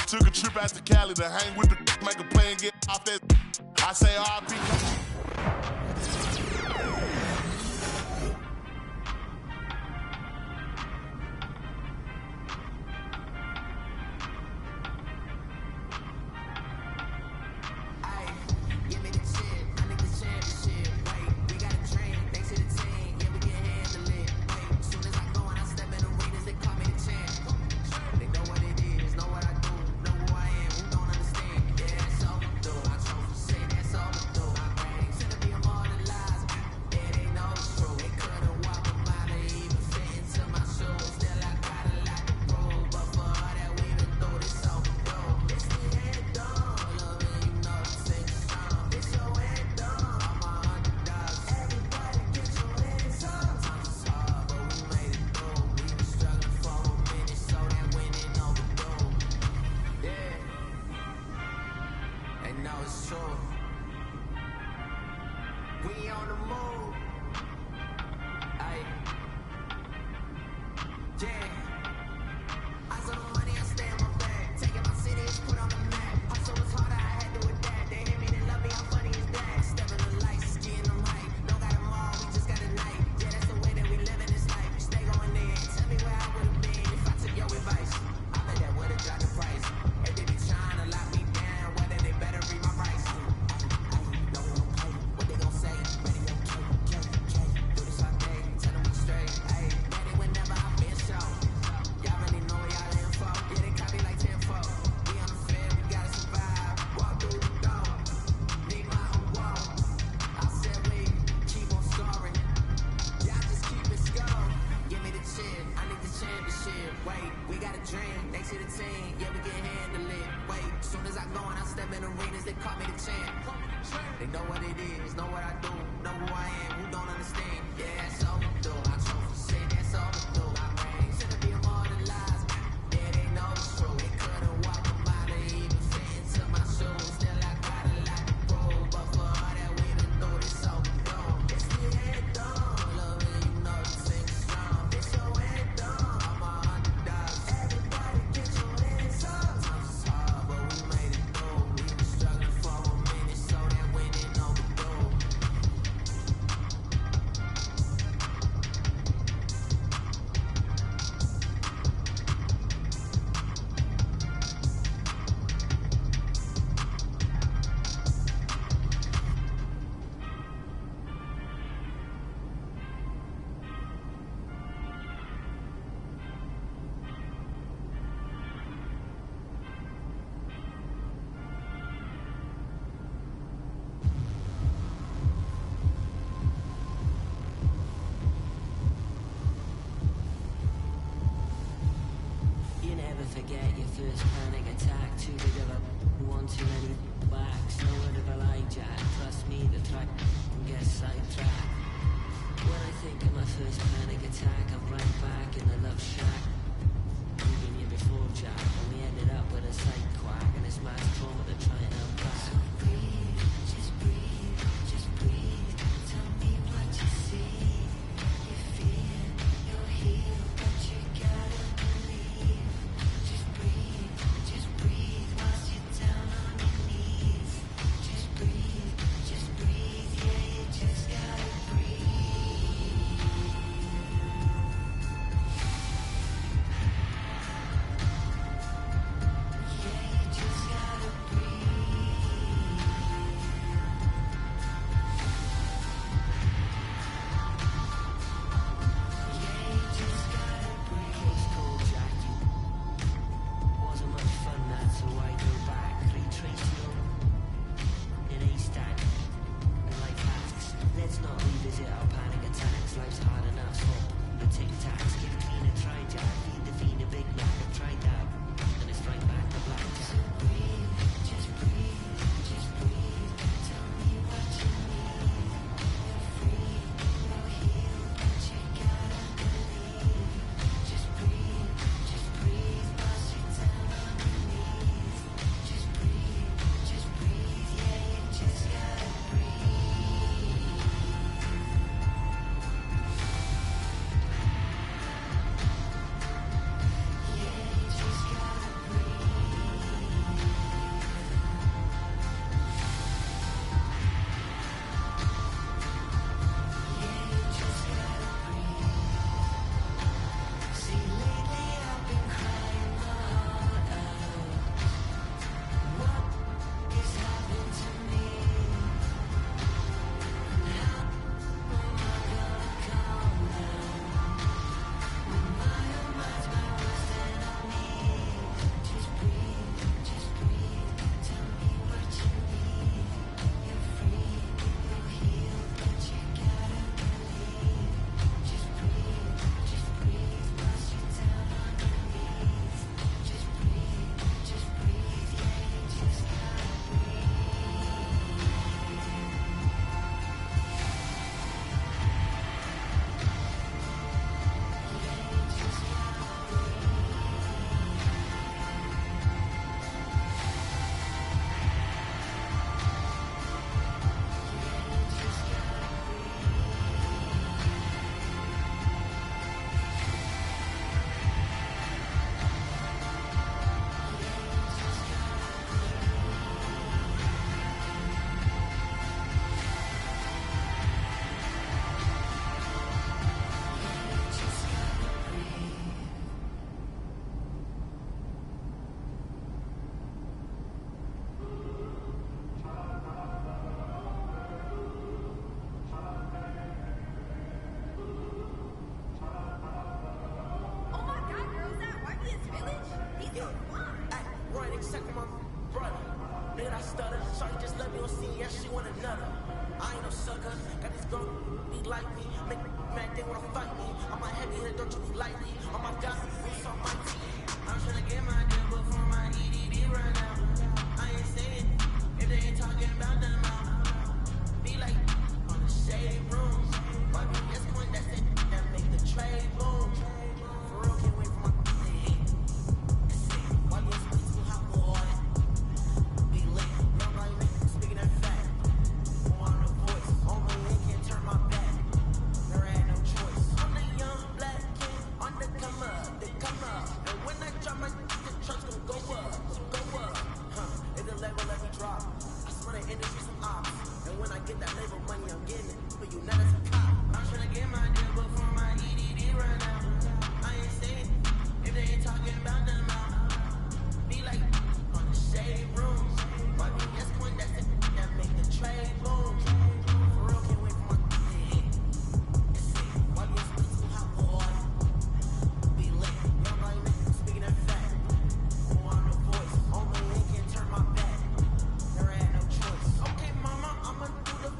Took a trip out to Cali to hang with the make a play and get off that. I say RP. they check on my brother. Nigga, I stutter. Shawty just let me on scene, yeah, she want another. I ain't no sucker. Got these girls be like me. Make me mad, they wanna fight me. I'm a heavy hitter, don't you be lightly. Oh my God, who's on my team? I'm tryna get my deal before my EDD run out. I ain't saying if they ain't talking about the amount. Be like on the shade room. Why be this one that's it that make the trade boom? For real, can't wait for my hit. Why you speak too hot water? Be lit, young like me, speaking that fact. More on the voice, on my link, can't turn my back. There ain't no choice. I'm the young black kid on the come up, they come up. And when I drop my the truck's gonna go up, go up. If the label let me drop, I swear the industry some ops. And when I get that label money, I'm getting it, but you not as a cop. I'm tryna get my deal before my EDD run out. I ain't saying if they ain't talking about the amount. Be like on the shade room. Why be this one that's it that make the trade boom? For real, can't wait for my hit. Why you speak too hot water? Be lit, young like me, speaking that fact. More on the voice, on my link, can't turn my back. There ain't no choice. Okay, mama, I'ma do the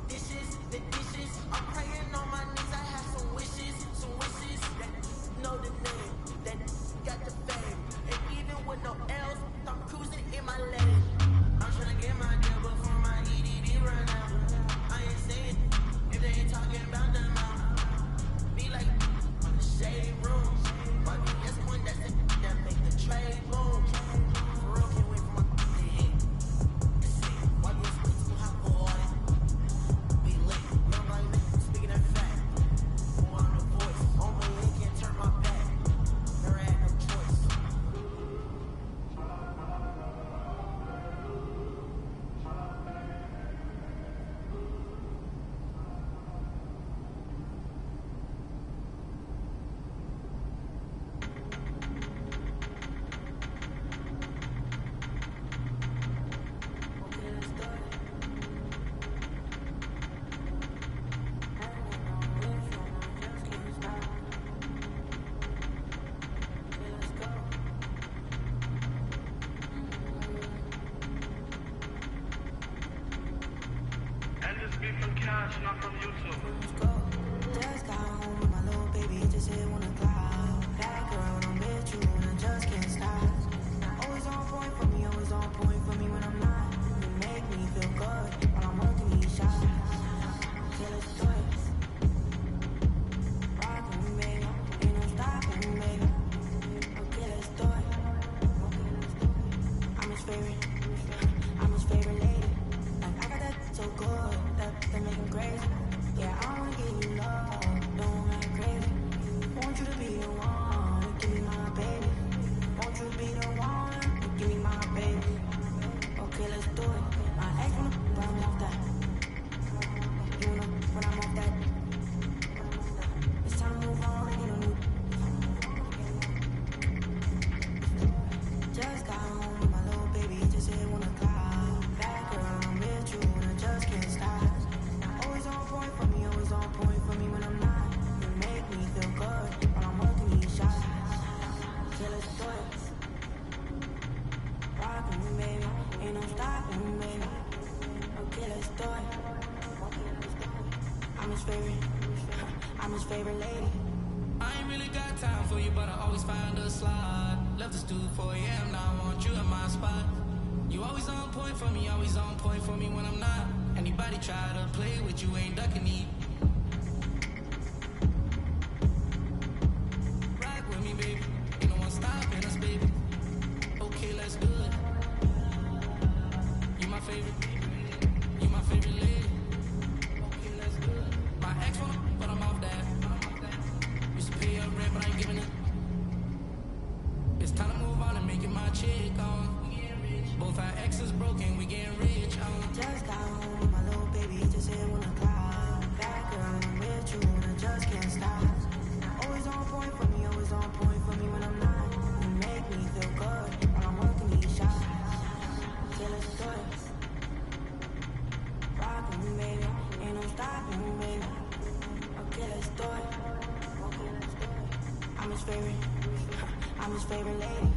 dishes, the dishes. I'm praying on my knees, I have some wishes that know the name, that got the fame. And even with no L's, I'm cruising in my lane. I'm tryna get my deal before my EDD run out. I ain't saying if they ain't talking about the amount. Be like on the shade room. Why be this one that's it that make the trade boom? For real, can't wait for my hit. Why you speak too hot water? Be lit, young like me, speaking that fact. More on the voice, on my link, can't turn my back. There ain't no choice. And this be from Cash, not from YouTube. Just got home with my little baby, just hit 1 o'clock. That girl don't get you and I just can't stop. Always on point for me, always on point for me when I'm not. You make me feel good while I'm working these shots. Yeah, let's do it. Rockin' me, baby, ain't no stopping me, baby. Okay, let's do it. I'm his favorite, I'm his favorite lady. Like I got that so good that make him crazy. Yeah, I wanna give you love, don't act crazy. Want you to be the one to give me my baby. Want you to be the one to give me my baby. Okay, let's do it. My ex wanna when I'm off that. You wanna when I'm off that. It's time to move on and get a new. Just got home with my little baby, just hit 1 o'clock. That girl, I'm with you and I just can't stop. Always on point for me, always on point for me when I'm not. You make me feel good while I'm working these shots. Yeah, let's do it. Rockin' me, baby, ain't no stopping me, baby. Okay, let's do it. I'm his favorite, I'm his favorite lady. I ain't really got time for you, but I always find a slot. Left the stool 4 a.m., now I want you in my spot. You always on point for me, always on point for me when I'm not. Anybody try to play with you ain't ducking me. Ride with me, baby, ain't no one stopping us, baby. Okay, let's do it. You my favorite lady. Okay, let's do it. My ex wanna, but I'm off that. Used to pay up rent, but I ain't giving it. It's time to move on and make it my chick on. Both our exes broken, we getting rich on. Just got home with my little baby, just hit 1 o'clock. That girl, I'm with you and I just can't stop. Always on point for me, always on point for me when I'm not. You make me feel good while I'm working these shots. Yeah, let's do it. Rockin' me, baby, ain't no stopping me, baby. Okay, let's do it. I'm his favorite lady.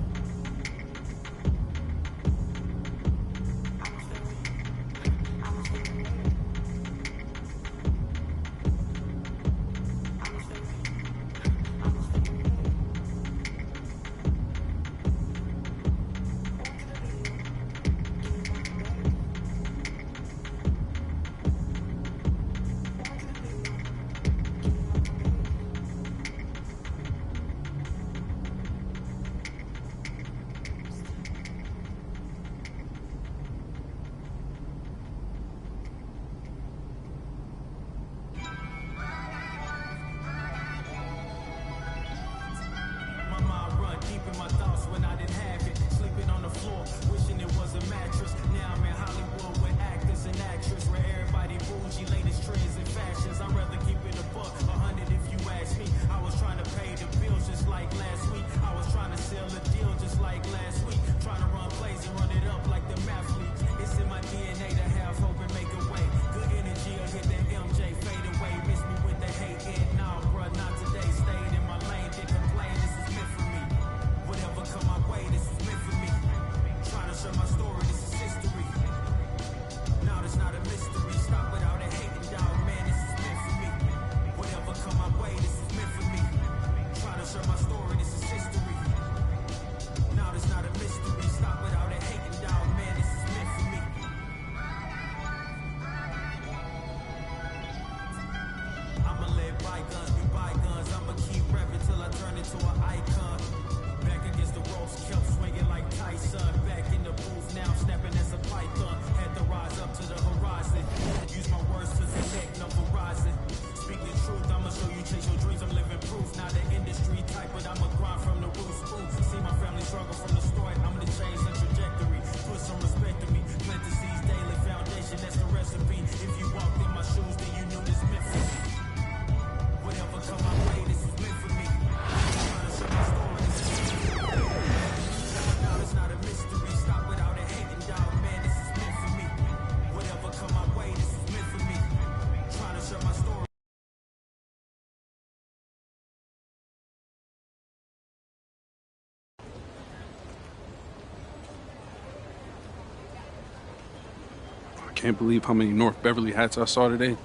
Can't believe how many North Beverly hats I saw today.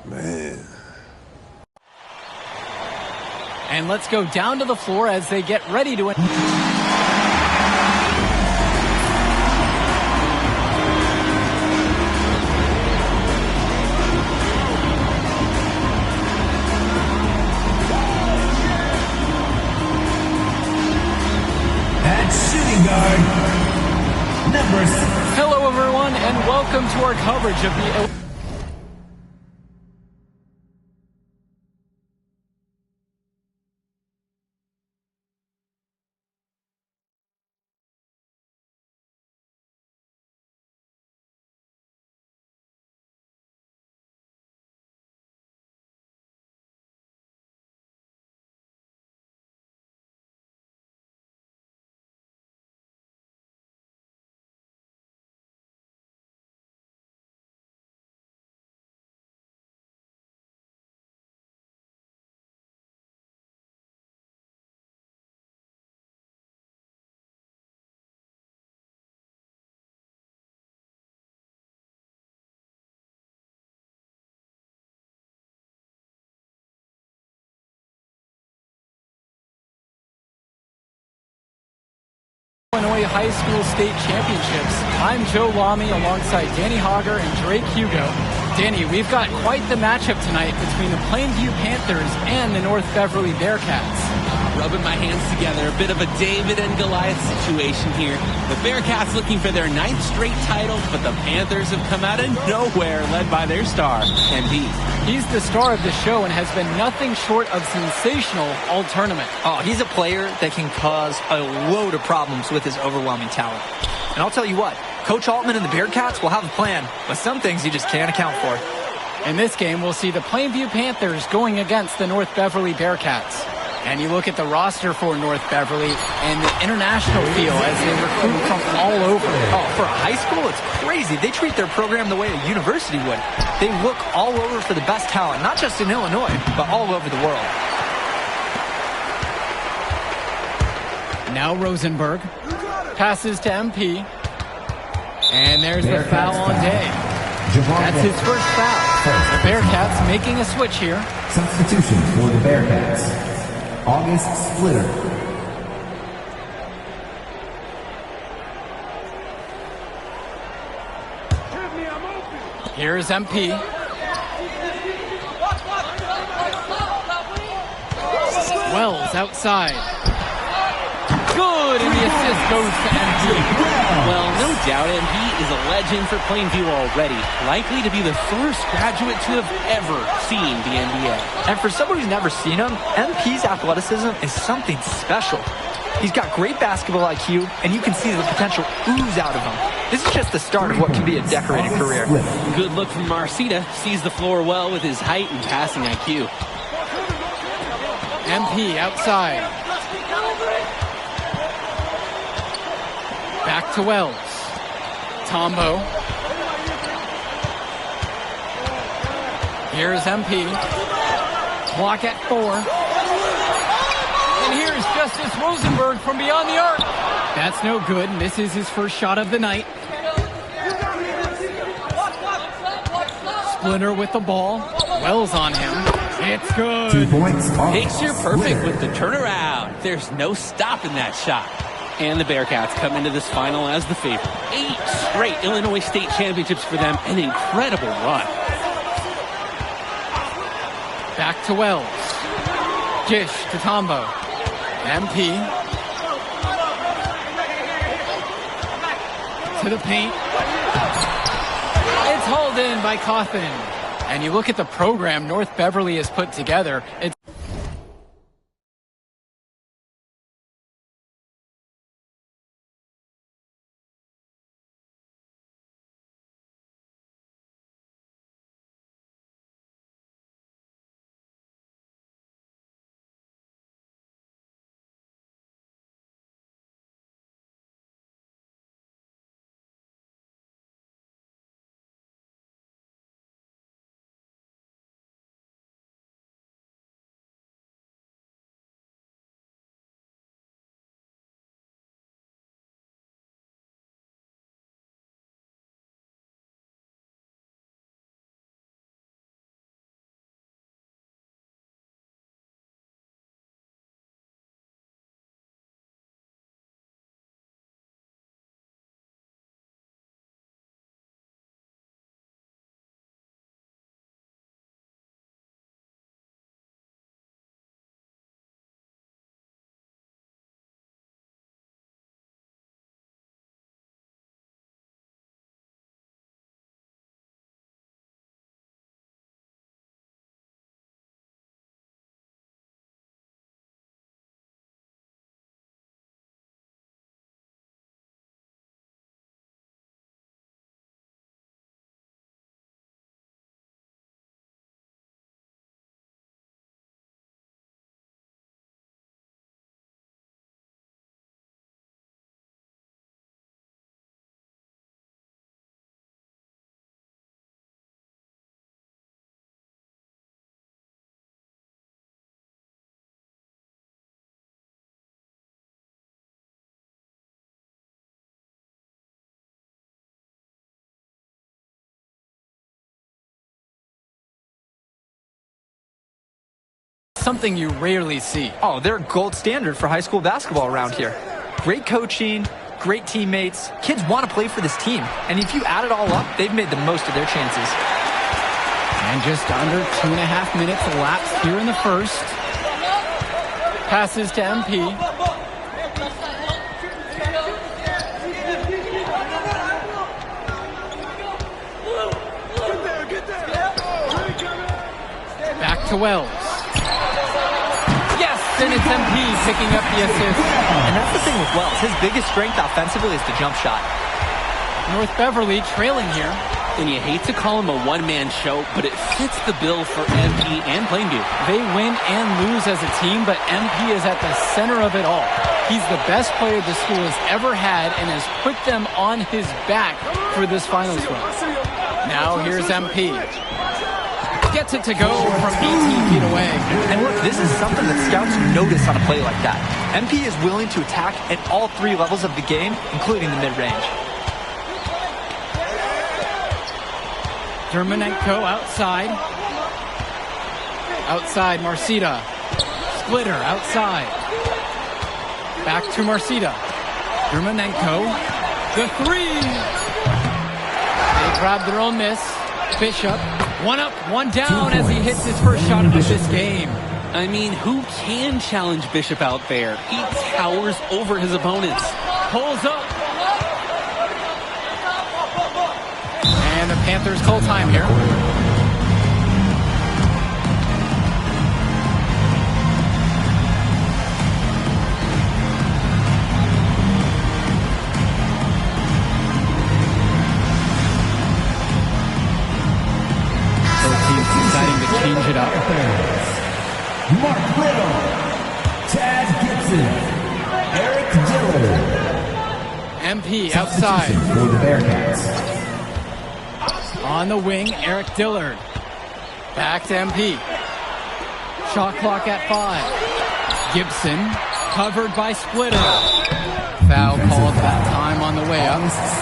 Man. And let's go down to the floor as they get ready to... At shooting guard, number 6. Hello, everyone, and welcome to our coverage of the... Illinois High School State Championships. I'm Joe Lamy alongside Danny Hogger and Drake Hugo. Danny, we've got quite the matchup tonight between the Plainview Panthers and the North Beverly Bearcats. Rubbing my hands together, a bit of a David and Goliath situation here. The Bearcats looking for their 9th straight title, but the Panthers have come out of nowhere, led by their star, MP. He's the star of the show and has been nothing short of sensational all tournament. Oh, he's a player that can cause a load of problems with his overwhelming talent. And I'll tell you what, Coach Altman and the Bearcats will have a plan, but some things you just can't account for. In this game, we'll see the Plainview Panthers going against the North Beverly Bearcats. And you look at the roster for North Beverly and the international feel as they recruit from all over. Oh, for a high school, it's crazy. They treat their program the way a university would. They look all over for the best talent, not just in Illinois, but all over the world. Now Rosenberg passes to MP. And there's the foul on Day. That's his first foul. The Bearcats making a switch here. Substitution for the Bearcats. August Splitter. Here's MP. Wells outside. Good, and the assist goes to MP. Well, no doubt MP is a legend for Plainview already. Likely to be the first graduate to have ever seen the NBA. And for someone who's never seen him, MP's athleticism is something special. He's got great basketball IQ, and you can see the potential ooze out of him. This is just the start of what can be a decorated career. Good look from Marcita. Sees the floor well with his height and passing IQ. MP outside. Back to Wells. Tombo. Here's MP. Block at 4. And here's Justice Rosenberg from beyond the arc. That's no good. Misses his first shot of the night. Splinter with the ball. Wells on him. It's good. 2 points. Picture perfect with the turnaround. There's no stopping that shot. And the Bearcats come into this final as the favorite. 8 straight Illinois State Championships for them. An incredible run. Back to Wells. Gish to Tombo. MP. To the paint. It's hauled in by Cawthon. And you look at the program North Beverly has put together. It's something you rarely see. Oh, they're gold standard for high school basketball around here. Great coaching, great teammates. Kids want to play for this team. And if you add it all up, they've made the most of their chances. And just under 2.5 minutes elapsed here in the first. Passes to MP. Back to Wells. Yes, and it's MP picking up the assist. And that's the thing with Wells. His biggest strength offensively is the jump shot. North Beverly trailing here. And you hate to call him a one-man show, but it fits the bill for MP and Plainview. They win and lose as a team, but MP is at the center of it all. He's the best player the school has ever had and has put them on his back for this finals run. Now here's MP. Gets it to go from 18 feet away. And look, this is something that scouts notice on a play like that. MP is willing to attack at all three levels of the game, including the mid-range. Dermanenko outside. Outside, Marcita. Splitter outside. Back to Marcita. Dermanenko. The three. They grab their own miss. Bishop. One up, one down as he hits his first shot of this game. I mean, who can challenge Bishop out there? He towers over his opponents. Pulls up. And the Panthers call time here. Both teams deciding to change it up. Mark Little, Chad Gibson, Eric Dillard. MP outside. For the Bearcats. On the wing, Eric Dillard. Back to MP. Shot clock at 5. Gibson covered by Splitter. Foul called that time on the way up.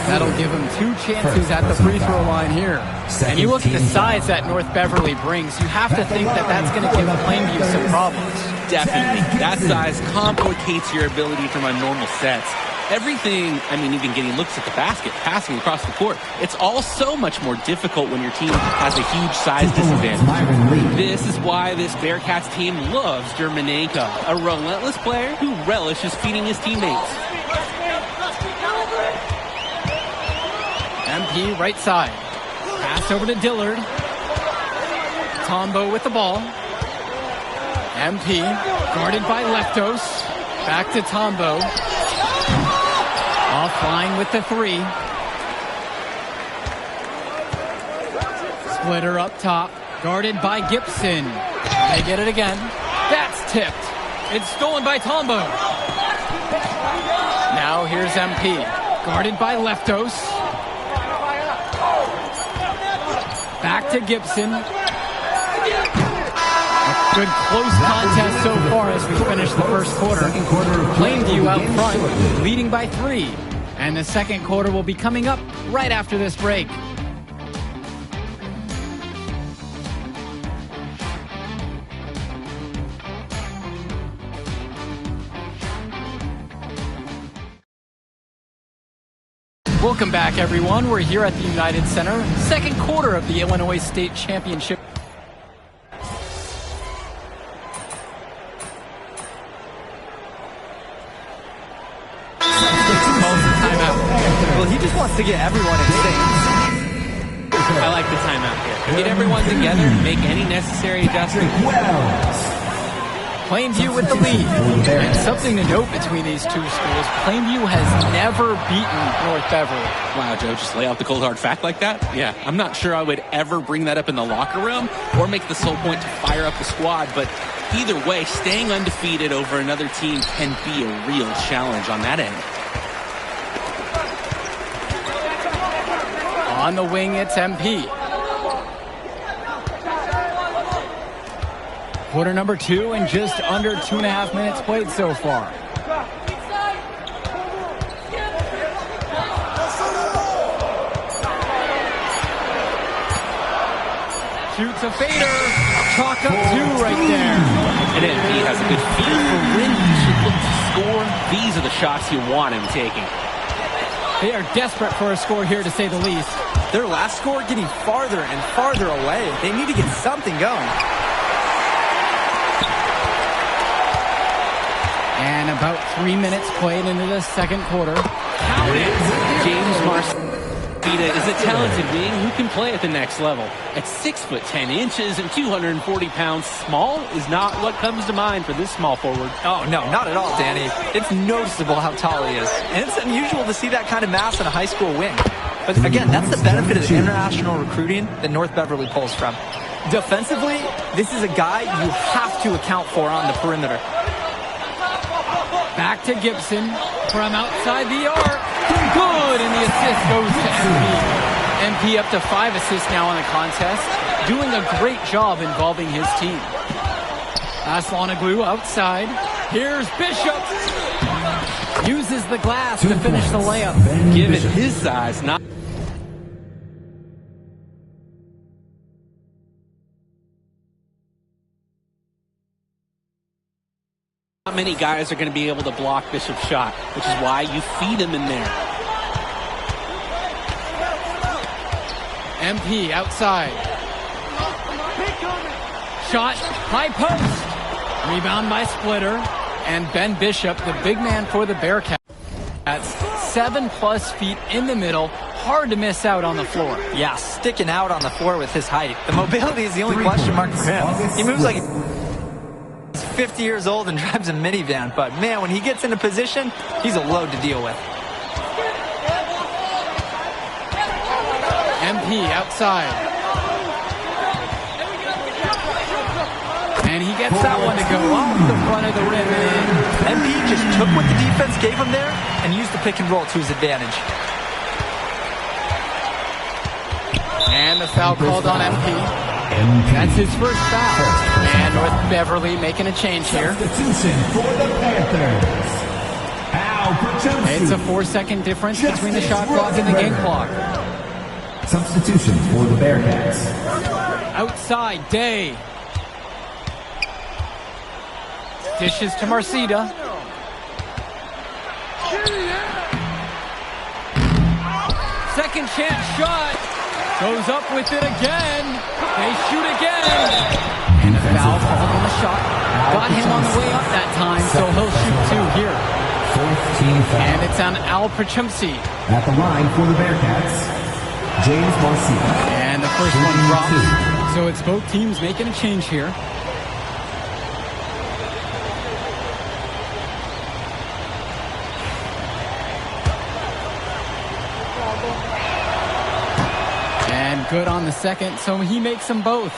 That'll give him 2 chances at the free throw line here. And you look at the size that North Beverly brings, you have to think that that's going to give Plainview some problems. Definitely. That size complicates your ability to run normal sets. Everything, I mean, even getting looks at the basket, passing across the court, it's all so much more difficult when your team has a huge size disadvantage. This is why this Bearcats team loves Dermanenko, a relentless player who relishes feeding his teammates. MP right side. Pass over to Dillard. Tombo with the ball. MP guarded by Leftos. Back to Tombo. Offline with the 3. Splitter up top. Guarded by Gibson. They get it again. That's tipped. It's stolen by Tombo. Now here's MP. Guarded by Leftos. Back to Gibson. A good close contest so far as we finish the first quarter. Plainview out front, leading by 3. And the second quarter will be coming up right after this break. Welcome back, everyone. We're here at the United Center, second quarter of the Illinois State Championship. Well, he just wants to get everyone in sync. I like the timeout here. Get everyone together and make any necessary adjustments. Plainview with the lead. And something to note between these two schools, Plainview has never beaten North Beverly. Wow, Joe, just lay out the cold hard fact like that? Yeah, I'm not sure I would ever bring that up in the locker room or make the sole point to fire up the squad, but either way, staying undefeated over another team can be a real challenge on that end. On the wing, it's MP. Quarter number 2 and just under 2.5 minutes played so far. Shoots a fader. Chalk up 2 right there. And MP has a good feel for when he should look to score. These are the shots you want him taking. They are desperate for a score here, to say the least. Their last score getting farther and farther away. They need to get something going. And about 3 minutes played into the second quarter. Count it! James Marcita is a talented wing who can play at the next level. At 6 foot 10 inches and 240 pounds, small is not what comes to mind for this small forward. Oh, no, not at all, Danny. It's noticeable how tall he is. And it's unusual to see that kind of mass in a high school wing. But again, that's the benefit of the international recruiting that North Beverly pulls from. Defensively, this is a guy you have to account for on the perimeter. Back to Gibson from outside the arc. Good, and the assist goes to MP. MP up to 5 assists now in the contest, doing a great job involving his team. Aslanoglu outside. Here's Bishop. Uses the glass to finish the layup. Given his size, not many guys are going to be able to block Bishop's shot, which is why you feed him in there. MP outside. Shot, high post. Rebound by Splitter. And Ben Bishop, the big man for the Bearcats. 7+ feet in the middle. Hard to miss out on the floor. Yeah, sticking out on the floor with his height. The mobility is the only question mark for him. He moves like he's 50 years old and drives a minivan. But, man, when he gets into position, he's a load to deal with. MP outside. And he gets that one to go off the front of the rim. MP just took what the defense gave him there and used the pick and roll to his advantage. And the foul called on MP. That's his first foul. And North Beverly making a change here. Substitution for the Panthers. It's a 4-second difference between the shot clock and the game clock. Substitution for the Bearcats. Outside, Day. Dishes to Marcita. Second chance shot. Goes up with it again. They shoot again. And a foul called on the shot. Got him on the way up that time, so he'll shoot 2 here. And it's on Al Prachumsi. At the line for the Bearcats, James Marcita. And the first one drops. So it's both teams making a change here. And good on the second, so he makes them both.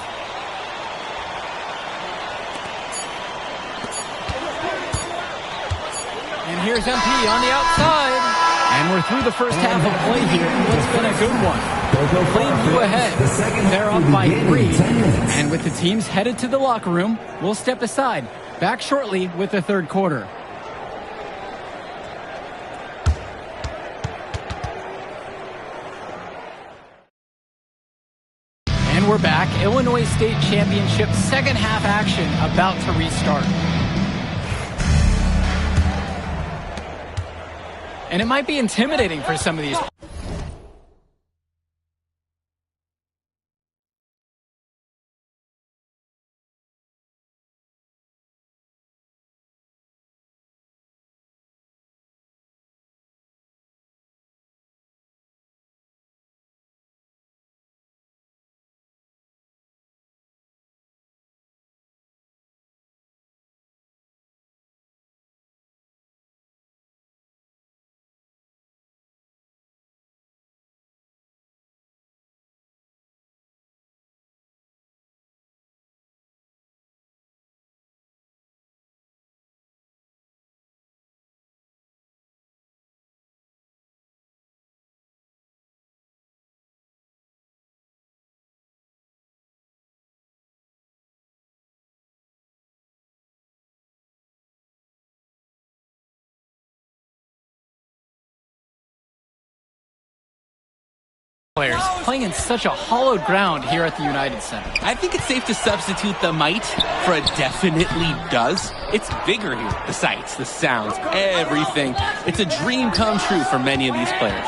And here's MP on the outside. And we're through the first half of play here. It's been a good one. Plainview ahead. They're up by 3. And with the teams headed to the locker room, we'll step aside. Back shortly with the third quarter. And we're back. Illinois State Championship second half action about to restart. And it might be intimidating for some of these. Players. playing in such a hollowed ground here at the United Center. I think it's safe to substitute the might for a definitely does. It's bigger here. The sights, the sounds, everything. It's a dream come true for many of these players.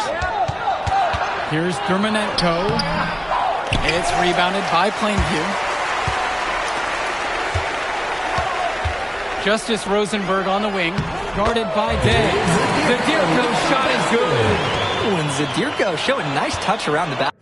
Here's Dermonenko. It's rebounded by Plainview. Justice Rosenberg on the wing, guarded by Day. Zadirko shot is good. Ooh, and Zadirko showing nice touch around the back.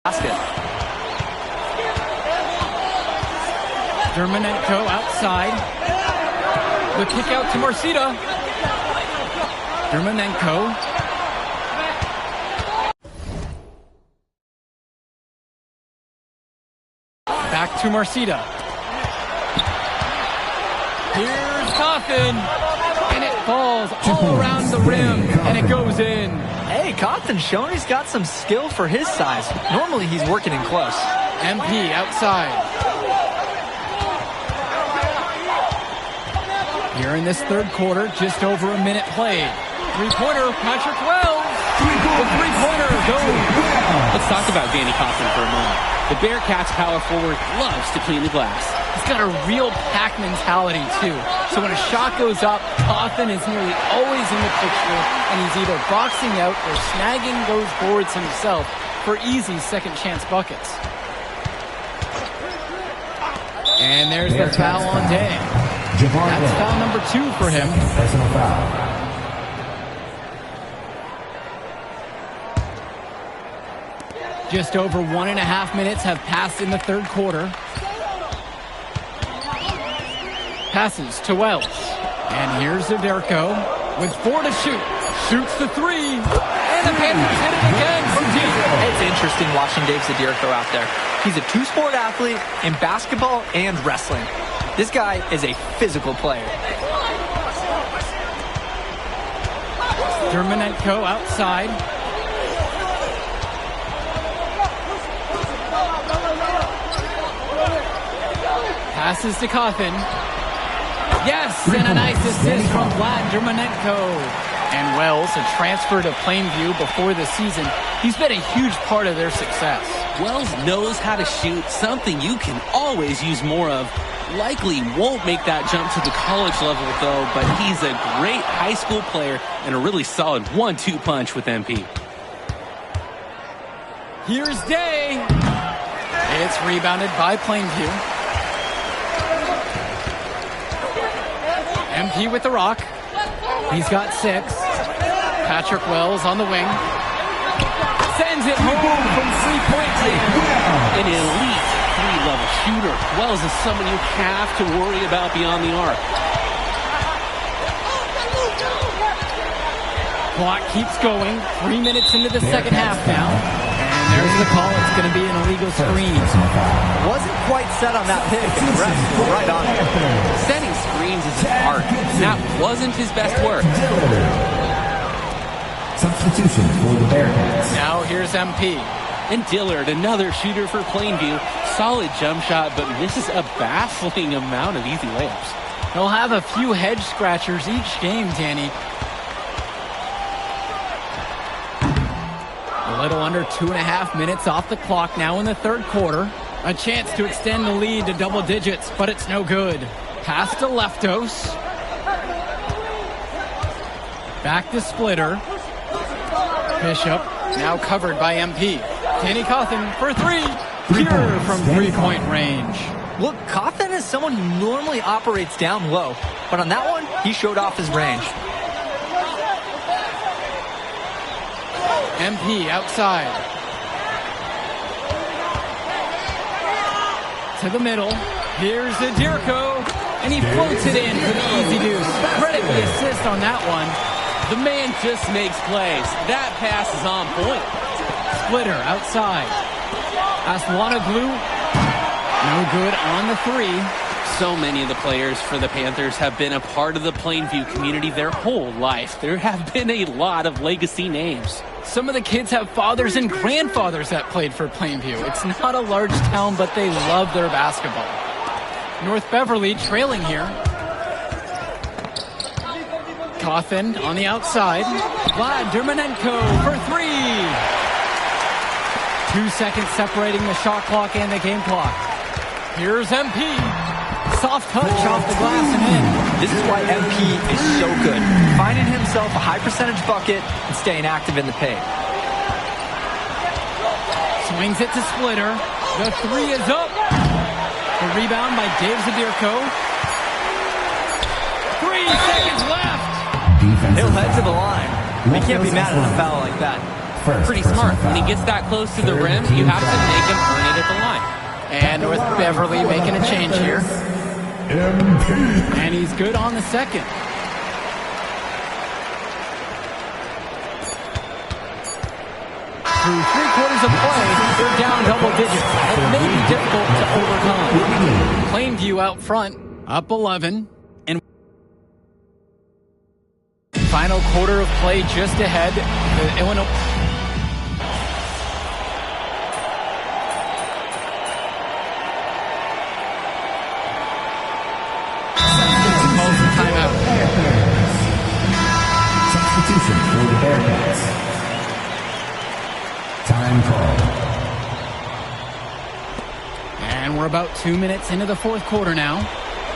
basket. Dermonenko outside. The kick out to Marcita. Dermonenko. Back to Marcita. Here's Cawthon. And it falls all around the rim. And it goes in. Hey, Cawthon's showing he's got some skill for his size. Normally he's working in close. MP outside. Here in this third quarter, just over a minute played. Three-pointer, Patrick Wells. The three-pointer goes. Let's talk about Danny Cawthon for a moment. The Bearcats power forward loves to clean the glass. He's got a real pack mentality, too. So when a shot goes up, Cawthon is nearly always in the picture, and he's either boxing out or snagging those boards himself for easy second-chance buckets. And there's the foul on Day. That's foul number 2 for him. Personal foul. Just over 1.5 minutes have passed in the third quarter. Passes to Wells. And here's Zederko with 4 to shoot. Shoots the 3. And the Panthers hit it again from deep. It's interesting watching Dave Zederko out there. He's a two-sport athlete in basketball and wrestling. This guy is a physical player. Dermonenko outside. Passes to Cawthon. Yes, and a nice assist from Vlad Dermonenko. And Wells, a transfer to Plainview before the season, he's been a huge part of their success. Wells knows how to shoot, something you can always use more of. Likely won't make that jump to the college level, though, but he's a great high school player and a really solid 1-2 punch with MP. Here's Day. It's rebounded by Plainview. MP with the rock. He's got 6. Patrick Wells on the wing. Sends it home from 3-point land. An elite 3-level shooter. Wells is someone you have to worry about beyond the arc. Clock keeps going. 3 minutes into the second half now. And there's the call. It's going to be an illegal screen. Wasn't quite set on that pick. Right on it. Setting screens is an art. That wasn't his best work. Substitution for the Bearcats. Now here's MP. And Dillard, another shooter for Plainview. Solid jump shot, but misses a baffling amount of easy layups. He'll have a few head scratchers each game, Danny. A little under 2.5 minutes off the clock now in the third quarter. A chance to extend the lead to double digits, but it's no good. Pass to Leftos. Back to Splitter. Bishop, now covered by MP. Danny Cawthon for 3. Pure from 3-point range. Look, Cawthon is someone who normally operates down low, but on that one, he showed off his range. MP outside. To the middle. Here's Zederko. And he floats it in for the easy deuce. Credit the assist on that one. The man just makes plays. That pass is on point. Splitter outside. Aslanoglu. No good on the 3. So many of the players for the Panthers have been a part of the Plainview community their whole life. There have been a lot of legacy names. Some of the kids have fathers and grandfathers that played for Plainview. It's not a large town, but they love their basketball. North Beverly trailing here. Cawthon on the outside. Vlad Dermonenko for 3. 2 seconds separating the shot clock and the game clock. Here's MP. Soft touch off the glass and in. This is why MP is so good. Finding himself a high percentage bucket and staying active in the paint. Swings it to Splitter. The 3 is up. The rebound by Dave Zederko. 3 seconds left. He'll head to the line. They can't be mad at a foul like that. Pretty smart. When he gets that close to the rim, you have to make him earn it at the line. And North Beverly making a change here. And he's good on the second. Through 3/4 of play, they're down double digits. It may be difficult to overcome. Plainview out front, up 11. And final quarter of play just ahead. The Illinois... Substitution for the Bearcats. Time call. And we're about 2 minutes into the fourth quarter now.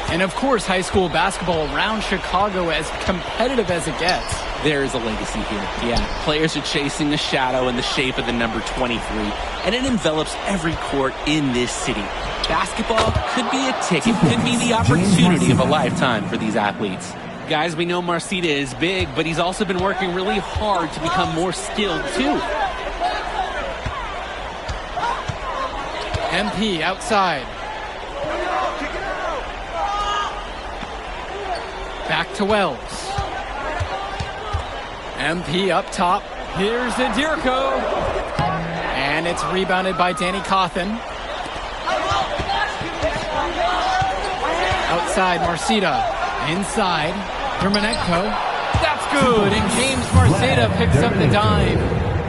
And of course, high school basketball around Chicago as competitive as it gets. There is a legacy here. Yeah, players are chasing the shadow in the shape of the number 23, and it envelops every court in this city. Basketball could be a ticket, could be the opportunity of a lifetime for these athletes. Guys, we know Marcita is big, but he's also been working really hard to become more skilled too. MP outside. Back to Wells. MP up top. Here's Adirko. And it's rebounded by Danny Cawthon. Outside, Marcita. Inside, Dermanenko. That's good, and James Marcita picks up the dime.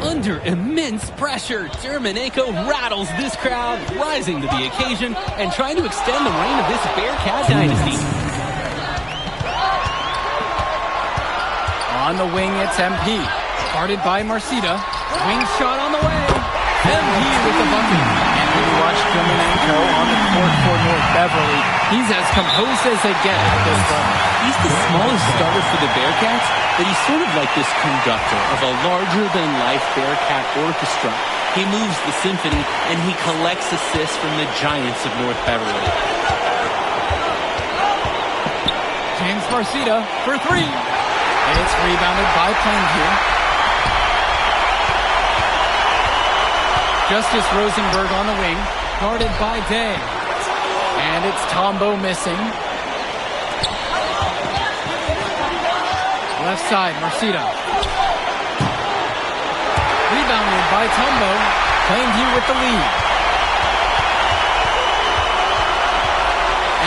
Under immense pressure, Dermanenko rattles this crowd, rising to the occasion and trying to extend the reign of this Bearcat dynasty. On the wing, it's MP. Guarded by Marcita. Wing shot on the way. MP with the bucket. And we watch Dermanenko on the court for North Beverly. He's as composed as they get at this point. He's the smallest starter for the Bearcats, but he's sort of like this conductor of a larger-than-life Bearcat orchestra. He moves the symphony, and he collects assists from the giants of North Beverly. James Marcita for three. And it's rebounded by Plainview. Justice Rosenberg on the wing, guarded by Day. And it's Tombo missing. Left side, Marcita. Rebounded by Tombo. Plainview with the lead.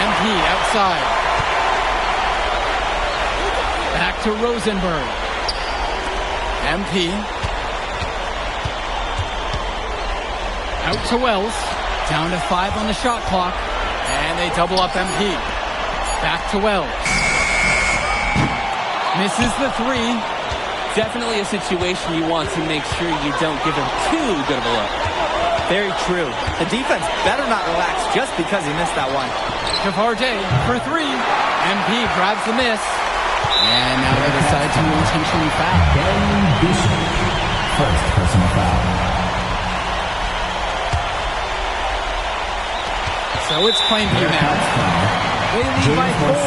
MP outside. Back to Rosenberg. MP. Out to Wells. Down to 5 on the shot clock. And they double up MP. Back to Wells. Misses the three. Definitely a situation you want to make sure you don't give him too good of a look. Very true. The defense better not relax just because he missed that one. Cavarde for three. MP grabs the miss. And now they decide to intentionally foul. Ben Bishop. First personal foul. So it's Plainview now. They lead by 4.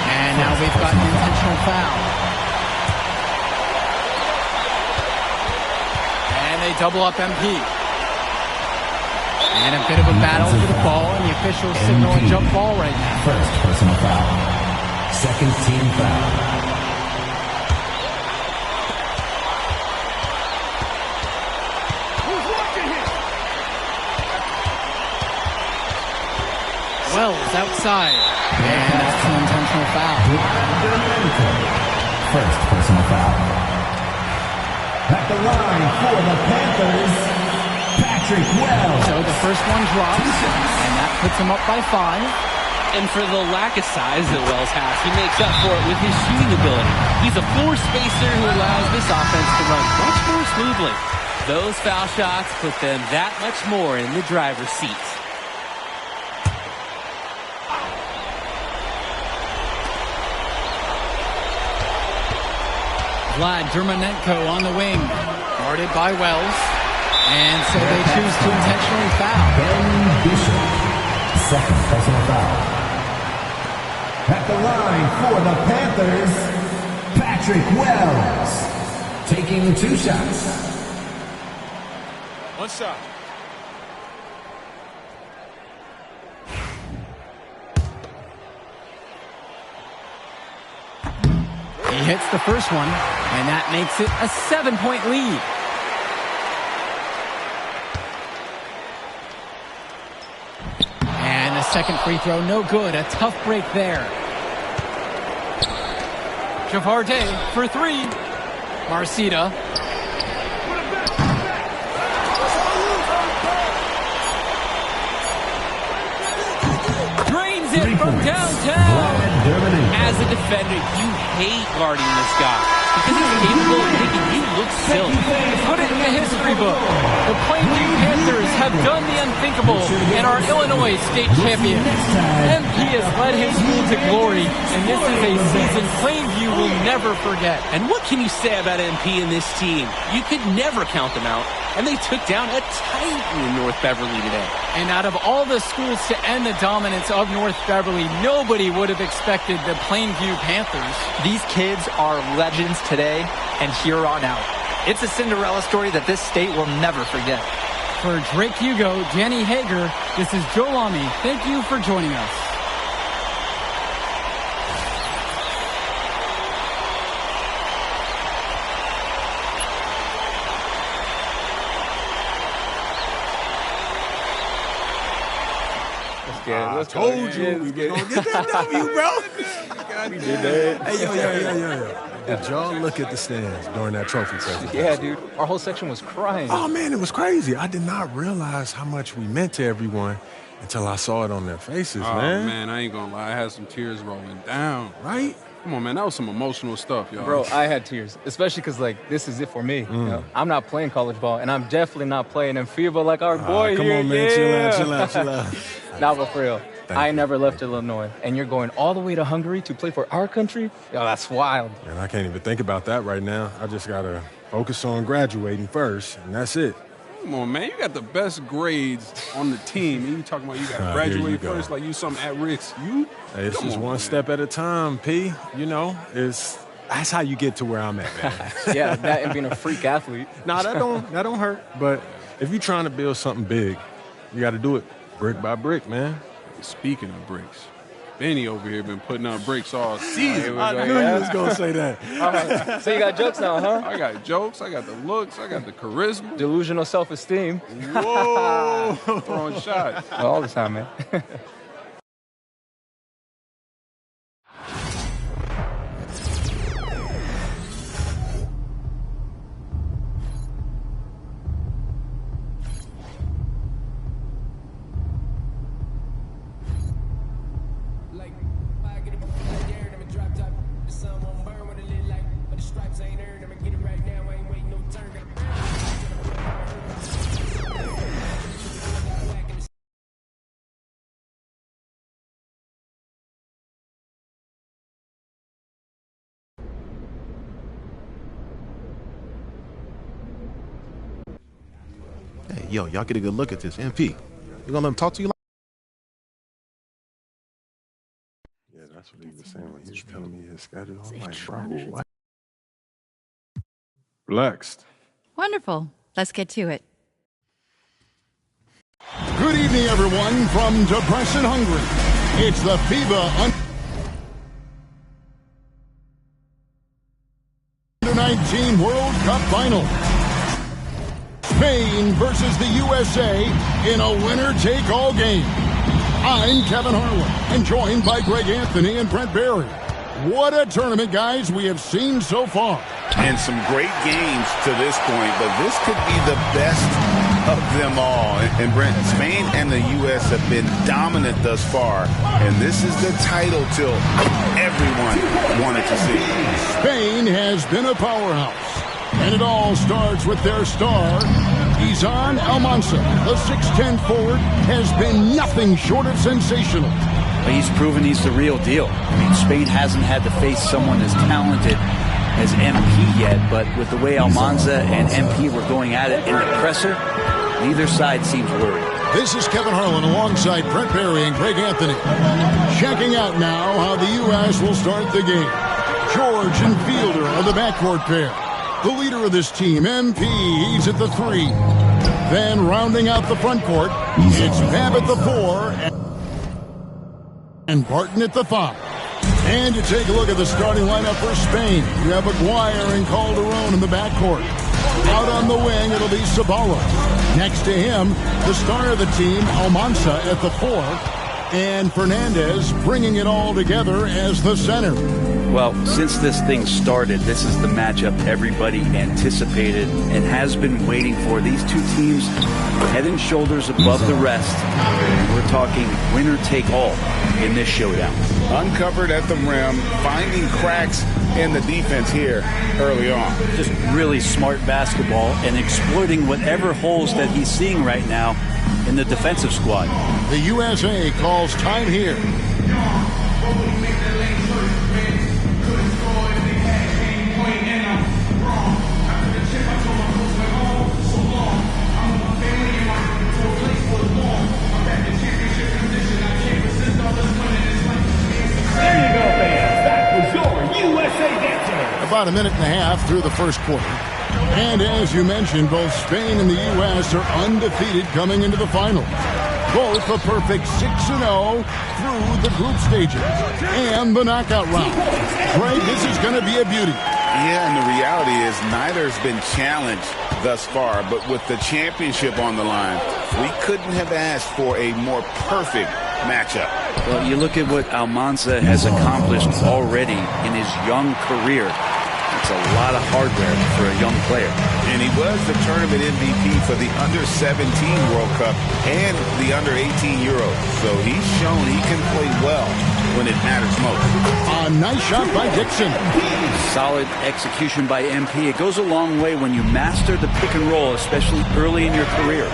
And now we've got an intentional foul. And they double up MP. And a bit of a battle for the ball, and the officials signal a jump ball right now. First personal foul. Second team foul. Wells outside. And that's an intentional foul. First personal foul. At the line for the Panthers, Patrick Wells. So the first one drops, and that puts him up by 5. And for the lack of size that Wells has, he makes up for it with his shooting ability. He's a floor spacer who allows this offense to run much more smoothly. Those foul shots put them that much more in the driver's seat. Vlad Dermanenko on the wing, guarded by Wells. And so they choose to intentionally foul. Ben Bishop, second personal foul. At the line for the Panthers, Patrick Wells, taking 2 shots. One shot. He hits the first one, and that makes it a 7-point lead. And the second free throw, no good. A tough break there. Javarde for three. Marcita. Drains it from downtown. As a defender, you hate guarding this guy because he's capable of making you look silly. Put it in the history book. The Plainview Panthers have done the unthinkable and are Illinois state champions. MP has led his school to glory, and this is a season Plainview will never forget. And what can you say about MP and this team? You could never count them out, and they took down a Titan in North Beverly today. And out of all the schools to end the dominance of North Beverly, nobody would have expected the Plainview Panthers. These kids are legends today and here on out. It's a Cinderella story that this state will never forget. For Drake Hugo, Danny Hager, this is Joe Lamy. Thank you for joining us. I told you we were going to get that W, bro. We did that. Hey, yo. Did y'all look at the stands during that trophy presentation? Yeah, dude. Our whole section was crying. Oh, man, it was crazy. I did not realize how much we meant to everyone until I saw it on their faces, man. Oh, man, I ain't going to lie. I had some tears rolling down. Right? Come on, man. That was some emotional stuff, y'all. Bro, I had tears, especially because, like, this is it for me. You know? I'm not playing college ball, and I'm definitely not playing in FIBA like our boy come here. on, man. Chill out. Nah, but for real. I never left Illinois, and you're going all the way to Hungary to play for our country? Yo, that's wild. And I can't even think about that right now. I just got to focus on graduating first, and that's it. Come on, man. You got the best grades on the team, and you talking about you got to graduate first like you something at risk. Hey, it's just one step at a time, P. You know, that's how you get to where I'm at, man. Yeah, that and being a freak athlete. Nah, that don't hurt. But if you're trying to build something big, you got to do it brick by brick, man. Speaking of bricks, Benny over here been putting up bricks all season. I knew you was going to say that. All right. So you got jokes now, huh? I got jokes. I got the looks. I got the charisma. Delusional self-esteem. Whoa. Throwing shots. All the time, man. Hey, yo, y'all get a good look at this. MP, you gonna let him talk to you? Yeah, that's what he was saying when he was telling me his schedule. I'm like, bro, what? Relaxed. Wonderful. Let's get to it. Good evening, everyone, from Depression, Hungary. It's the FIBA Under-19 World Cup Final. Spain versus the USA in a winner-take-all game. I'm Kevin Harlan, and joined by Greg Anthony and Brent Barry. What a tournament, guys, we have seen so far. And some great games to this point, but this could be the best of them all. And Brent, Spain and the U.S. have been dominant thus far, and this is the title tilt everyone wanted to see. Spain has been a powerhouse, and it all starts with their star, Izan Almansa. The 6'10 forward has been nothing short of sensational. He's proven he's the real deal. I mean, Spain hasn't had to face someone as talented as MP yet, but with the way Almanza and MP were going at it in the presser, neither side seems worried. This is Kevin Harlan alongside Brent Barry and Greg Anthony. Checking out now how the U.S. will start the game. George and Fielder are the backcourt pair. The leader of this team, MP, he's at the 3. Then rounding out the front court, it's Babb at the 4 and Barton at the 5. And you take a look at the starting lineup for Spain. You have Aguirre and Calderon in the backcourt. Out on the wing, it'll be Ceballos. Next to him, the star of the team, Almanza at the 4. And Fernandez bringing it all together as the center. Well, since this thing started, this is the matchup everybody anticipated and has been waiting for. These two teams head and shoulders above the rest. We're talking winner take all in this showdown. Uncovered at the rim, finding cracks in the defense here early on. Just really smart basketball and exploiting whatever holes that he's seeing right now in the defensive squad. The USA calls time here. About a minute and a half through the first quarter. And as you mentioned, both Spain and the U.S. are undefeated coming into the finals. Both a perfect 6-0 through the group stages and the knockout round. Greg, this is going to be a beauty. Yeah, and the reality is neither has been challenged thus far, but with the championship on the line, we couldn't have asked for a more perfect matchup. Well, you look at what Almanza has accomplished already in his young career. It's a lot of hardware for a young player. And he was the tournament MVP for the Under-17 World Cup and the Under-18 Euros. So he's shown he can play well when it matters most. A nice shot by Dixon. Solid execution by MP. It goes a long way when you master the pick and roll, especially early in your career.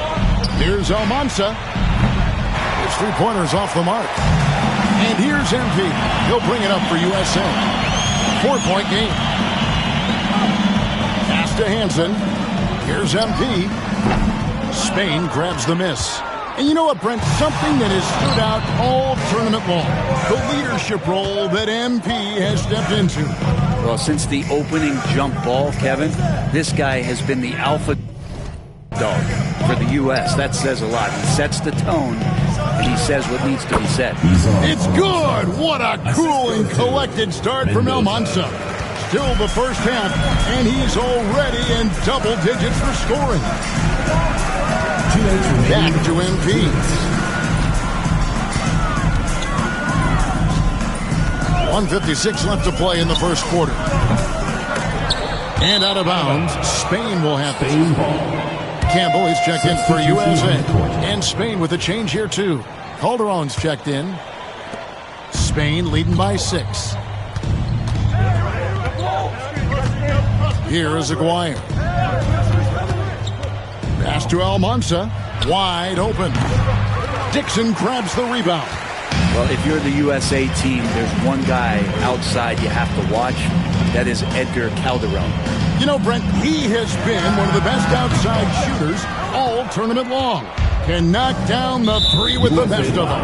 Here's Almanza. His three-pointers off the mark. And here's MP. He'll bring it up for USA. 4-point game. Pass to Hansen. Here's MP. Spain grabs the miss. And you know what, Brent? Something that has stood out all tournament long. The leadership role that MP has stepped into. Well, since the opening jump ball, Kevin, this guy has been the alpha dog for the U.S. That says a lot. He sets the tone, and he says what needs to be said. It's good! What a cool and collected start from Almanza. Still the first half, and he's already in double digits for scoring. Back to MP. .156 left to play in the first quarter. And out of bounds, Spain will have Spain ball. Campbell is checked in for USA. And Spain with a change here, too. Calderon's checked in. Spain leading by 6. Here is Aguirre. Pass to Almanza. Wide open. Dixon grabs the rebound. Well, if you're the USA team, there's one guy outside you have to watch. That is Edgar Calderon. You know, Brent, he has been one of the best outside shooters all tournament long. Can knock down the three with the best of them.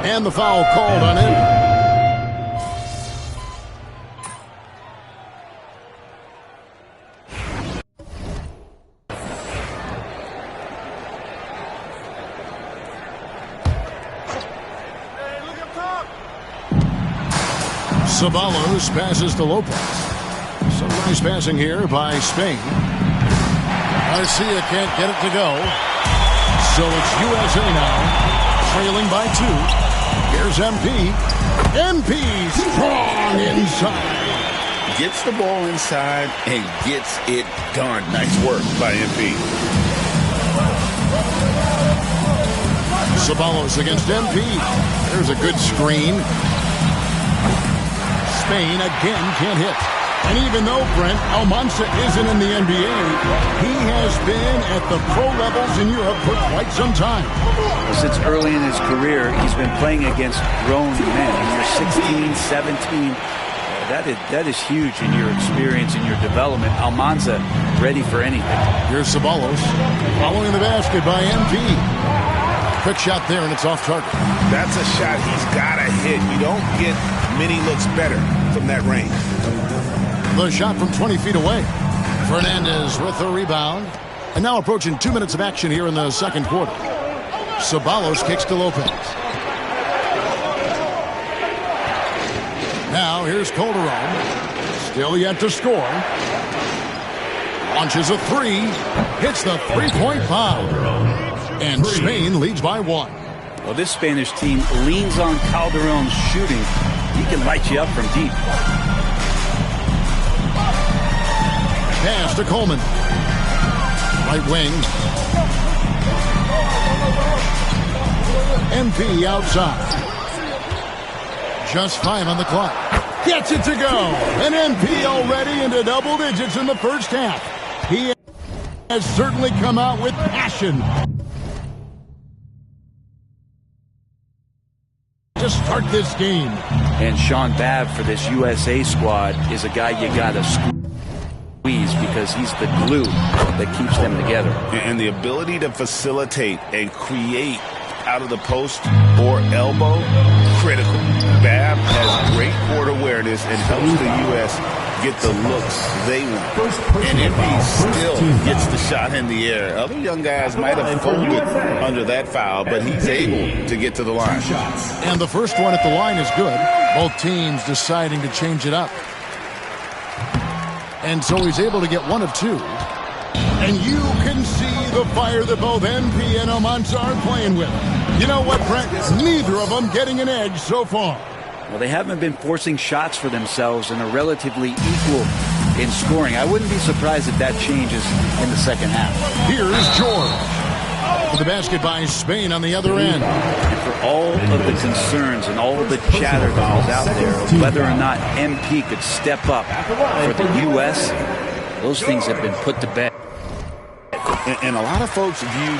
And the foul called on him. Ceballos passes to Lopez. Some nice passing here by Spain. Garcia can't get it to go. So it's USA now, trailing by 2. Here's MP. MP strong inside. Gets the ball inside and gets it done. Nice work by MP. Ceballos against MP. There's a good screen. Spain again can't hit. And even though, Brent, Almanza isn't in the NBA, he has been at the pro levels in Europe for quite some time. Well, since early in his career, he's been playing against grown men. When you're 16, 17, that is huge in your experience, in your development. Almanza ready for anything. Here's Ceballos following the basket by MP. Quick shot there, and it's off target. That's a shot he's got to hit. You don't get many looks better from that range. The shot from 20 feet away. Fernandez with the rebound. And now approaching 2 minutes of action here in the second quarter. Ceballos kicks to Lopez. Now here's Calderon. Still yet to score. Launches a three. Hits the three-point foul. And Spain leads by 1. Well, this Spanish team leans on Calderon's shooting. He can light you up from deep. Pass to Coleman. Right wing. MP outside. Just 5 on the clock. Gets it to go. And MP already into double digits in the first half. He has certainly come out with passion to start this game. And Sean Babb for this USA squad is a guy you got to squeeze because he's the glue that keeps them together. And the ability to facilitate and create out of the post or elbow, critical. Babb has great court awareness and helps the U.S. get the looks they want. And if he still gets the shot in the air, other young guys might have folded under that foul, but he's able to get to the line. And the first one at the line is good. Both teams deciding to change it up. And so he's able to get 1 of 2. And you can see the fire that both MP and Almanza are playing with. You know what, Brent? Neither of them getting an edge so far. Well, they haven't been forcing shots for themselves and are relatively equal in scoring. I wouldn't be surprised if that changes in the second half. Here's George. The basket by Spain on the other end. And for all of the concerns and all of the chatter that was out there, whether or not MP could step up for the U.S., those things have been put to bed. And a lot of folks view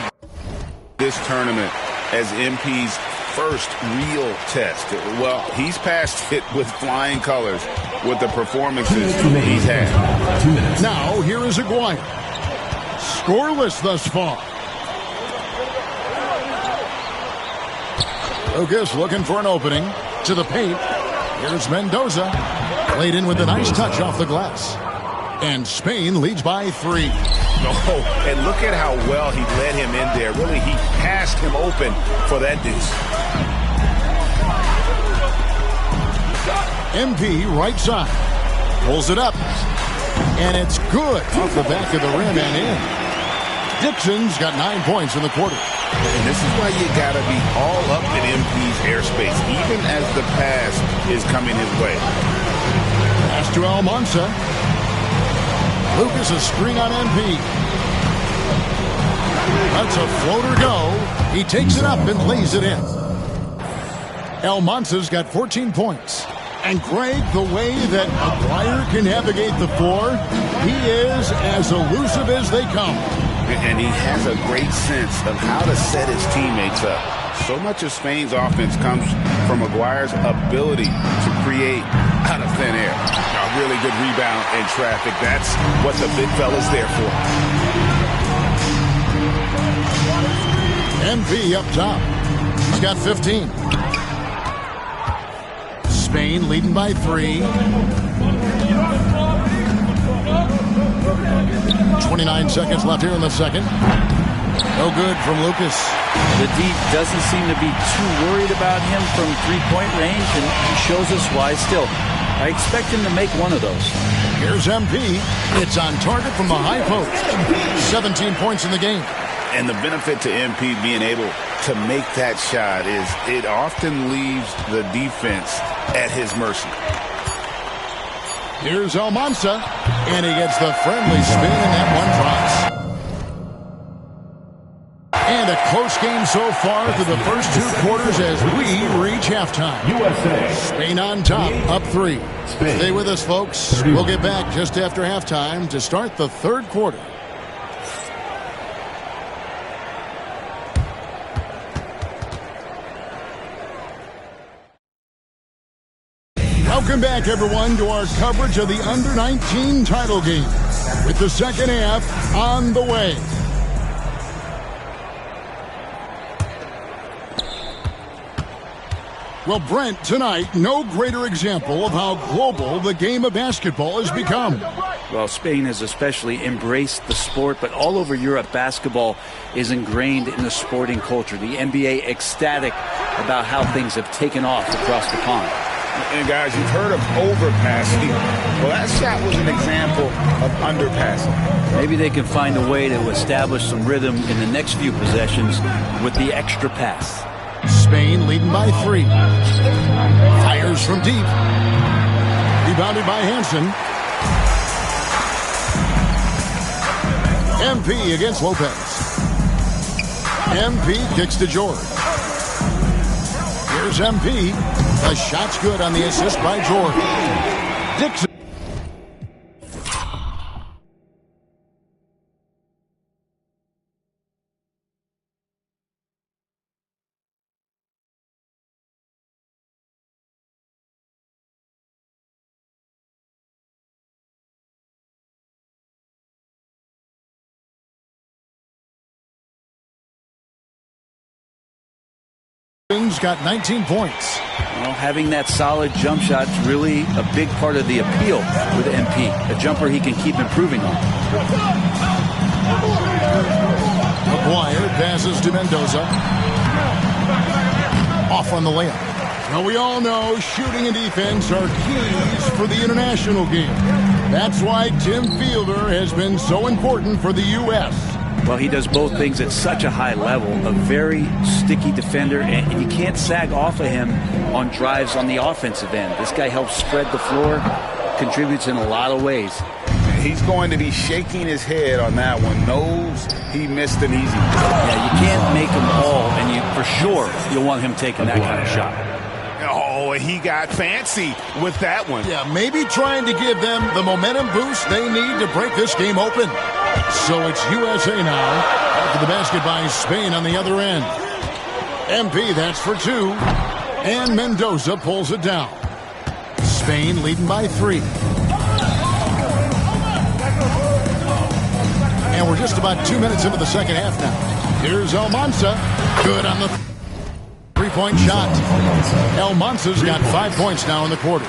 this tournament as MP's first real test. Well, he's passed it with flying colors with the performances he's had. Now, here is Aguirre. Scoreless thus far. Lucas looking for an opening to the paint. Here's Mendoza. Laid in with a nice touch off the glass. And Spain leads by 3. Oh, and look at how well he led him in there. Really, he passed him open for that deuce. MP right side. Pulls it up. And it's good off the back of the rim and in. Dixon's got 9 points in the quarter. And this is why you got to be all up in MP's airspace, even as the pass is coming his way. Pass to Almanza. Lucas a screen on MP. That's a floater go. He takes it up and lays it in. Almanza's got 14 points. And Greg, the way that Aguirre can navigate the floor, he is as elusive as they come. And he has a great sense of how to set his teammates up. So much of Spain's offense comes from Aguirre's ability to create out of thin air. A really good rebound in traffic. That's what the big fella's there for. MP up top. He's got 15. Spain leading by 3. 29 seconds left here in the second. No good from Lucas. The deep doesn't seem to be too worried about him from three-point range, and he shows us why still. I expect him to make one of those. Here's MP. It's on target from the high post. 17 points in the game. And the benefit to MP being able to make that shot is it often leaves the defense at his mercy. Here's Almanza, and he gets the friendly spin, and that one drops. And a close game so far through the first 2 quarters as we reach halftime. USA. Spain on top, up 3. Stay with us, folks. We'll get back just after halftime to start the third quarter. Welcome back, everyone, to our coverage of the Under-19 title game with the second half on the way. Well, Brent, tonight, no greater example of how global the game of basketball has become. Well, Spain has especially embraced the sport, but all over Europe, basketball is ingrained in the sporting culture. The NBA ecstatic about how things have taken off across the pond. And guys, you've heard of overpassing. Well, that shot was an example of underpassing. Maybe they can find a way to establish some rhythm in the next few possessions with the extra pass. Spain leading by 3. Fires from deep. Rebounded by Hansen. MP against Lopez. MP kicks to George. Here's MP. The shot's good on the assist by George. Dixon. Got 19 points. Well, having that solid jump shot is really a big part of the appeal with MP. A jumper he can keep improving on. McGuire passes to Mendoza. Off on the layup. Now we all know shooting and defense are keys for the international game. That's why Tim Fielder has been so important for the U.S. Well, he does both things at such a high level. A very sticky defender, and you can't sag off of him on drives on the offensive end. This guy helps spread the floor, contributes in a lot of ways. He's going to be shaking his head on that one. Knows he missed an easy one. Yeah, you can't make them all, and for sure you'll want him taking that kind of shot. Oh, he got fancy with that one. Yeah, maybe trying to give them the momentum boost they need to break this game open. So it's USA now after the basket by Spain on the other end. MP, that's for 2. And Mendoza pulls it down. Spain leading by 3. And we're just about 2 minutes into the second half now. Here's Almanza. Good on the three-point shot. Almanza's got 5 points now in the quarter.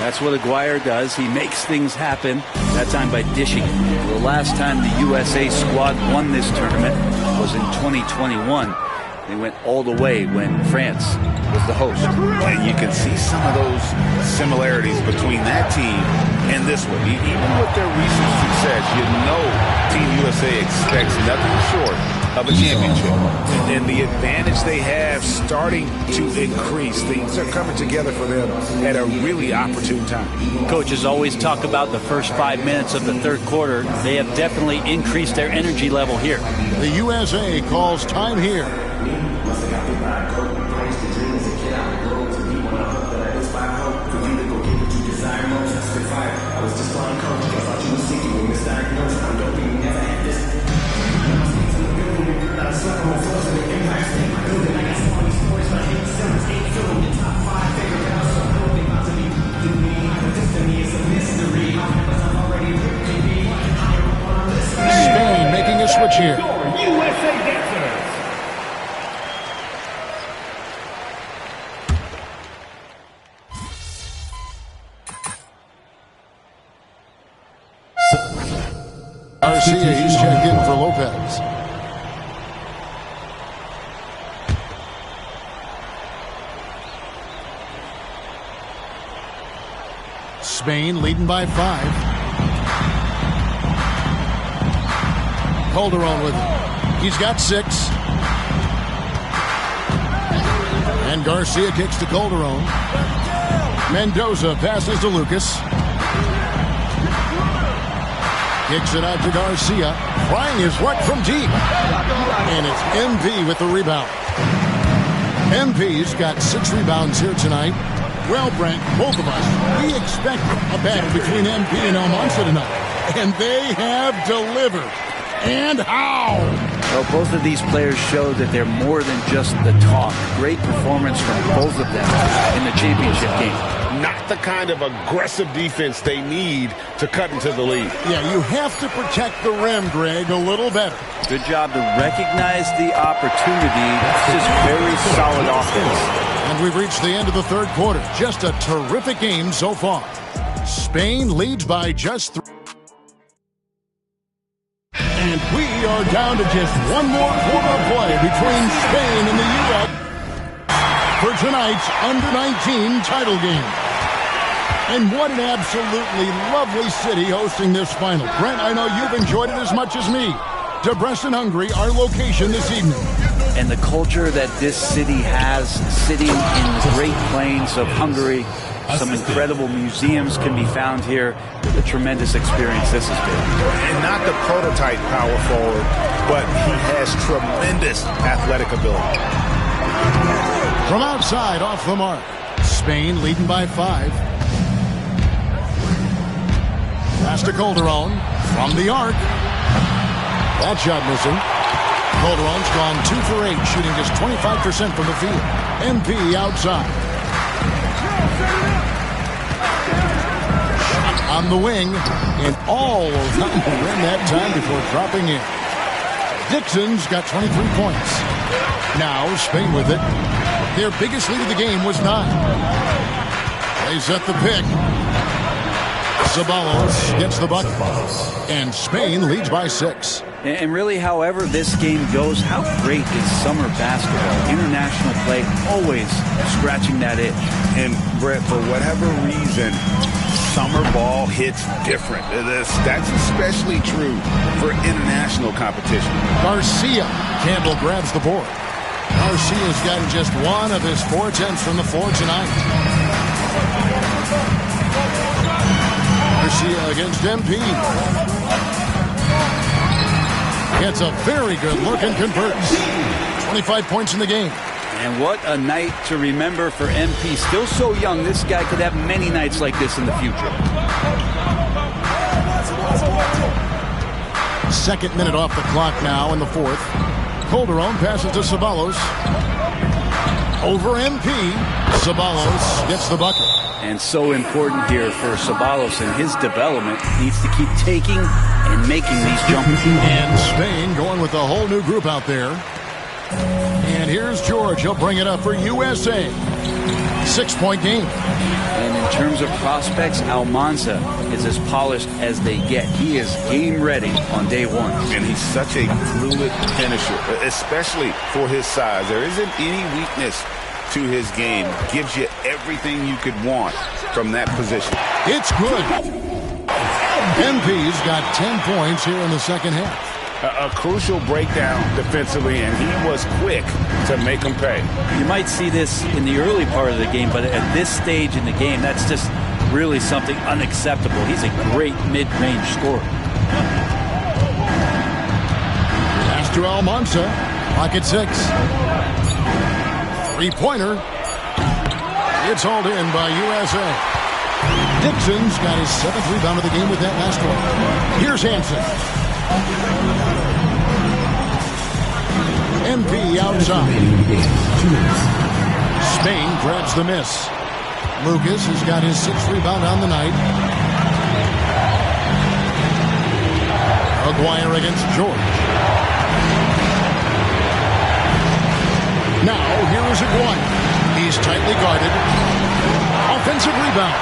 That's what Aguirre does. He makes things happen, that time by dishing it. The last time the USA squad won this tournament was in 2021. They went all the way when France was the host. And you can see some of those similarities between that team and this one. Even with their recent success, you know Team USA expects nothing short of a championship. And the advantage they have starting to increase. Things are coming together for them at a really opportune time. Coaches always talk about the first 5 minutes of the third quarter. They have definitely increased their energy level here. The USA calls time here. Spain making a switch here. USA dancers. Garcia, he's checked in for Lopez. Spain leading by 5. Calderon with him. He's got 6. And Garcia kicks to Calderon. Mendoza passes to Lucas. Kicks it out to Garcia. Trying his luck from deep. And it's MP with the rebound. MP's got 6 rebounds here tonight. Well, Brent, both of us, we expect a battle between MP and Almanza tonight. And they have delivered. And how? Well, both of these players show that they're more than just the talk. Great performance from both of them in the championship game. Not the kind of aggressive defense they need to cut into the lead. Yeah, you have to protect the rim, Greg, a little better. Good job to recognize the opportunity. It's just very solid offense. And And we've reached the end of the third quarter. Just a terrific game so far. Spain leads by just 3. And we are down to just one more quarter of play between Spain and the U.S. for tonight's Under-19 title game. And what an absolutely lovely city hosting this final. Brent, I know you've enjoyed it as much as me. Debrecen, Hungary, our location this evening. And the culture that this city has, sitting in the Great Plains of Hungary, some incredible museums can be found here. A tremendous experience this has been. And not the prototype power forward, but he has tremendous athletic ability. From outside, off the mark. Spain leading by 5. Pass to Calderon from the arc. That shot missing. Calderon's gone 2 for 8, shooting just 25% from the field. MP outside. On the wing, and all of them win that time before dropping in. Dixon's got 23 points. Now Spain with it. Their biggest lead of the game was 9. They set the pick. Ceballos gets the bucket. And Spain leads by 6. And really, however this game goes, how great is summer basketball? International play, always scratching that itch. And Brett, for whatever reason, summer ball hits different. That's especially true for international competition. Garcia. Campbell grabs the board. Garcia's gotten just 1 of his 4 attempts from the floor tonight. Garcia against MP. Gets a very good look and converts. 25 points in the game. And what a night to remember for MP. Still so young, this guy could have many nights like this in the future. 2nd minute off the clock now in the 4th. Calderon passes to Ceballos. Over MP. Ceballos gets the bucket. And so important here for Ceballos in his development. Needs to keep taking and making these jumpers. And Spain going with a whole new group out there. And here's George. He'll bring it up for USA. 6-point game. And in terms of prospects, Almanza is as polished as they get. He is game ready on day 1. And he's such a fluid finisher, especially for his size. There isn't any weakness to his game. Gives you everything you could want from that position. It's good. MP's got 10 points here in the second half. A crucial breakdown defensively, and he was quick to make them pay. You might see this in the early part of the game, but at this stage in the game, that's just really something unacceptable. He's a great mid-range scorer. Pass to Almanza. Pocket 6. 3-pointer. It's hauled in by USA. Dixon's got his 7th rebound of the game with that last one. Here's Hansen. MP outside. Spain grabs the miss. Lucas has got his 6th rebound on the night. Aguirre against George. Now, here is Aguirre. He's tightly guarded. Offensive rebound.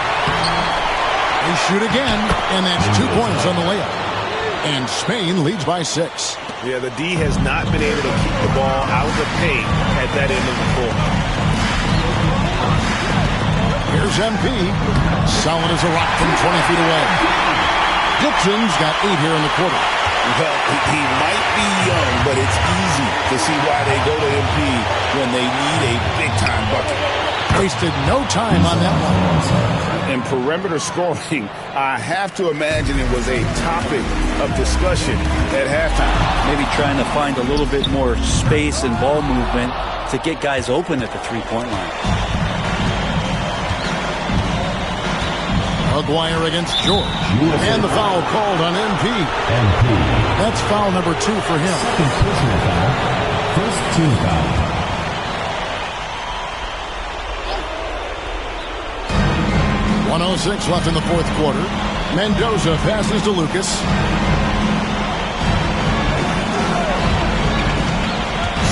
They shoot again, and that's 2 points on the layup. And Spain leads by 6. Yeah, the D has not been able to keep the ball out of the paint at that end of the court. Here's MP. Solid as a rock from 20 feet away. Dixon's got 8 here in the quarter. Well, he might be young, but it's easy to see why they go to MP when they need a big-time bucket. Wasted no time on that one. In perimeter scoring, I have to imagine it was a topic of discussion at halftime. Maybe trying to find a little bit more space and ball movement to get guys open at the 3-point line. Aguirre against George. And the foul called on MP. That's foul number 2 for him. First team foul. .106 left in the 4th quarter. Mendoza passes to Lucas.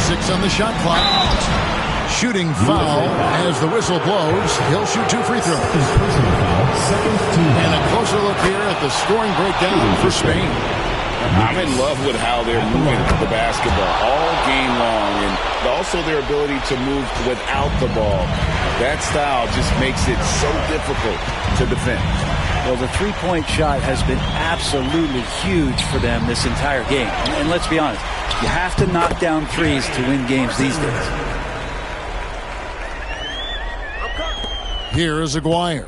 6 on the shot clock. Shooting foul as the whistle blows. He'll shoot 2 free throws. And a closer look here at the scoring breakdown for Spain. I'm in love with how they're moving the basketball all game long, and also their ability to move without the ball. That style just makes it so difficult to defend. Well, the three-point shot has been absolutely huge for them this entire game. And let's be honest, you have to knock down threes to win games these days. Here's Aguirre.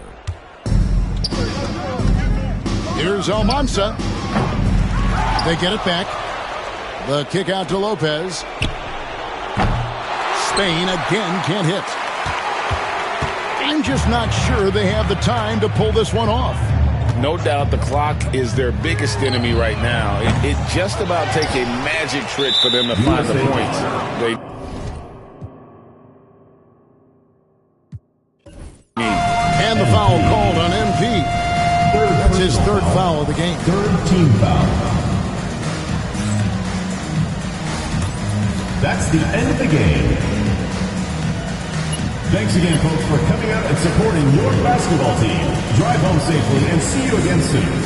Here's Almanza. They get it back. The kick out to Lopez. Spain again can't hit. I'm just not sure they have the time to pull this one off. No doubt the clock is their biggest enemy right now. It just about takes a magic trick for them to find the points. And the foul called on MP. That's his 3rd foul of the game. 3rd team foul. That's the end of the game. Thanks again, folks, for coming out and supporting your basketball team. Drive home safely and see you again soon.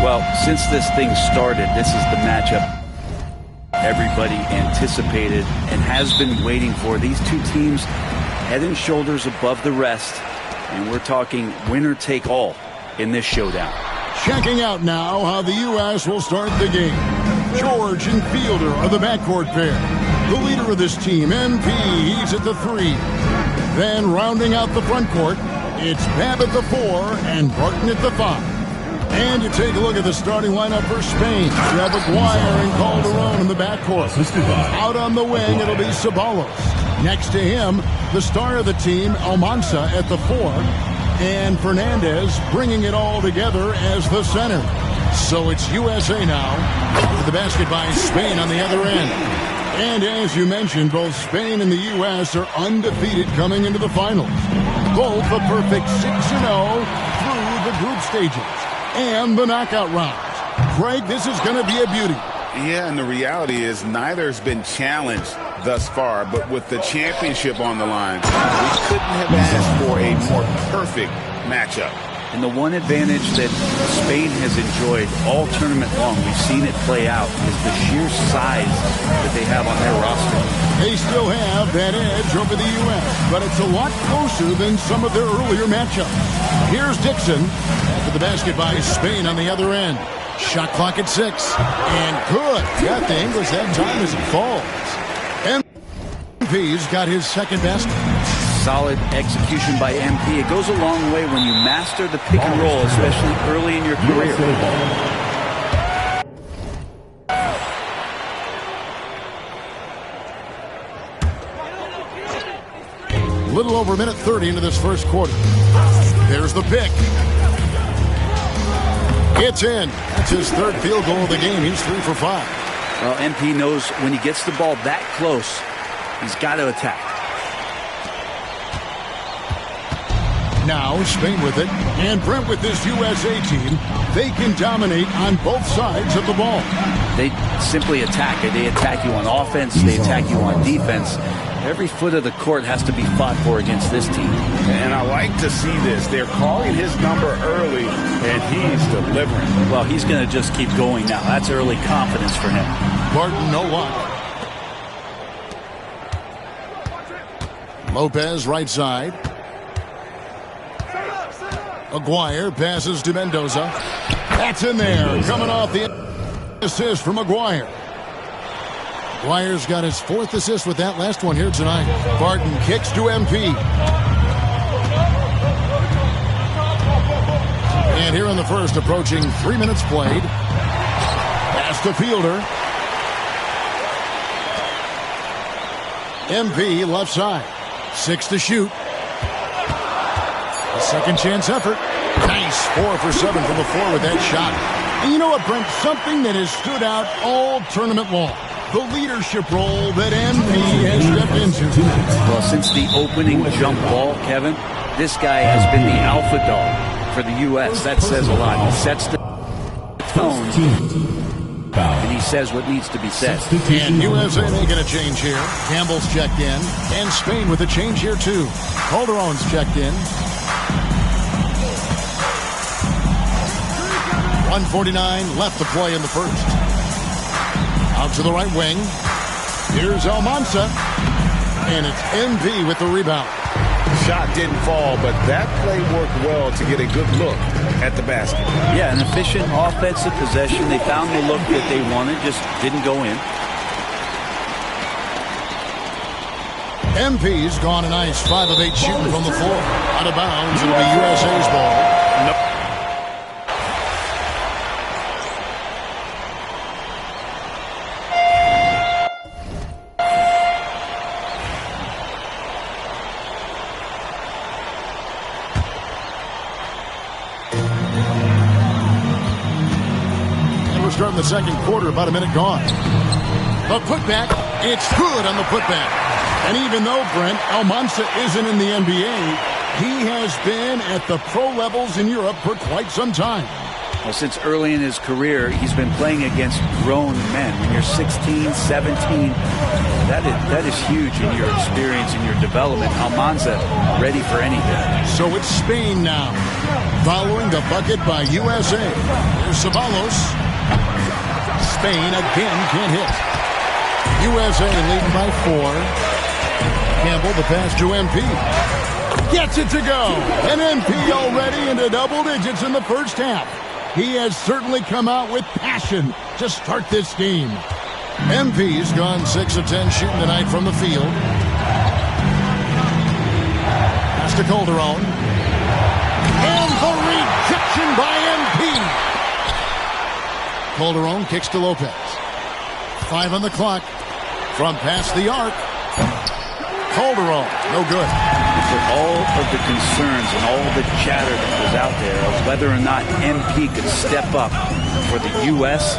Well, since this thing started, this is the matchup everybody anticipated and has been waiting for. These two teams head and shoulders above the rest, and we're talking winner take all in this showdown. Checking out now how the U.S. will start the game. George and Fielder are the backcourt pair. The leader of this team, MP, he's at the 3. Then rounding out the front court, it's Babb at the 4 and Barton at the 5. And you take a look at the starting lineup for Spain. You have Aguirre and Calderon in the backcourt. Out on the wing, it'll be Ceballos. Next to him, the star of the team, Almanza at the 4. And Fernandez bringing it all together as the center. So it's USA now with the basket by Spain on the other end. And as you mentioned, both Spain and the U.S. are undefeated coming into the finals. Both a perfect 6-0 through the group stages and the knockout rounds. Greg, this is going to be a beauty. Yeah, and the reality is neither has been challenged thus far, but with the championship on the line, we couldn't have asked for a more perfect matchup. And the one advantage that Spain has enjoyed all tournament long, we've seen it play out, is the sheer size that they have on their roster. They still have that edge over the U.S., but it's a lot closer than some of their earlier matchups. Here's Dixon after the basket by Spain on the other end. Shot clock at 6. And good. Got the English that time as it falls. MP's got his 2nd basket. Solid execution by MP. It goes a long way when you master the pick and roll, especially early in your career. A little over a minute 30 into this first quarter. There's the pick. It's in. That's his 3rd field goal of the game. He's 3 for 5. Well, MP knows when he gets the ball that close, he's got to attack. Now Spain with it, and Brent with this USA team. They can dominate on both sides of the ball. They simply attack it. They attack you on offense. They attack you on defense. Every foot of the court has to be fought for against this team. And I like to see this. They're calling his number early, and he's delivering. Well, he's going to just keep going now. That's early confidence for him. Barton, no luck. Lopez, right side. Aguirre passes to Mendoza. That's in there. Coming off the assist from Aguirre. Aguirre's got his 4th assist with that last one here tonight. Barton kicks to MP. And here in the first, approaching 3 minutes played. Pass to Fielder. MP left side. 6 to shoot. A second chance effort. Nice. 4 for 7 from the floor with that shot. And you know what, Brent? Something that has stood out all tournament long. the leadership role that MP has stepped into. Well, since the opening jump ball, Kevin, this guy has been the alpha dog for the U.S. That says a lot. He sets the tone, and he says what needs to be said. And USA making a change here. Campbell's checked in, and Spain with a change here too. Calderon's checked in. 1:49 left to play in the first. Out to the right wing. Here's Almanza. And it's MP with the rebound. Shot didn't fall, but that play worked well to get a good look at the basket. Yeah, an efficient offensive possession. They found the look that they wanted, just didn't go in. MP's gone a nice 5 of 8 shooting from the floor. Out of bounds, it'll be USA's ball. Nope. Starting the second quarter, about a minute gone. The putback, it's good on the putback. And even though, Brent, Almanza isn't in the NBA, he has been at the pro levels in Europe for quite some time. Well, since early in his career, he's been playing against grown men. When you're 16, 17, that is huge in your experience and your development. Almanza ready for anything. So it's Spain now, following the bucket by USA. There's Ceballos. Spain again can't hit. USA leading by 4. Campbell, the pass to MP. Gets it to go. And MP already into double digits in the first half. He has certainly come out with passion to start this game. MP's gone 6 of 10 shooting tonight from the field. Pass to Calderon. And the rejection by MP. Calderon kicks to Lopez. 5 on the clock. From past the arc. Calderon, no good. For all of the concerns and all the chatter that was out there of whether or not MP could step up for the U.S.,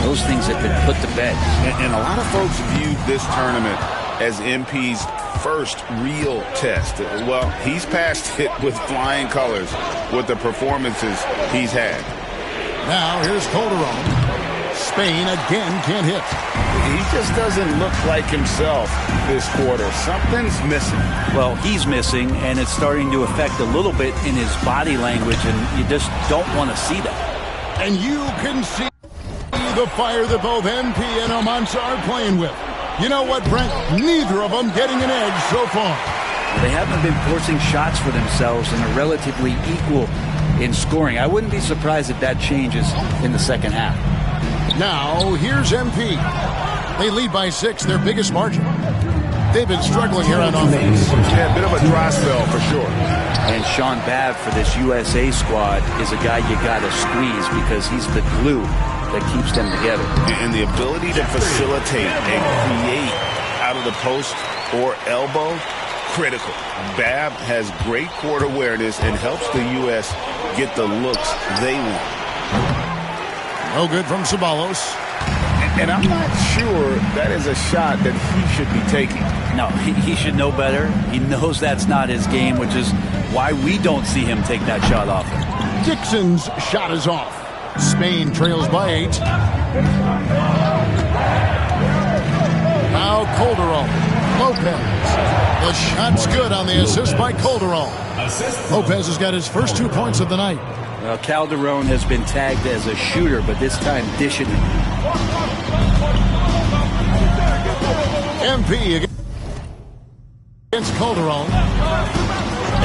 those things have been put to bed. And a lot of folks viewed this tournament as MP's first real test. Well, he's passed it with flying colors with the performances he's had. Now here's Calderon. Spain again can't hit. He just doesn't look like himself this quarter. Something's missing. Well, he's missing, and it's starting to affect a little bit in his body language, and you just don't want to see that. And you can see the fire that both MP and Almanza are playing with. You know what, Brent? Neither of them getting an edge so far. They haven't been forcing shots for themselves and are relatively equal in scoring. I wouldn't be surprised if that changes in the second half. Now, here's MP. They lead by 6, their biggest margin. They've been struggling here on offense. Yeah, a bit of a dry spell for sure. And Sean Babb for this USA squad is a guy you got to squeeze because he's the glue that keeps them together. And the ability to facilitate and create out of the post or elbow, critical. Babb has great court awareness and helps the U.S. get the looks they want. No good from Ceballos. And I'm not sure that is a shot that he should be taking. No, he should know better. He knows that's not his game, which is why we don't see him take that shot often. Dixon's shot is off. Spain trails by 8. Now Calderon. Lopez. The shot's good on the assist by Calderon. Lopez has got his first 2 points of the night. Well, Calderon has been tagged as a shooter, but this time dishing it. MP against Calderon.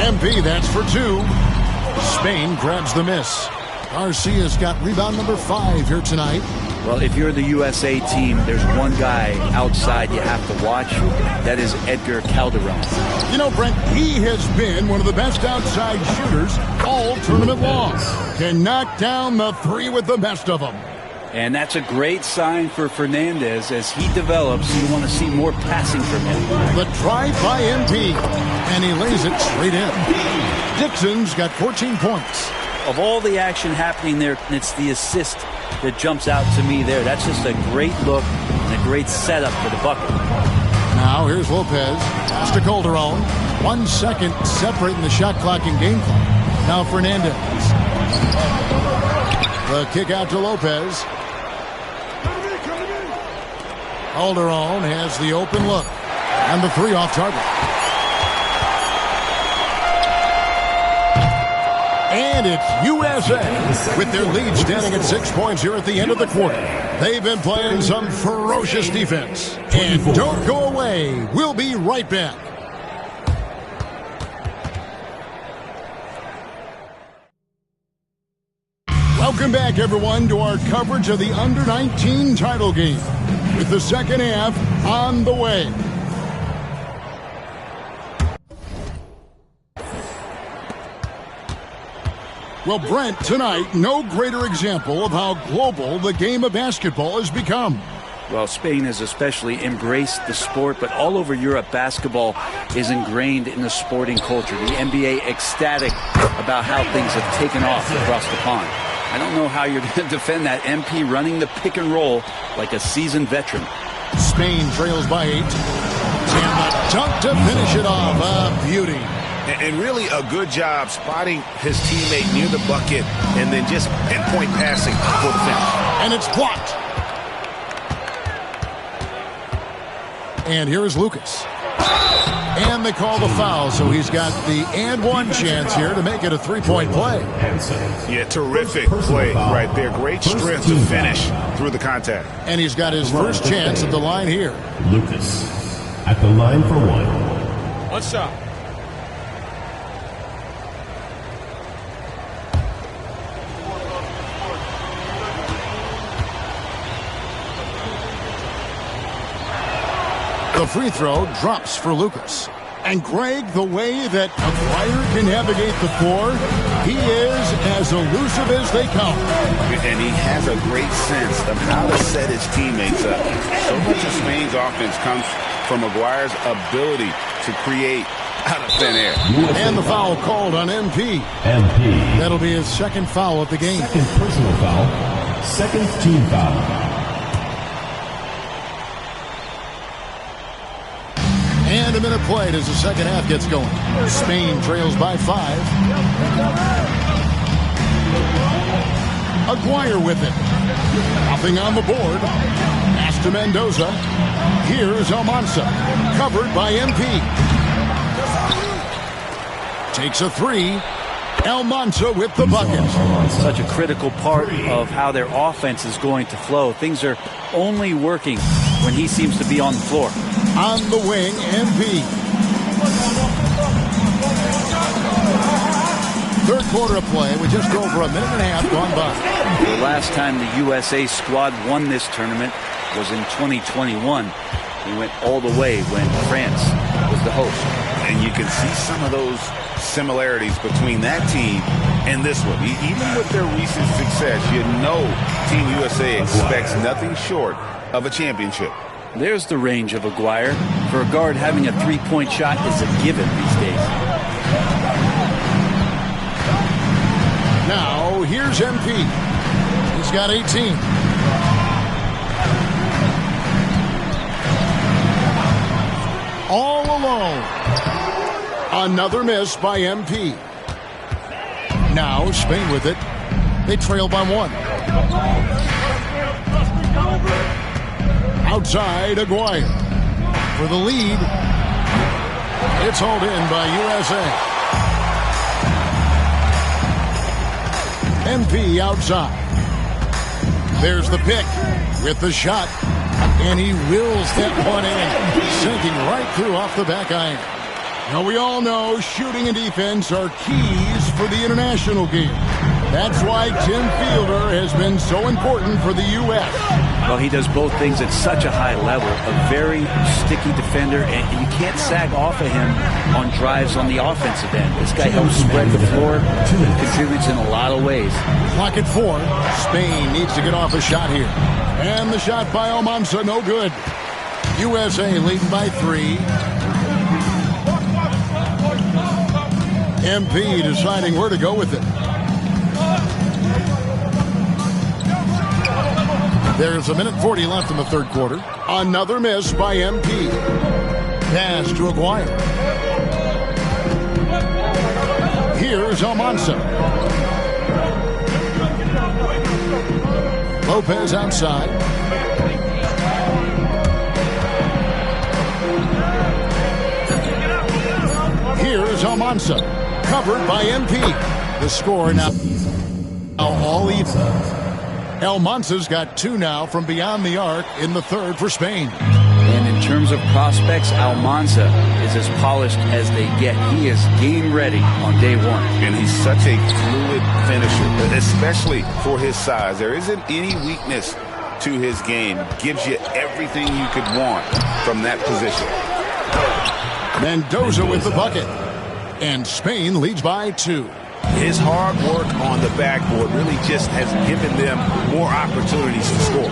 MP, that's for 2. Spain grabs the miss. Garcia's got rebound number 5 here tonight. Well, if you're the USA team, there's one guy outside you have to watch. That is Edgar Calderon. You know, Brent, he has been one of the best outside shooters all tournament long. Can knock down the 3 with the best of them. And that's a great sign for Fernandez. As he develops, you want to see more passing from him. The drive by MP, and he lays it straight in. Dixon's got 14 points. Of all the action happening there, it's the assist that jumps out to me there. That's just a great look, and a great setup for the bucket. Now here's Lopez. Pass to Calderon. 1 second separating the shot clock and game clock. Now Fernandez. The kick out to Lopez. Calderon has the open look. And the 3 off target. And it's USA with their lead standing at 6 points here at the end of the quarter. They've been playing some ferocious defense. And don't go away. We'll be right back. Welcome back, everyone, to our coverage of the Under-19 title game with the second half on the way. Well, Brent, tonight, no greater example of how global the game of basketball has become. Well, Spain has especially embraced the sport, but all over Europe, basketball is ingrained in the sporting culture. The NBA ecstatic about how things have taken off across the pond. I don't know how you're going to defend that. MP running the pick and roll like a seasoned veteran. Spain trails by 8. And the dunk to finish it off. A beauty. And really a good job spotting his teammate near the bucket and then just pinpoint passing for the finish. And it's blocked. And here is Lucas. And they call the foul, so he's got the and one chance here to make it a 3-point play. Yeah, terrific play right there. Great strength to finish through the contact. And he's got his first chance at the line here. Lucas at the line for 1. One shot. The free throw drops for Lucas. And Greg, the way that Aguirre can navigate the floor, he is as elusive as they come. And he has a great sense of how to set his teammates up. So much of Spain's offense comes from Aguirre's ability to create out of thin air. And the foul called on MP. That'll be his second foul of the game. Second personal foul. Second team foul. And a minute played as the second half gets going. Spain trails by 5. Aguirre with it. Nothing on the board. Pass to Mendoza. Here's Almanza. Covered by MP. Takes a 3. Almanza with the bucket. Such a critical part of how their offense is going to flow. Things are only working when he seems to be on the floor. On the wing, MP. Third quarter of play with just over a minute and a half gone by. The last time the USA squad won this tournament was in 2021. We went all the way when France was the host. And you can see some of those similarities between that team and this one. Even with their recent success, you know Team USA expects nothing short of a championship. There's the range of Aguirre. For a guard, having a three-point shot is a given these days. Now, here's MP. He's got 18. All alone. Another miss by MP. Now, Spain with it. They trail by 1. Outside, Aguirre for the lead. It's hauled in by USA. MP outside. There's the pick with the shot. And he wills that one in, sinking right through off the back iron. Now, we all know shooting and defense are keys for the international game. That's why Tim Fielder has been so important for the U.S. Well, he does both things at such a high level. A very sticky defender, and you can't sag off of him on drives on the offensive end. This guy helps spread the floor and contributes in a lot of ways. Clock at 4. Spain needs to get off a shot here. And the shot by Almanza, no good. USA leading by 3. MP deciding where to go with it. There's 1:40 left in the third quarter. Another miss by MP. Pass to Aguirre. Here's Almanza. Lopez outside. Here's Almanza. Covered by MP. The score now all even. Almanza's got 2 now from beyond the arc in the third for Spain. And in terms of prospects, Almanza is as polished as they get. He is game ready on day one. And he's such a fluid finisher, especially for his size. There isn't any weakness to his game. Gives you everything you could want from that position. Mendoza with the bucket. And Spain leads by 2. His hard work on the backboard really just has given them more opportunities to score.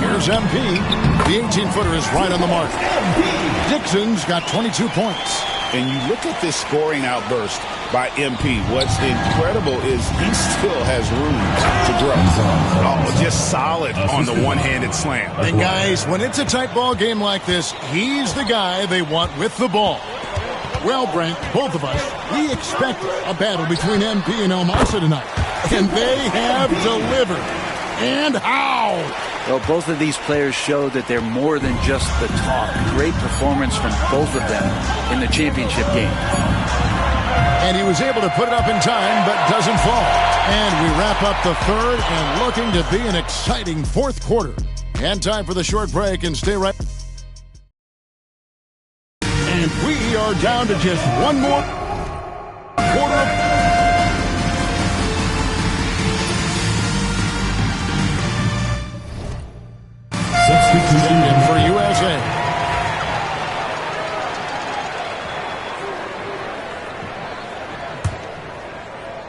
Here's MP. The 18-footer is right on the mark. Dixon's got 22 points. And you look at this scoring outburst by MP. What's incredible is he still has room to grow. Oh, just solid on the one-handed slam. And guys, when it's a tight ball game like this, he's the guy they want with the ball. Well, Brent, both of us, we expected a battle between MP and Almanza tonight. And they have delivered. And how? Well, both of these players show that they're more than just the talk. Great performance from both of them in the championship game. And he was able to put it up in time, but doesn't fall. And we wrap up the third and looking to be an exciting fourth quarter. And time for the short break, and stay right. And we are down to just one more quarter. Substitution for USA.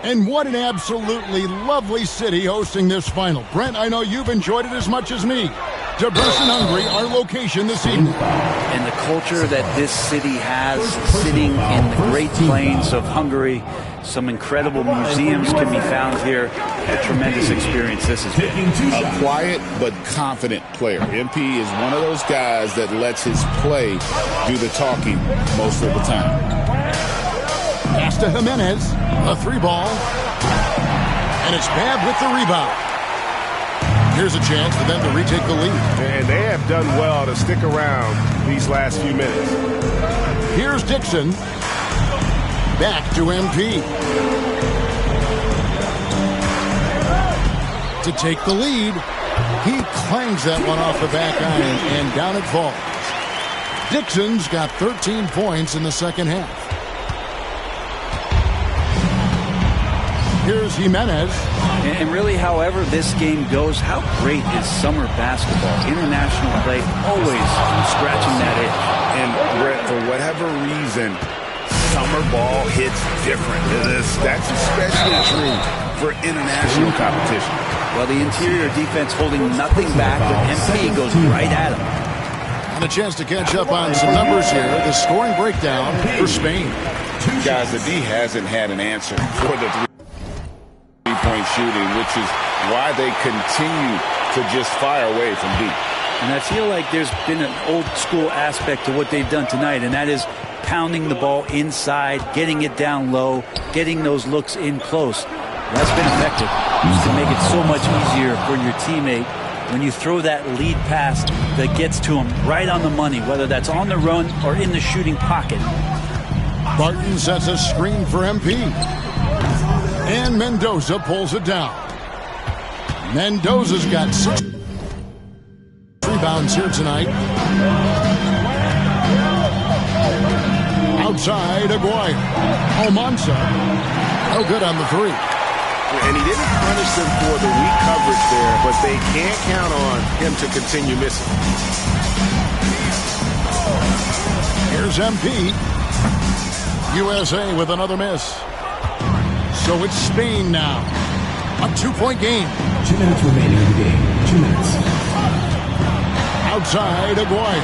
And what an absolutely lovely city hosting this final. Brent, I know you've enjoyed it as much as me. Debrecen, Hungary, our location this evening. And the culture that this city has, sitting in the Great Plains of Hungary, some incredible museums can be found here. A tremendous experience this has been. A quiet but confident player. MP is one of those guys that lets his play do the talking most of the time. Pass to Jimenez, a 3-ball, and it's bad with the rebound. Here's a chance for them to retake the lead. And they have done well to stick around these last few minutes. Here's Dixon. Back to MP. To take the lead. He clangs that one off the back iron, and down it falls. Dixon's got 13 points in the second half. Here's Jimenez. And really, however this game goes, how great is summer basketball? International play, always scratching that itch. And Brett, for whatever reason, summer ball hits different. That's especially true for international competition. Well, the interior defense holding nothing back, but MP goes right at him. And a chance to catch up on some numbers here. The scoring breakdown for Spain. Guys, the D hasn't had an answer for the three-point shooting, which is why they continue to just fire away from deep. And I feel like there's been an old-school aspect to what they've done tonight, and that is pounding the ball inside, getting it down low, getting those looks in close. That's been effective. Used to make it so much easier for your teammate when you throw that lead pass that gets to him right on the money, whether that's on the run or in the shooting pocket. Barton sets a screen for MP. And Mendoza pulls it down. Mendoza's got 6 rebounds here tonight. Outside, Aguirre. Almanza. No good on the 3. And he didn't punish them for the weak coverage there, but they can't count on him to continue missing. Here's MP. USA with another miss. So it's Spain now. A 2-point game. 2 minutes remaining in the game. 2 minutes. Outside, Aguirre.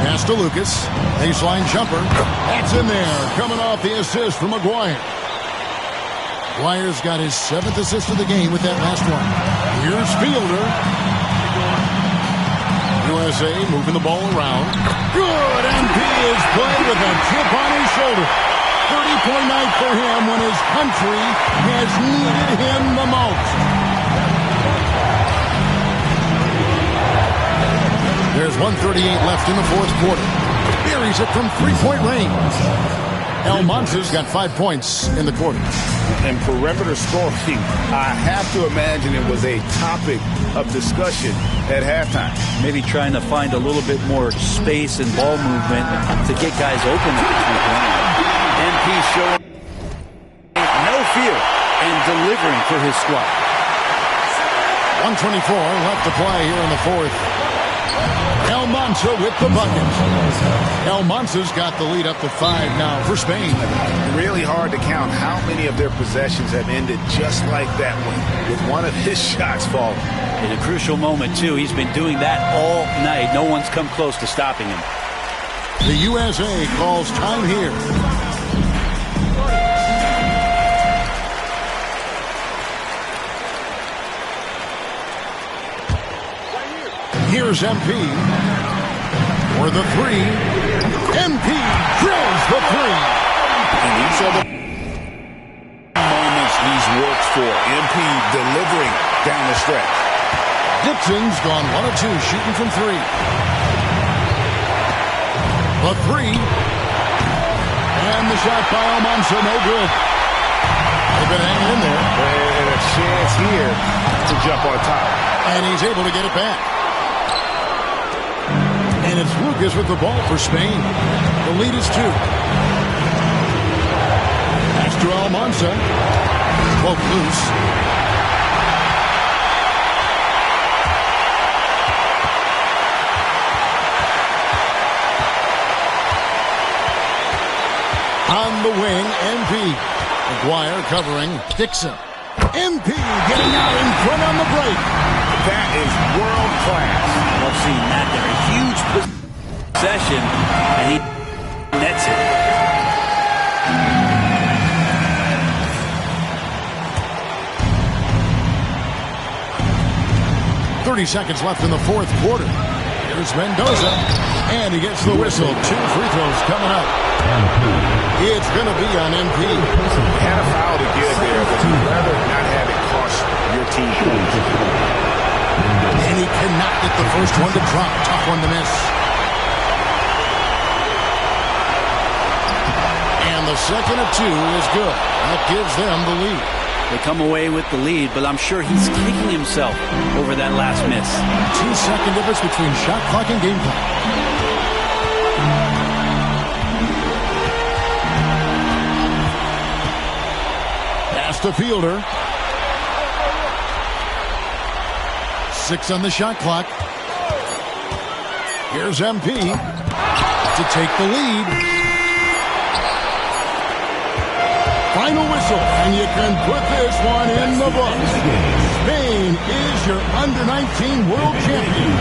Pass to Lucas. Baseline jumper. That's in there. Coming off the assist from Aguirre. Dwyer's got his 7th assist of the game with that last one. Here's Fielder. USA moving the ball around. Good, and he is played with a chip on his shoulder. 30-point night for him when his country has needed him the most. There's 1:38 left in the fourth quarter. Buries it from three-point range. Almanza's got 5 points in the quarter. And perimeter scoring, I have to imagine it was a topic of discussion at halftime. Maybe trying to find a little bit more space and ball movement to get guys open at the three-point line. MP showing no fear and delivering for his squad. 1:24 left to play here in the fourth. Almanza with the bucket. Almanza's got the lead up to 5 now for Spain. Really hard to count how many of their possessions have ended just like that one, with one of his shots falling. In a crucial moment, too. He's been doing that all night. No one's come close to stopping him. The USA calls time here. Here's MP for the three. MP drills the three. And these are the moments he's worked for. MP delivering down the stretch. Dixon's gone 1 of 2 shooting from 3. The three. And the shot by Almanza, no good. They've been hanging in there. And a chance here to jump on top. And he's able to get it back. And it's Lucas with the ball for Spain. The lead is 2. Pass to Almanza. Broke loose. On the wing, MP. McGuire covering Dixon. MP getting out in front on the break. That is world class. Love seeing that there. A huge possession, and he nets it. .30 left in the fourth quarter. Here's Mendoza, and he gets the whistle. 2 free throws coming up. It's going to be on MP. Had a foul to give there, but you'd rather not have it cost your team points. And he cannot get the first one to drop. Tough one to miss. And the second of 2 is good. That gives them the lead. They come away with the lead, but I'm sure he's kicking himself over that last miss. 2-second difference between shot clock and game clock. Pass to Fielder. 6 on the shot clock. Here's MP to take the lead. Final whistle, and you can put this one in the books. Spain is your under-19 world champion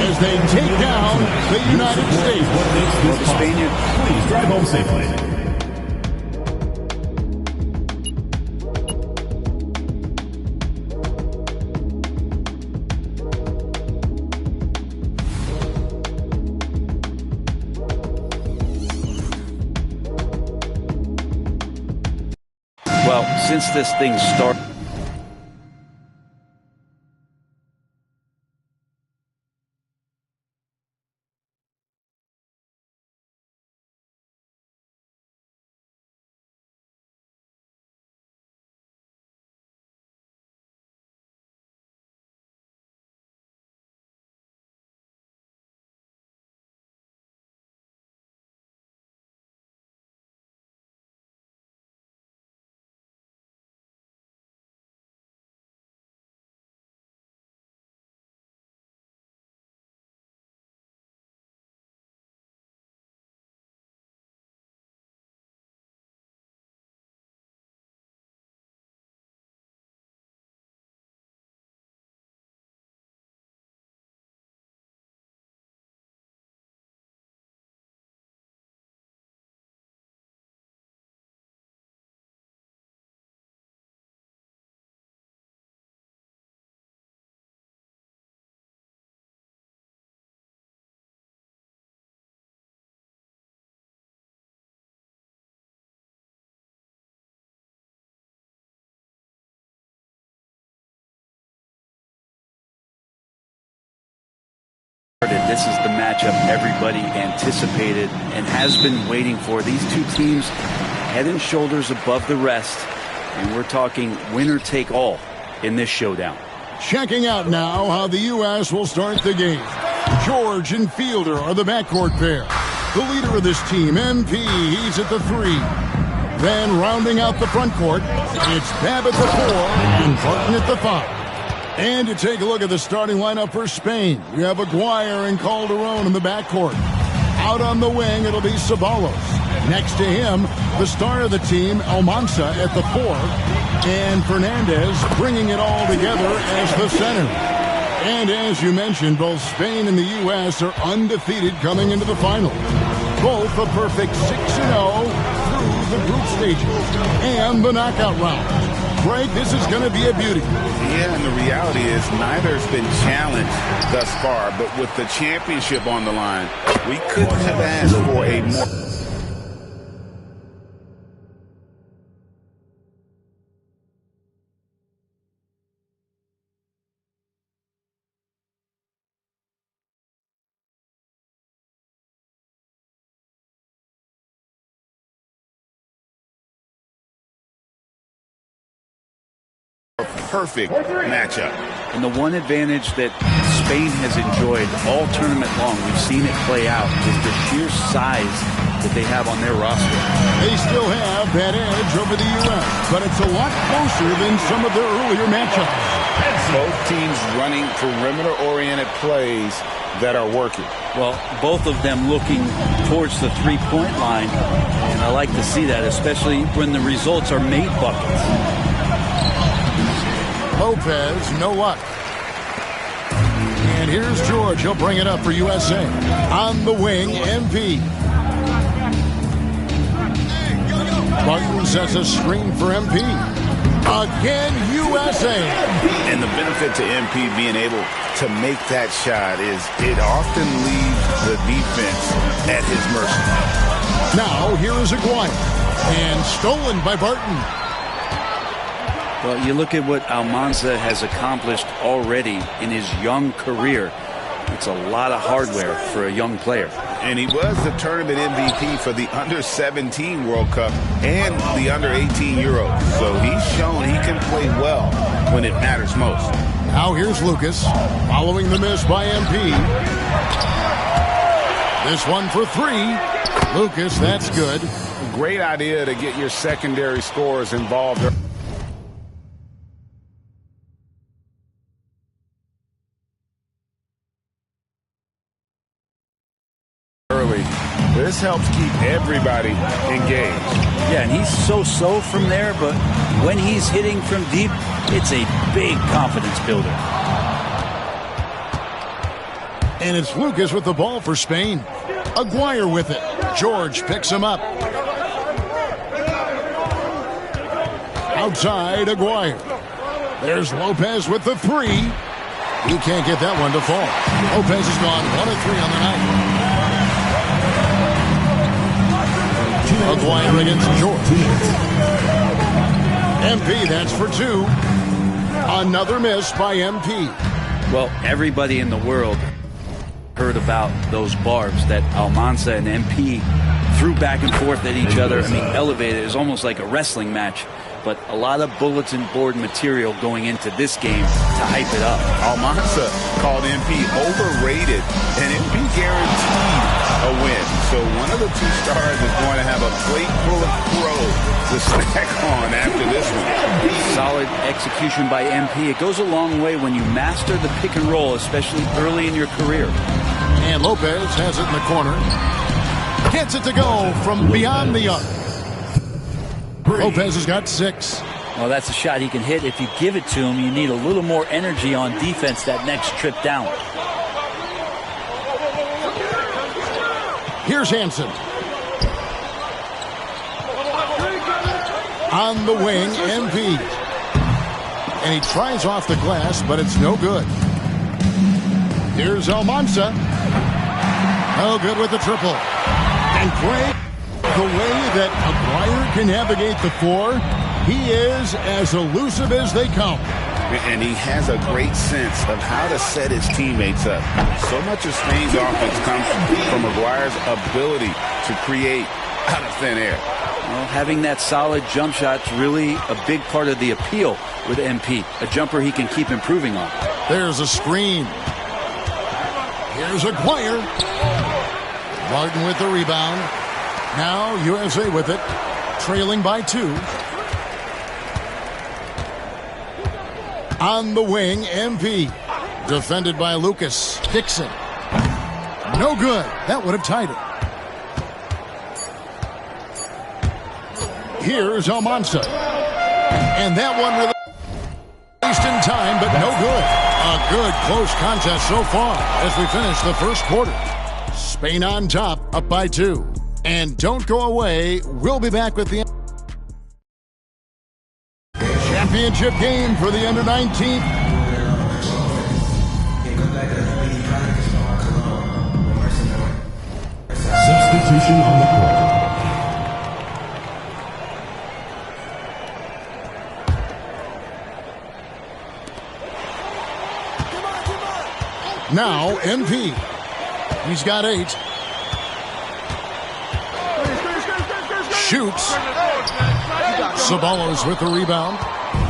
as they take down the United States. Well, the Spaniard, please drive home safely. Well, since this thing started, This is the matchup everybody anticipated and has been waiting for. These two teams head and shoulders above the rest, and we're talking winner take all in this showdown. Checking out now how the U.S. will start the game. George and Fielder are the backcourt pair. The leader of this team, MP, he's at the 3. Then rounding out the front court, it's Babb at the 4 and Barton at the 5. And to take a look at the starting lineup for Spain, you have Aguirre and Calderon in the backcourt. Out on the wing, it'll be Ceballos. Next to him, the star of the team, Almanza at the 4. And Fernandez bringing it all together as the center. And as you mentioned, both Spain and the U.S. are undefeated coming into the final. Both a perfect 6-0 through the group stages and the knockout round. Greg, this is going to be a beauty. Yeah, and the reality is neither's been challenged thus far, but with the championship on the line, we couldn't have asked for a more... perfect matchup. And the one advantage that Spain has enjoyed all tournament long, we've seen it play out, is the sheer size that they have on their roster. They still have that edge over the U.S., but it's a lot closer than some of their earlier matchups. Both teams running perimeter-oriented plays that are working. Well, both of them looking towards the three-point line, and I like to see that, especially when the results are made buckets. Lopez, no luck. And here's George. He'll bring it up for USA. On the wing, MP. Barton sets a screen for MP. Again, USA. And the benefit to MP being able to make that shot is it often leaves the defense at his mercy. Now, here is Aguirre. And stolen by Barton. Well, you look at what Almanza has accomplished already in his young career. It's a lot of hardware for a young player. And he was the tournament MVP for the Under-17 World Cup and the Under-18 Euros. So he's shown he can play well when it matters most. Now here's Lucas, following the miss by MP. This one for 3. Lucas, that's good. Great idea to get your secondary scorers involved. This helps keep everybody engaged. Yeah, and he's so-so from there, but when he's hitting from deep, it's a big confidence builder. And it's Lucas with the ball for Spain. Aguirre with it. George picks him up. Outside, Aguirre. There's Lopez with the 3. He can't get that one to fall. Lopez has gone 1 of 3 on the night. Aguirre against George. MP, that's for 2. Another miss by MP. Well, everybody in the world heard about those barbs that Almanza and MP threw back and forth at each other. I mean, elevated. It was almost like a wrestling match. But a lot of bulletin board material going into this game to hype it up. Almanza called MP overrated, and MP guaranteed a win. So one of the two stars is going to have a plate full of crow to snack on after this one. Solid execution by MP. It goes a long way when you master the pick and roll, especially early in your career. And Lopez has it in the corner. Gets it to go from beyond the arc. Lopez has got 6. Well, that's a shot he can hit. If you give it to him, you need a little more energy on defense that next trip down. Here's Hansen. On the wing, MP. And he tries off the glass, but it's no good. Here's Almanza. No good with the triple. And Greg, the way that Aguirre can navigate the 4, he is as elusive as they come. And he has a great sense of how to set his teammates up. So much of Spain's offense comes from Maguire's ability to create out of thin air. Well, having that solid jump shot's really a big part of the appeal with MP. A jumper he can keep improving on. There's a screen. Here's Aguirre. Martin with the rebound. Now USA with it, trailing by 2. On the wing, MP. Defended by Lucas. Dixon. No good. That would have tied it. Here's Almanza. And that one released in time, but no good. A good close contest so far as we finish the first quarter. Spain on top, up by 2. And don't go away. We'll be back with the championship game for the under-19. Substitution on the court. Now, MP. He's got 8. Shoots. Ceballos with the rebound.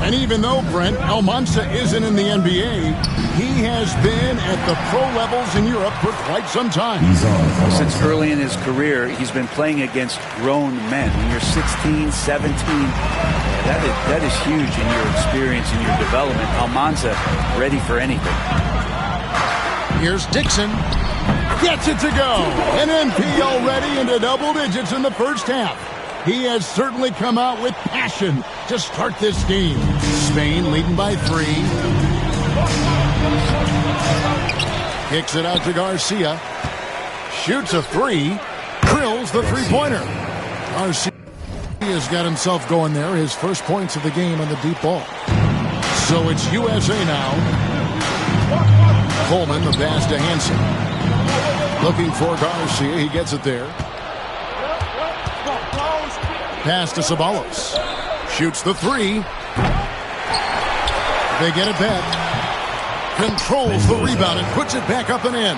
And even though, Brent, Almanza isn't in the NBA, he has been at the pro levels in Europe for quite some time. Since early in his career, he's been playing against grown men. When you're 16, 17, that is huge in your experience and your development. Almanza ready for anything. Here's Dixon. Gets it to go. And MP already into double digits in the first half. He has certainly come out with passion to start this game. Spain leading by 3. Kicks it out to Garcia. Shoots a 3. Drills the three-pointer. Garcia's got himself going there. His first points of the game on the deep ball. So it's USA now. Coleman, the pass to Hansen. Looking for Garcia. He gets it there. Pass to Ceballos. Shoots the 3. They get it back. Controls the rebound and puts it back up and in.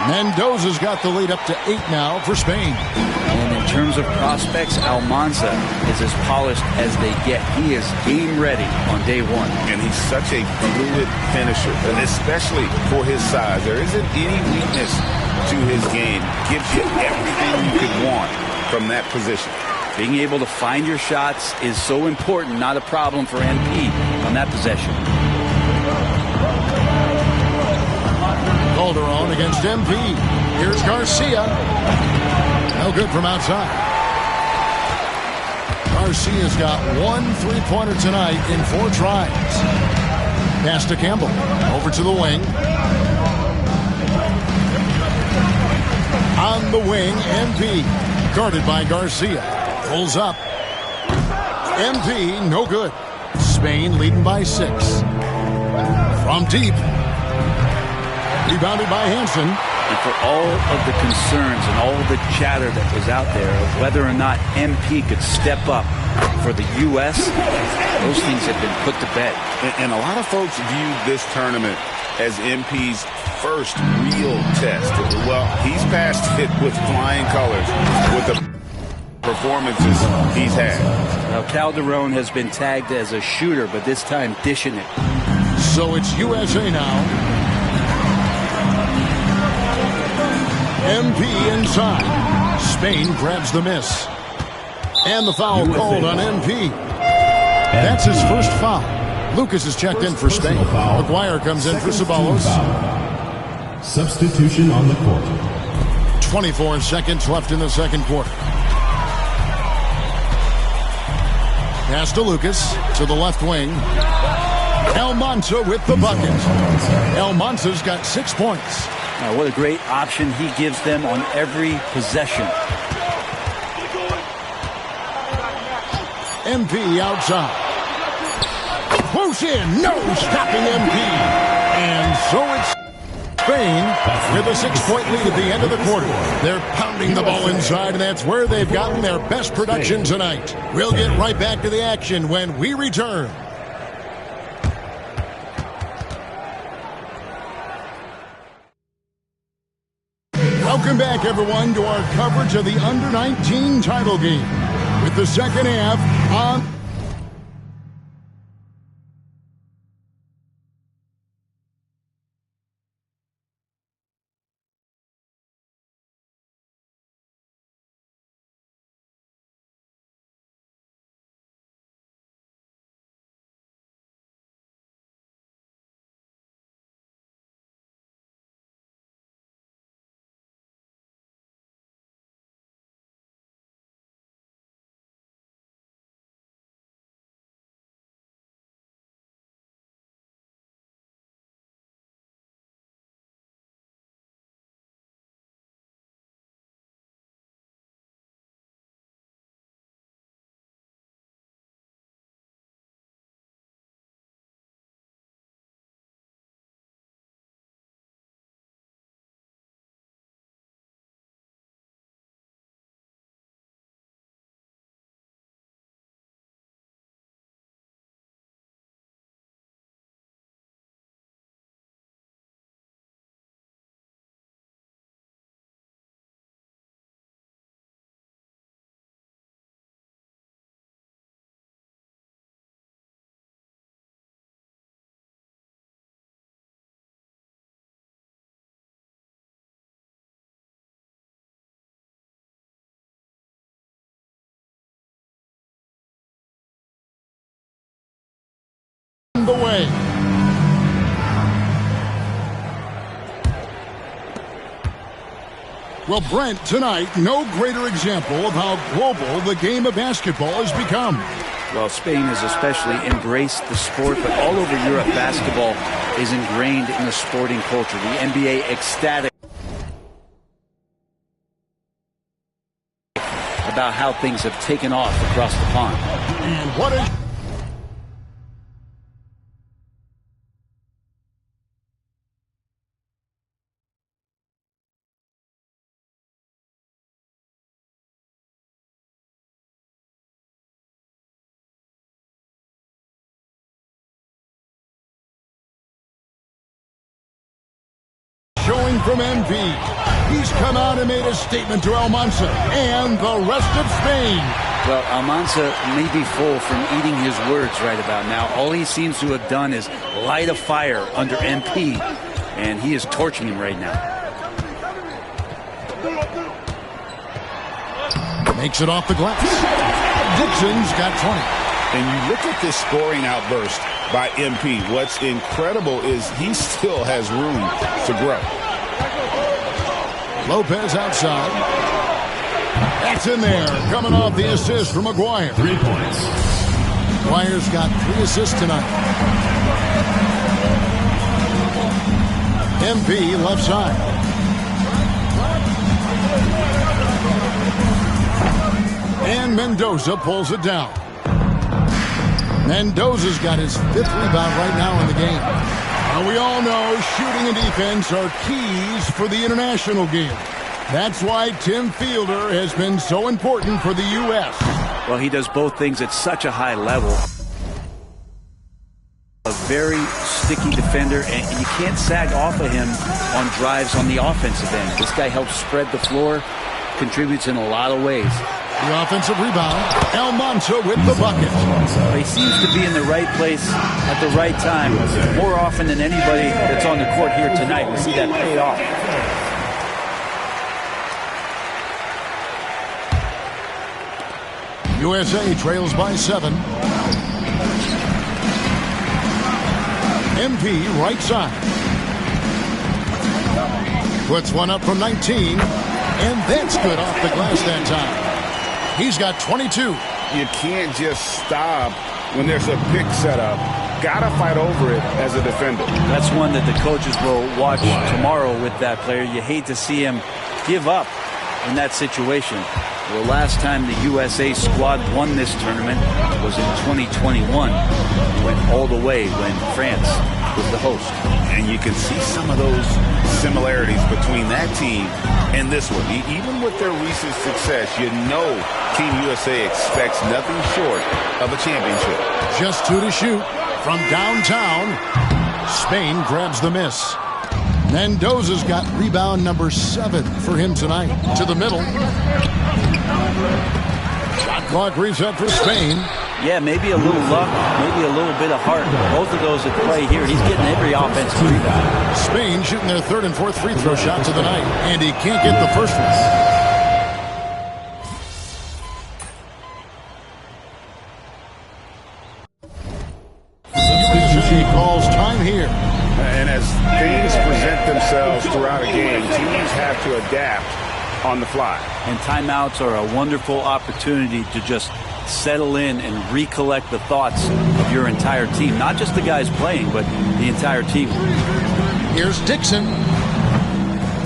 Mendoza's got the lead up to 8 now for Spain. And in terms of prospects, Almanza is as polished as they get. He is game ready on day 1. And he's such a fluid finisher, and especially for his size. There isn't any weakness to his game. Gives you everything you could want from that position. Being able to find your shots is so important, not a problem for MP on that possession. Calderon against MP. Here's Garcia. No good from outside. Garcia's got 1 3-pointer tonight in 4 tries. Pass to Campbell. Over to the wing. On the wing, MP. Guarded by Garcia. Pulls up. MP, no good. Spain leading by 6. From deep. Rebounded by Hansen. And for all of the concerns and all of the chatter that was out there of whether or not MP could step up for the U.S., those things have been put to bed. And a lot of folks view this tournament as MP's first real test. Well, he's passed it with flying colors with the performances he's had. Now, Calderon has been tagged as a shooter, but this time dishing it. So it's USA now. MP inside. Spain grabs the miss. And the foul called on MP. That's his first foul. Lucas is checked in for Spain. Aguirre comes in for Ceballos. Substitution on the court. 24 seconds left in the second quarter. Pass to Lucas, to the left wing. Almanza with the bucket. Almanza's got 6 points. Now, what a great option he gives them on every possession. MP outside. Close in, no stopping MP. And so it's Spain with a 6-point lead at the end of the quarter. They're pounding the ball inside, and that's where they've gotten their best production tonight. We'll get right back to the action when we return. Welcome back, everyone, to our coverage of the Under-19 title game. With the second half on... the way. Well, Brent, tonight, no greater example of how global the game of basketball has become. Well, Spain has especially embraced the sport, but all over Europe, basketball is ingrained in the sporting culture. The NBA ecstatic about how things have taken off across the pond. And what is... showing from MP. He's come out and made a statement to Almanza and the rest of Spain. Well, Almanza may be full from eating his words right about now. All he seems to have done is light a fire under MP, and he is torching him right now. Makes it off the glass. Dixon's got 20. And you look at this scoring outburst by MP. What's incredible is he still has room to grow. Lopez outside. That's in there. Coming off the assist from McGuire. 3 points. McGuire's got 3 assists tonight. MP left side. And Mendoza pulls it down. Mendoza's got his 5th rebound right now in the game. Now we all know shooting and defense are keys for the international game. That's why Tim Fielder has been so important for the U.S. Well, he does both things at such a high level. A very sticky defender, and you can't sag off of him on drives on the offensive end. This guy helps spread the floor, contributes in a lot of ways. The offensive rebound, Almanza with the bucket. He seems to be in the right place at the right time more often than anybody that's on the court here tonight. We see that pay off. USA trails by 7. MP right side. Puts one up from 19, and that's good off the glass that time. He's got 22. You can't just stop when there's a pick set up. Gotta fight over it as a defender. That's one that the coaches will watch tomorrow with that player. You hate to see him give up in that situation. The last time the USA squad won this tournament was in 2021. It went all the way when France was the host. And you can see some of those similarities between that team and this one. Even with their recent success, you know Team USA expects nothing short of a championship. Just 2 to shoot from downtown. Spain grabs the miss. Mendoza's got rebound number 7 for him tonight. To the middle. Shot clock reset for Spain. Yeah, maybe a little luck, maybe a little bit of heart. Both of those at play here. He's getting every offensive rebound. Spain shooting their 3rd and 4th free throw shots of the night, and he can't get the first one. He calls time here. And as things present themselves throughout a game, teams have to adapt on the fly. And timeouts are a wonderful opportunity to just settle in and recollect the thoughts of your entire team. Not just the guys playing, but the entire team. Here's Dixon.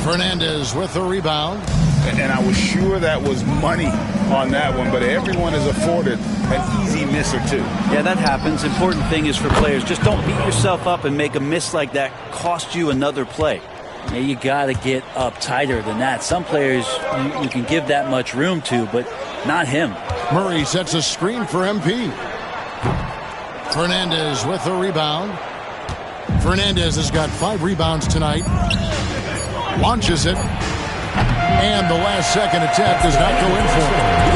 Fernandez with the rebound. And I was sure that was money on that one, but everyone is afforded an easy miss or two. Yeah, that happens. Important thing is for players, just don't beat yourself up and make a miss like that cost you another play. Yeah, you got to get up tighter than that. Some players you can give that much room to, but not him. Murray sets a screen for MP. Fernandez with the rebound. Fernandez has got 5 rebounds tonight. Launches it. And the last second attempt does not go in for him.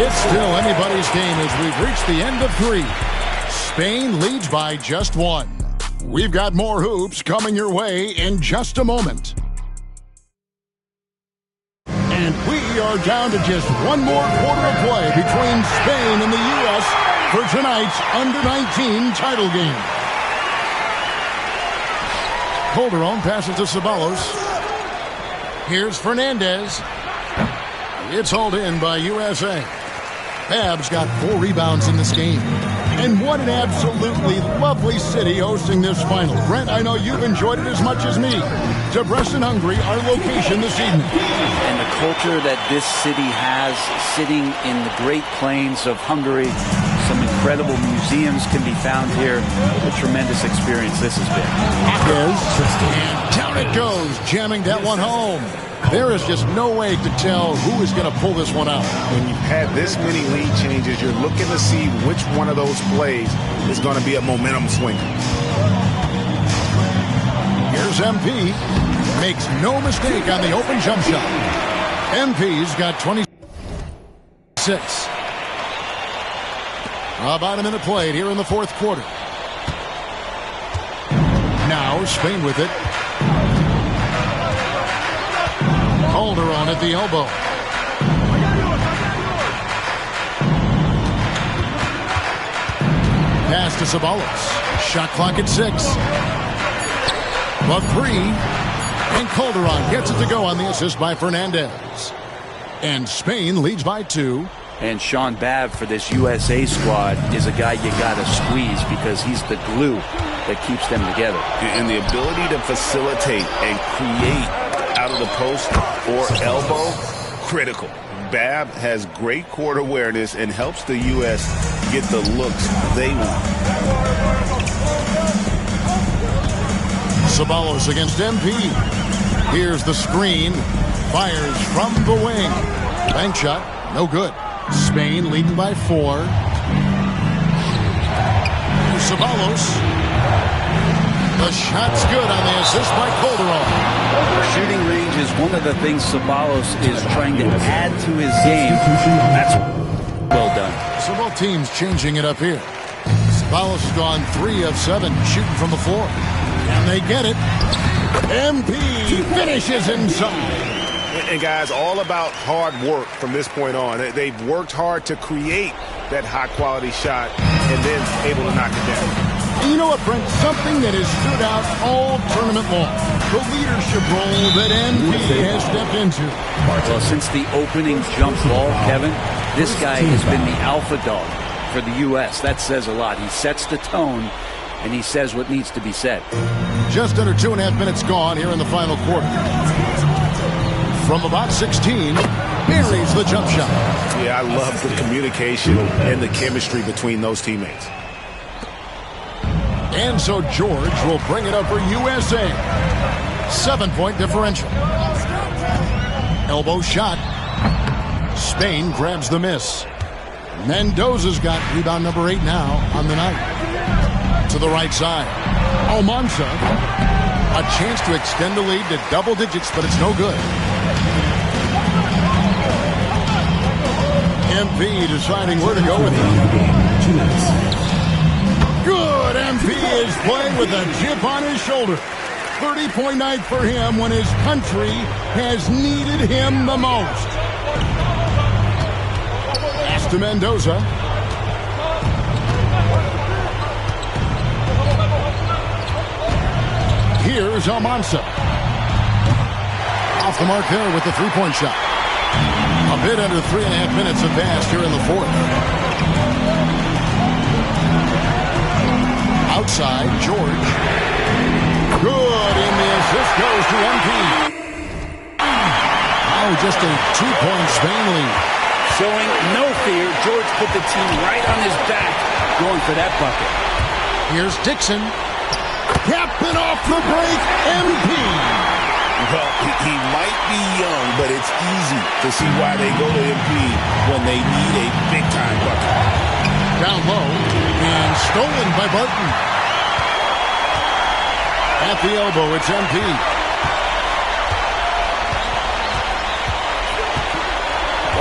It's still anybody's game as we've reached the end of 3. Spain leads by just 1. We've got more hoops coming your way in just a moment. And we are down to just one more quarter of play between Spain and the U.S. for tonight's Under-19 title game. Calderon passes to Ceballos. Here's Fernandez. It's hauled in by USA. Babs got 4 rebounds in this game. And what an absolutely lovely city hosting this final. Brent, I know you've enjoyed it as much as me. Debrecen, Hungary, our location this evening. And the culture that this city has, sitting in the Great Plains of Hungary, some incredible museums can be found here. A tremendous experience this has been. And down it goes, jamming that one home. There is just no way to tell who is going to pull this one out. When you've had this many lead changes, you're looking to see which one of those plays is going to be a momentum swinger. Here's MP. Makes no mistake on the open jump shot. MP's got 26. About a minute played here in the 4th quarter. Now Spain with it. Calderon at the elbow. Pass to Ceballos. Shot clock at 6. The 3. And Calderon gets it to go on the assist by Fernandez. And Spain leads by 2. And Sean Babb for this USA squad is a guy you got to squeeze because he's the glue that keeps them together. And the ability to facilitate and create out of the post or elbow, critical. Babb has great court awareness and helps the U.S. get the looks they want. Ceballos against MP. Here's the screen. Fires from the wing. Bank shot, no good. Spain leading by 4. Ceballos. The shot's good on the assist by Calderon. Shooting range is one of the things Ceballos is trying to add to his game. That's well done. So both teams changing it up here. Ceballos has gone 3 of 7 shooting from the floor. And they get it. MP finishes inside. And guys, all about hard work from this point on. They've worked hard to create that high-quality shot and then able to knock it down. And you know what, Brent? Something that has stood out all tournament long. The leadership role that MP has stepped into. Well, since the opening jump ball, Kevin, this guy has been the alpha dog for the U.S. That says a lot. He sets the tone, and he says what needs to be said. Just under 2.5 minutes gone here in the final quarter. From about 16, buries the jump shot. Yeah, I love the communication and the chemistry between those teammates. And so George will bring it up for USA. 7-point differential. Elbow shot. Spain grabs the miss. Mendoza's got rebound number 8 now on the night. To the right side. Almanza. A chance to extend the lead to double digits, but it's no good. MP deciding where to go with it. Good. MP is playing with a chip on his shoulder. 30-point night for him when his country has needed him the most. Pass to Mendoza. Here's Almanza. Off the mark there with the three-point shot. A bit under 3.5 minutes have passed here in the fourth. Outside, George. Good, and the assist goes to MP. Oh, just a 2-point Spain lead. Showing no fear, George put the team right on his back, going for that bucket. Here's Dixon. Captain off the break, MP. Well, he might be young, but it's easy to see why they go to MP when they need a big-time bucket. Down low, and stolen by Barton. At the elbow, it's MP.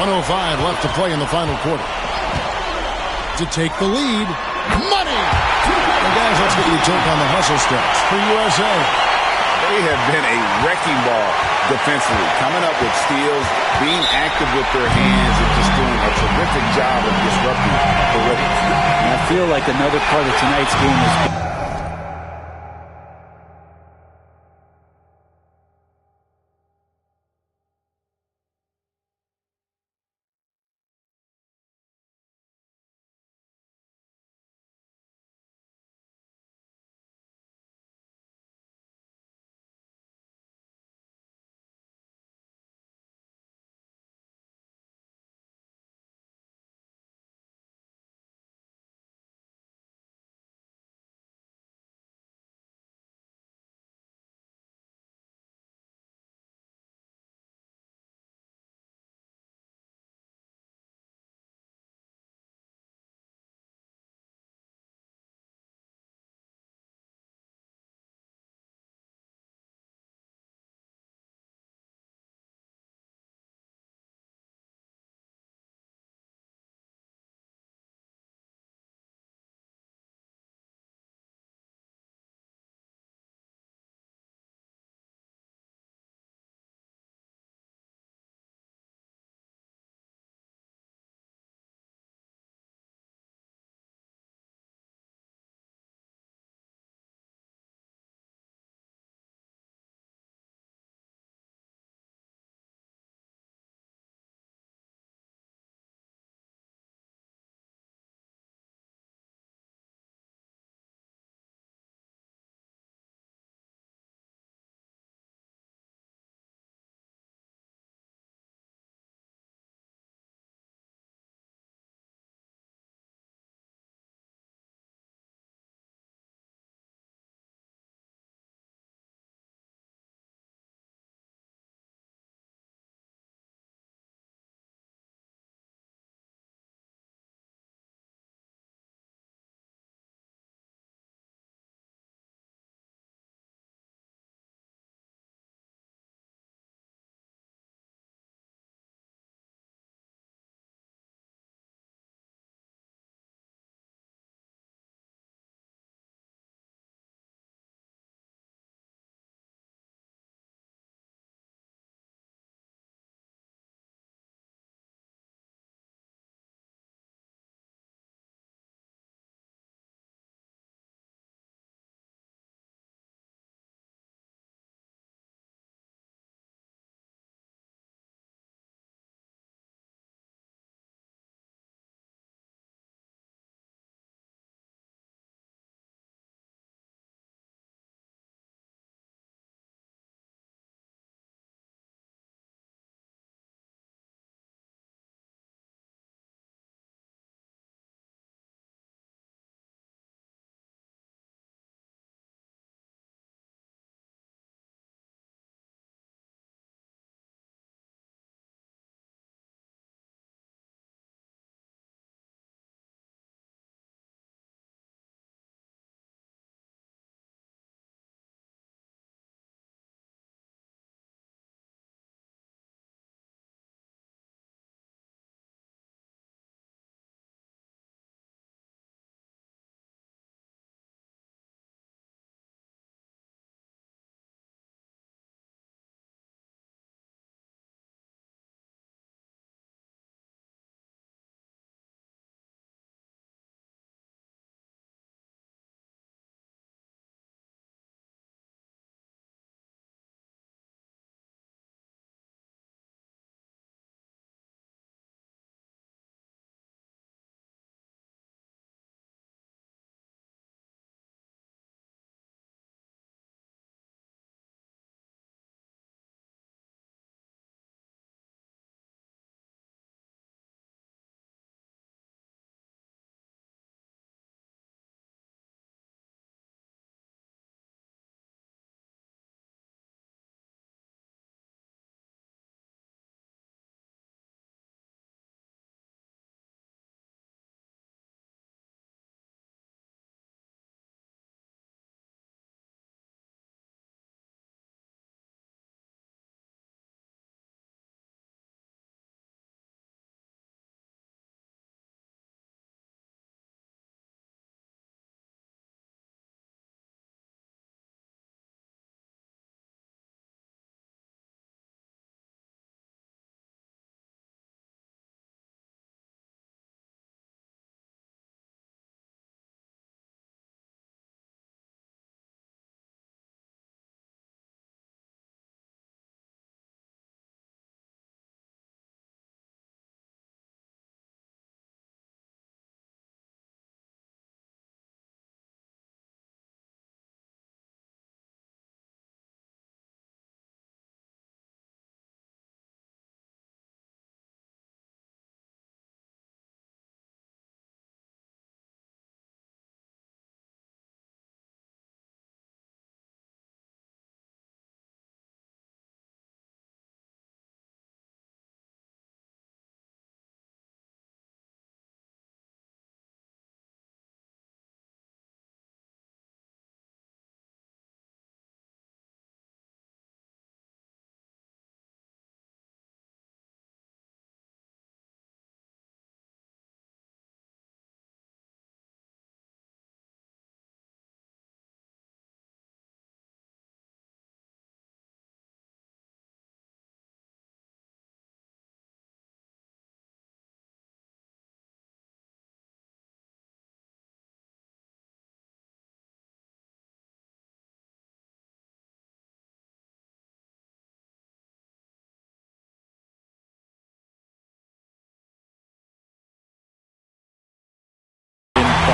.105 left to play in the final quarter. To take the lead, money! And guys, let's get your take on the hustle stretch for USA. They have been a wrecking ball defensively, coming up with steals, being active with their hands, and just doing a terrific job of disrupting the rhythm. And I feel like another part of tonight's game is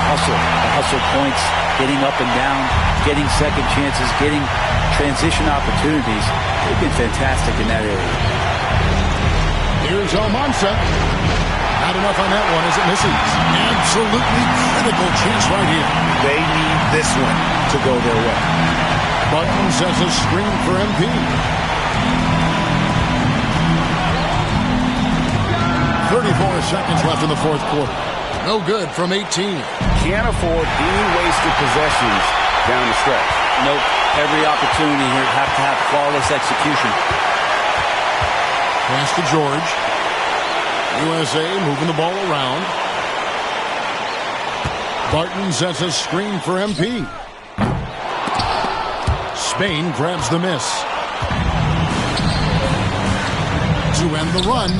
the hustle points, getting up and down, getting second chances, getting transition opportunities. They've been fantastic in that area. Here's Almanza. Not enough on that one as it misses. Absolutely critical chance right here. They need this one to go their way. Buttons as a screen for MP. 34 seconds left in the fourth quarter. No good from 18. Can't afford any wasted possessions down the stretch. Nope. Every opportunity here have to have flawless execution. Pass to George. USA moving the ball around. Barton sets a screen for MP. Spain grabs the miss. To end the run.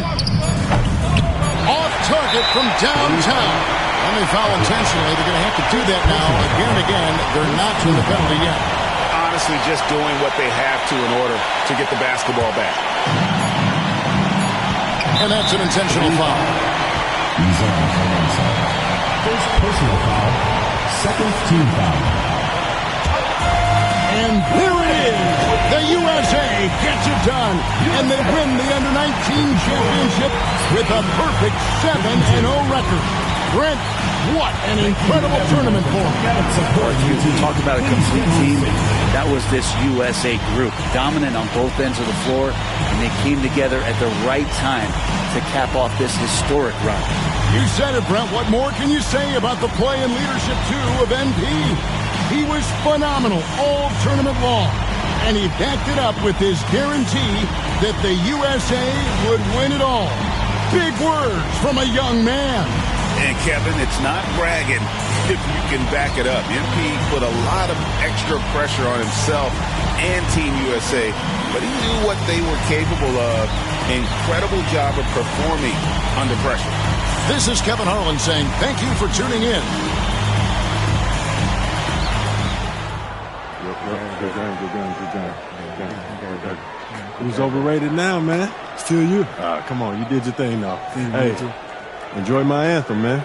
Off target from downtown. And they foul intentionally. They're going to have to do that now. Again and again, they're not to the penalty yet. Honestly, just doing what they have to in order to get the basketball back. And that's an intentional foul. First personal foul, second team foul. And there it is. The USA gets it done. And they win the Under-19 championship with a perfect 7-0 record. Brent, what an incredible tournament for them. You talked about a complete team. That was this USA group, dominant on both ends of the floor, and they came together at the right time to cap off this historic run. You said it, Brent. What more can you say about the play and leadership, too, of NP? He was phenomenal all tournament long, and he backed it up with his guarantee that the USA would win it all. Big words from a young man. And, Kevin, it's not bragging if you can back it up. MP put a lot of extra pressure on himself and Team USA, but he knew what they were capable of. Incredible job of performing under pressure. This is Kevin Harlan saying thank you for tuning in. Who's overrated now, man? Still you. Come on, you did your thing now. Hey, enjoy my anthem, man.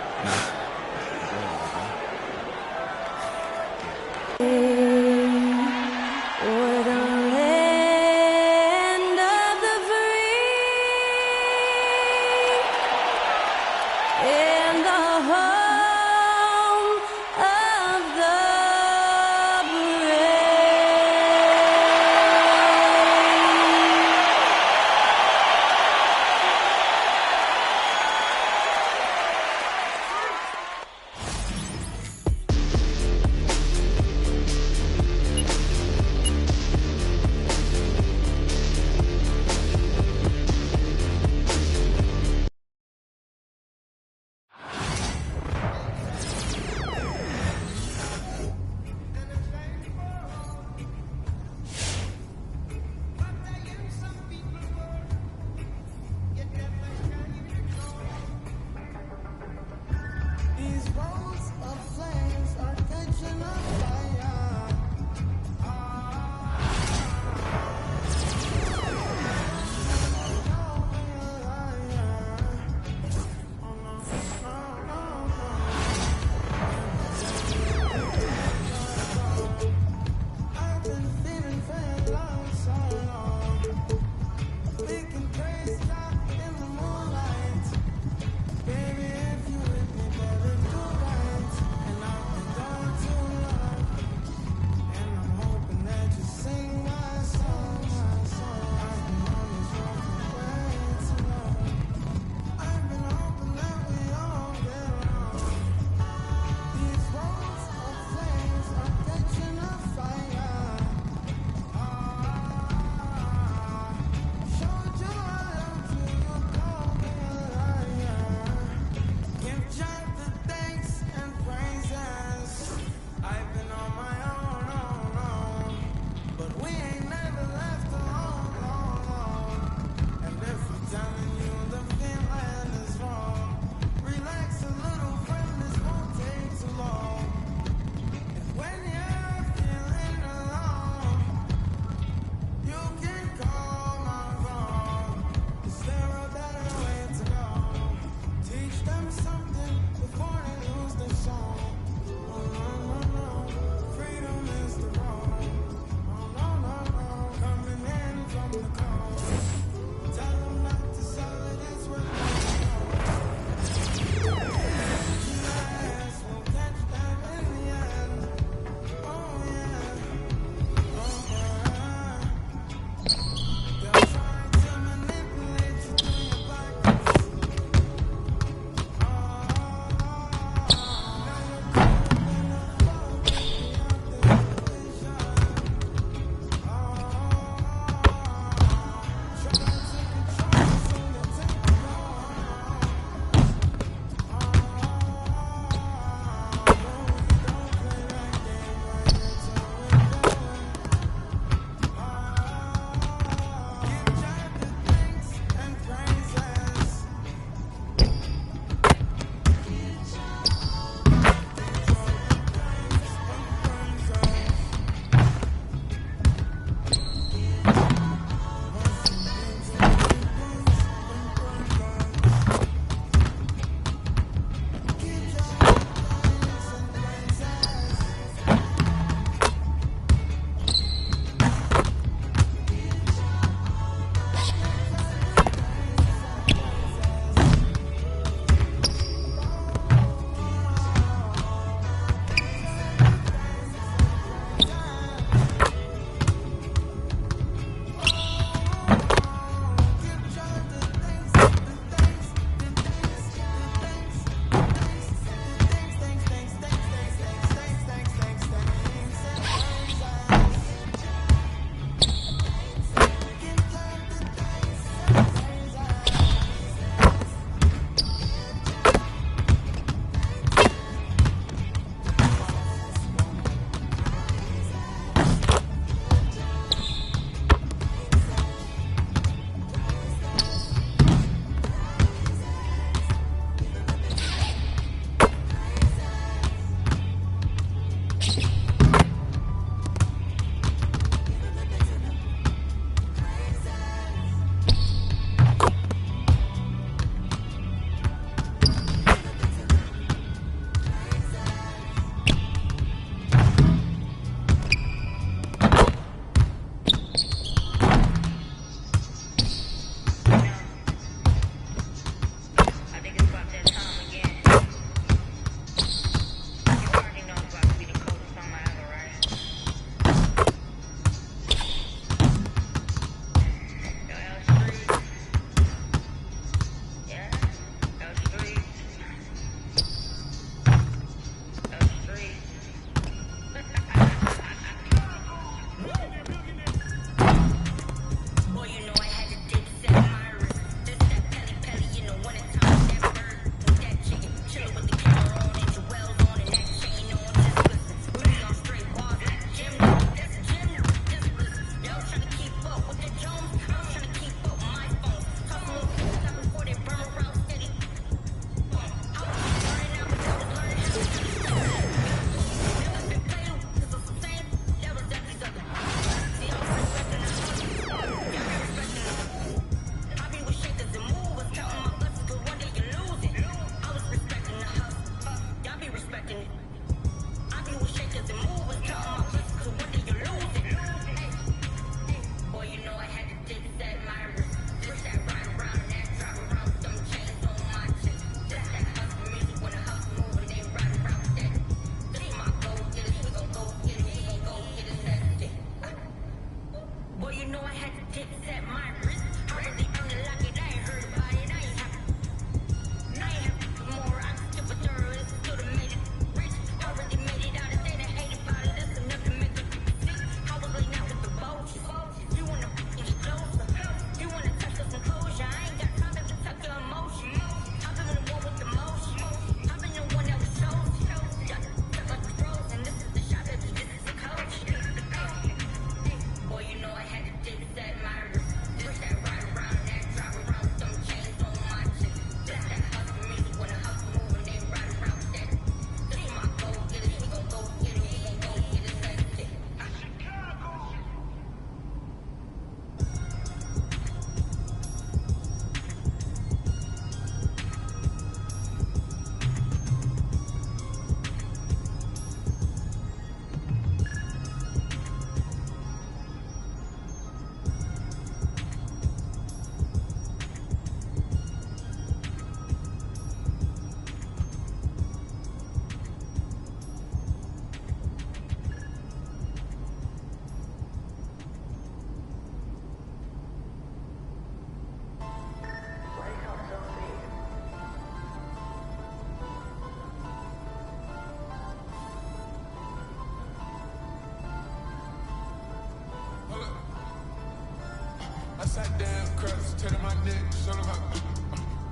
Upside down, cross, turn to my neck, shut him up.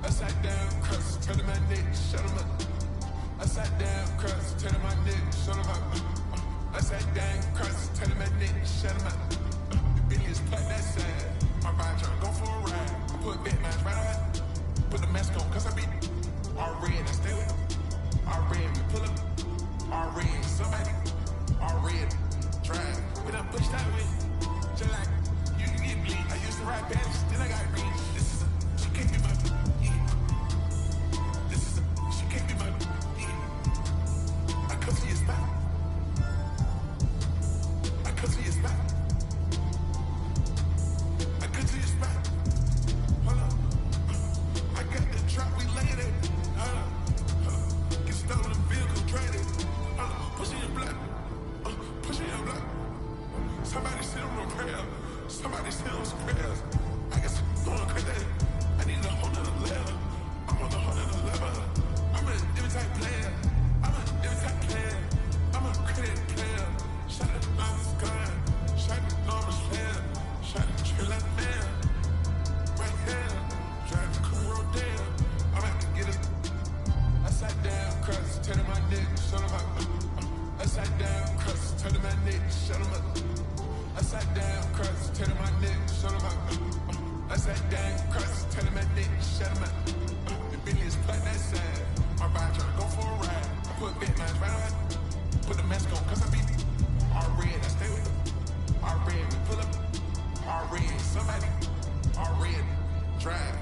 Upside down, cross, turn to my neck, shut him up. Upside down, cross, turn to my neck, shut him up. Upside down, cross, turn to my neck, shut him up. The Billy's plug that side. My ride trying to go for a ride. I put Batman's right out. Put the mask on, cause I be all red, I stay with them. All red, we pull up. All red, somebody. All red, drive. We done pushed that way. Just like, you can get bleed. I used to ride baddies, then I got green. This is a, she can't be my, yeah. This is a, she can't be my, yeah. I come to your spot. I come to your spot. I come to your spot. Hold up. I got the drop, we laid it. Get stolen vehicle, traded. Pushing your block. Pushing your block. Somebody sit on a prayer. Somebody sit on some prayers. I guess I'm going crazy. I need a whole nother level. I'm on the whole nother level. I'm an every type player. I'm an every type player. I'm a credit player. Shot at Lawrence gun. Shot at Lawrence player. Shot at Trilla man. Right here. Driving cool road down. I'm about to get it. Upside down, cross, turn to my neck, shut him up. Upside down, cross, turn to my neck, shut him up. Upside down, cross, turn to my neck, shut him up. Upside down, cross, turn to my neck, shut him up. The Billy's plug that side. My ride trying to go for a ride. I put Batman's right out. Put the mask on, cause I be all red, I stay with them. All red, we pull up. All red, somebody. All red, drive.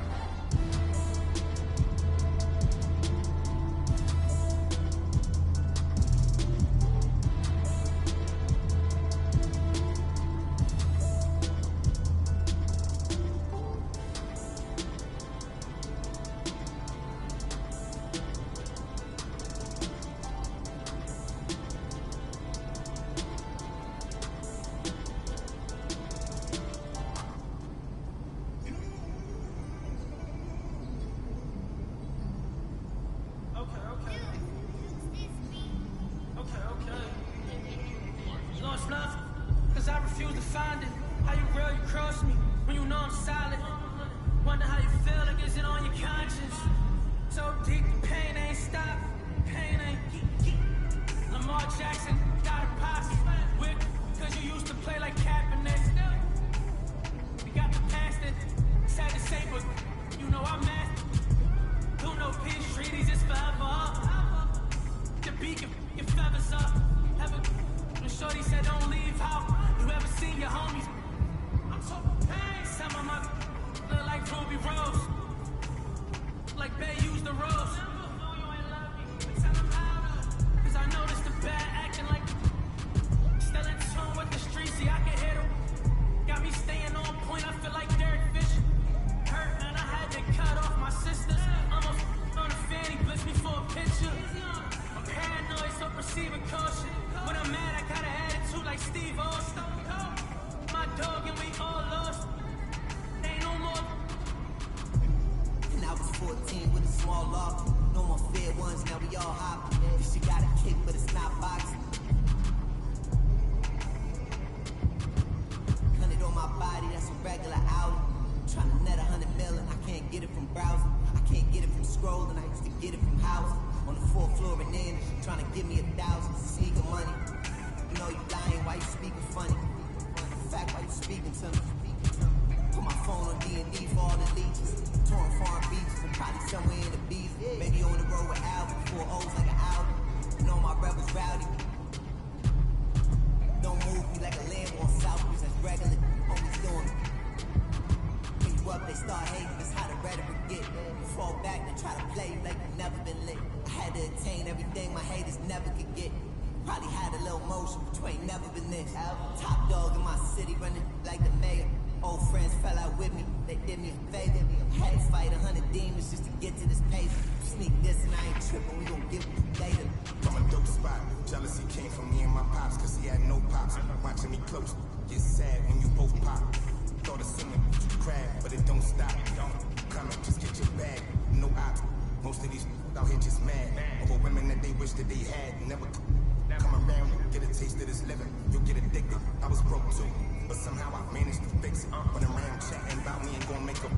but somehow I managed to fix it. When I'm around chatting about me ain't gonna make them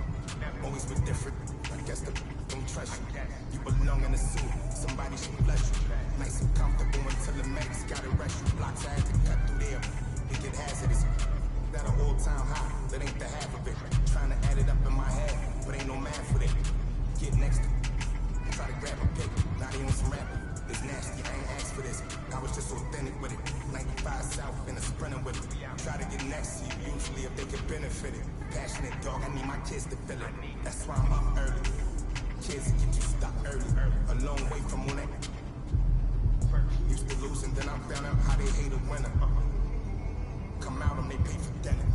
always be different. I guess the don't trust you. You belong in a suit, somebody should bless you. Nice and comfortable until the medics gotta rush you. Blocks I had to cut through there, it get hazardous. That an all-time high, that ain't the half of it. Trying to add it up in my head, but ain't no math with it. Get next to try to grab a pick, now they on some rapping. It's nasty, I ain't asked for this. I was just authentic with it. 95 South in a sprinter with it. Try to get next to you, usually if they could benefit it. Passionate dog, I need my kids to feel it. That's why I'm up early. Kids get you stuck early. A long way from when they used to lose, and then I found out how they hate a winner. Come out and they pay for dinner.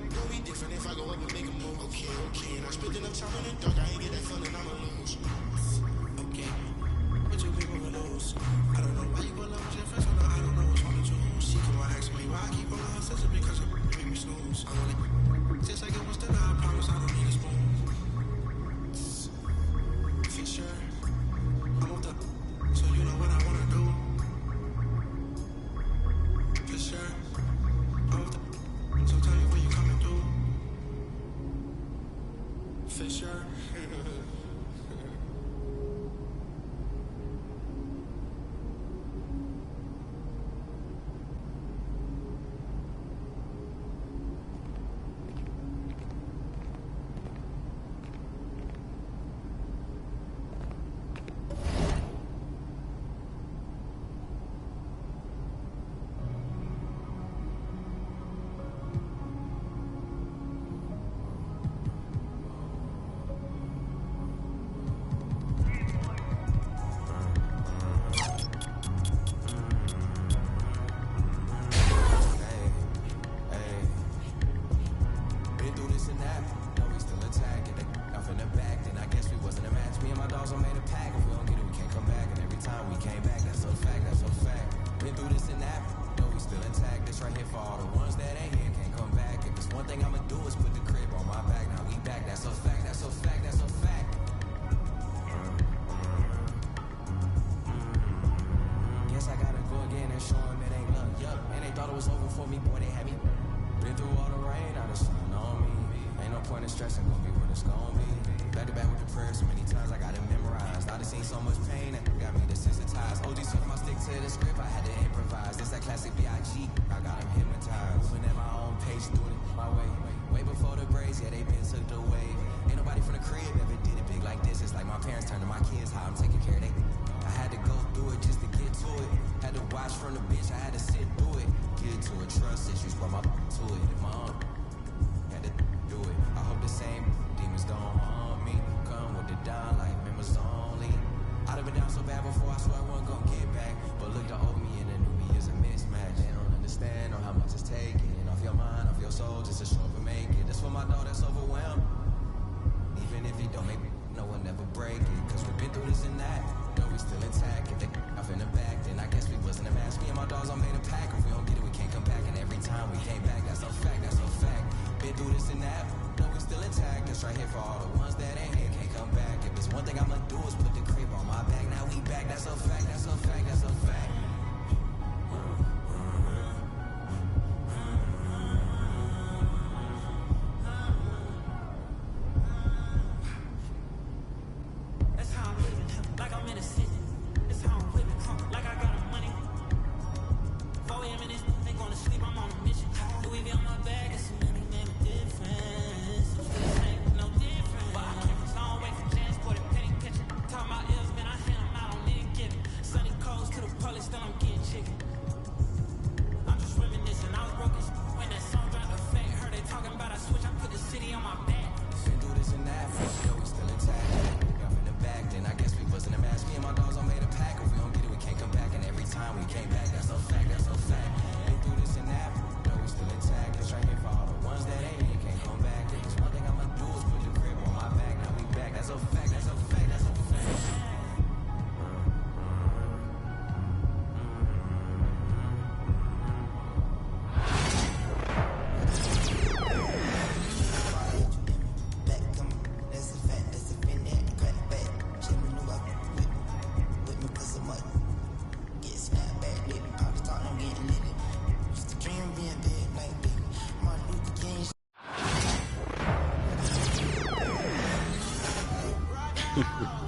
way gon' be different if I go up and make a move. Okay, and I spit enough time in the dark, I ain't get that feeling, I'ma lose. Okay, but you people will lose. I don't know why you go love with your friends, I don't know what's wrong with you. She come on asking me why I keep on my obsession because you make me snooze. I only just like it was still, I promise I don't need a spoon. For sure, I'm up the, so you know what I wanna do. For sure, I'm up the, so tell me what you coming through. For sure.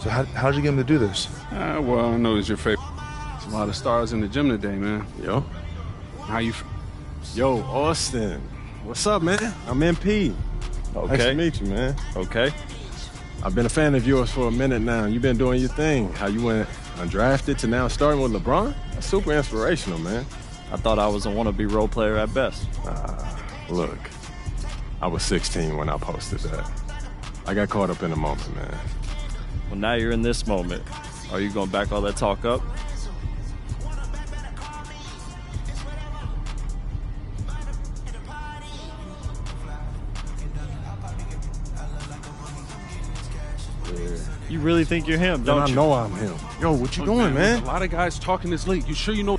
So how'd you get him to do this? Well, I know it's your favorite. There's a lot of stars in the gym today, man. Yo. How you? Yo, Austin. What's up, man? I'm MP. Okay. Nice to meet you, man. Okay. I've been a fan of yours for a minute now. You've been doing your thing. How you went undrafted to now starting with LeBron? That's super inspirational, man. I thought I was a wannabe role player at best. Look, I was 16 when I posted that. I got caught up in the moment, man. Well, now you're in this moment. Are you going to back all that talk up? You really think you're him, Then don't I you? know I'm him. Yo, what you doing, man? A lot of guys talking this late. You sure you know?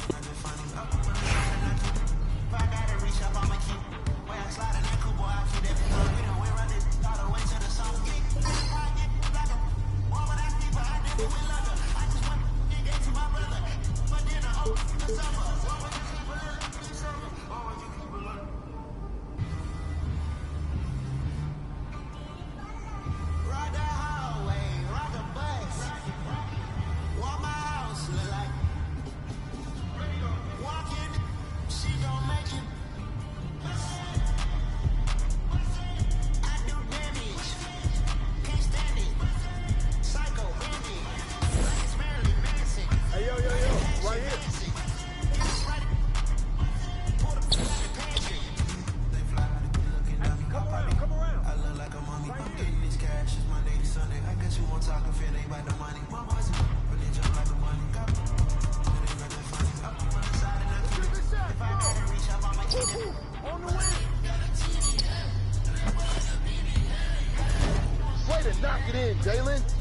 Way to knock it in, Jalen.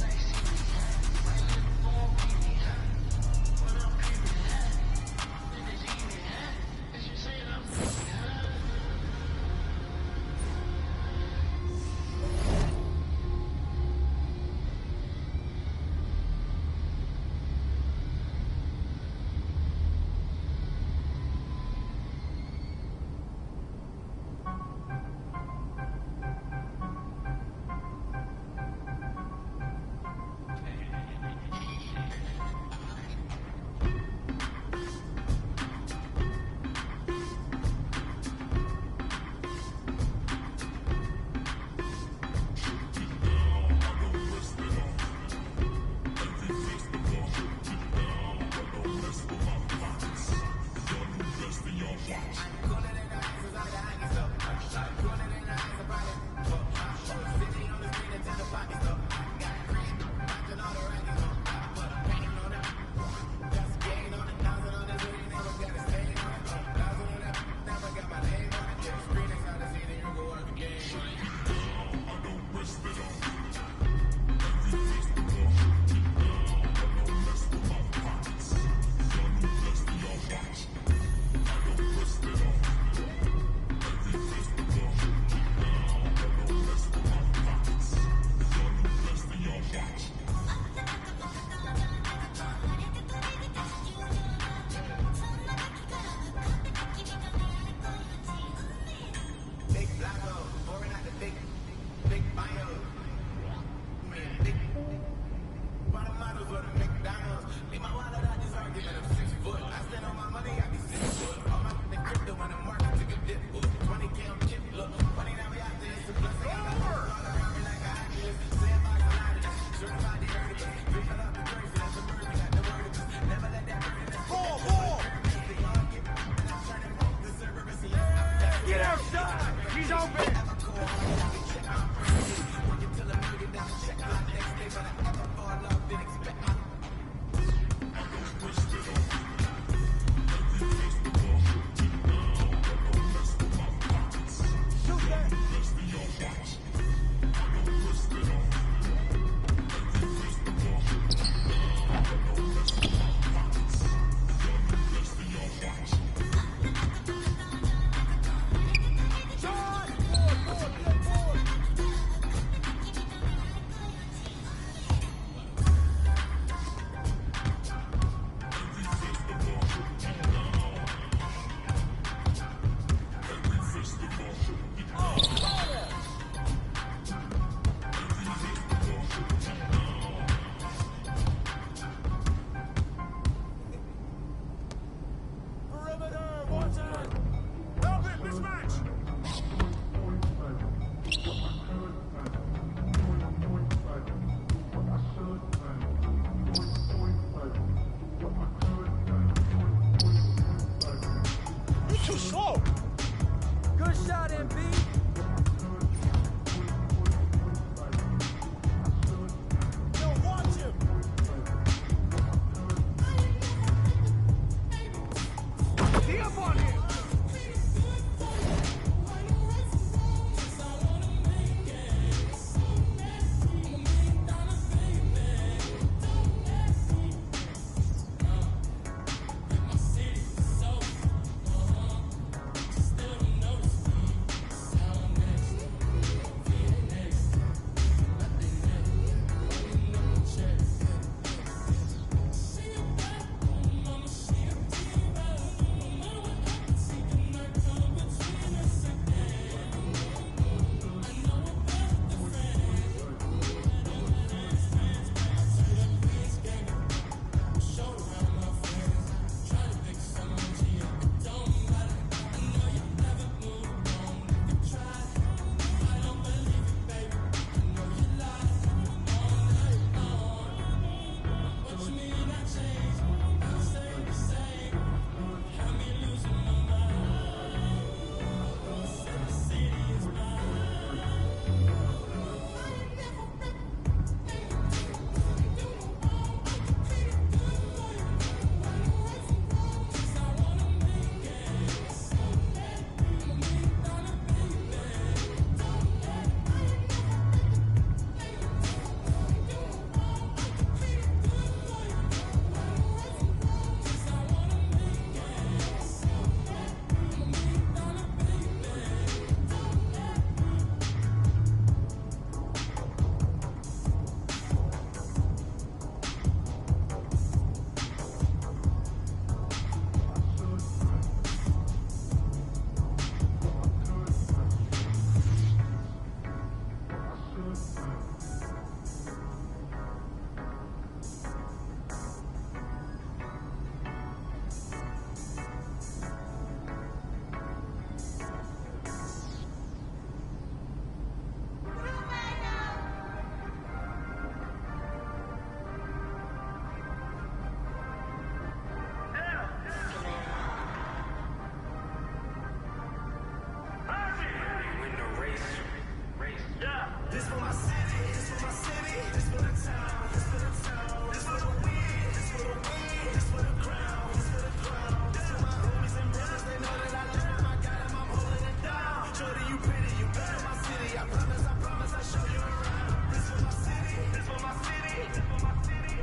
Shorty, you pretty, you better my city. I promise, I show you around. This for my city, this for my city, this for my city,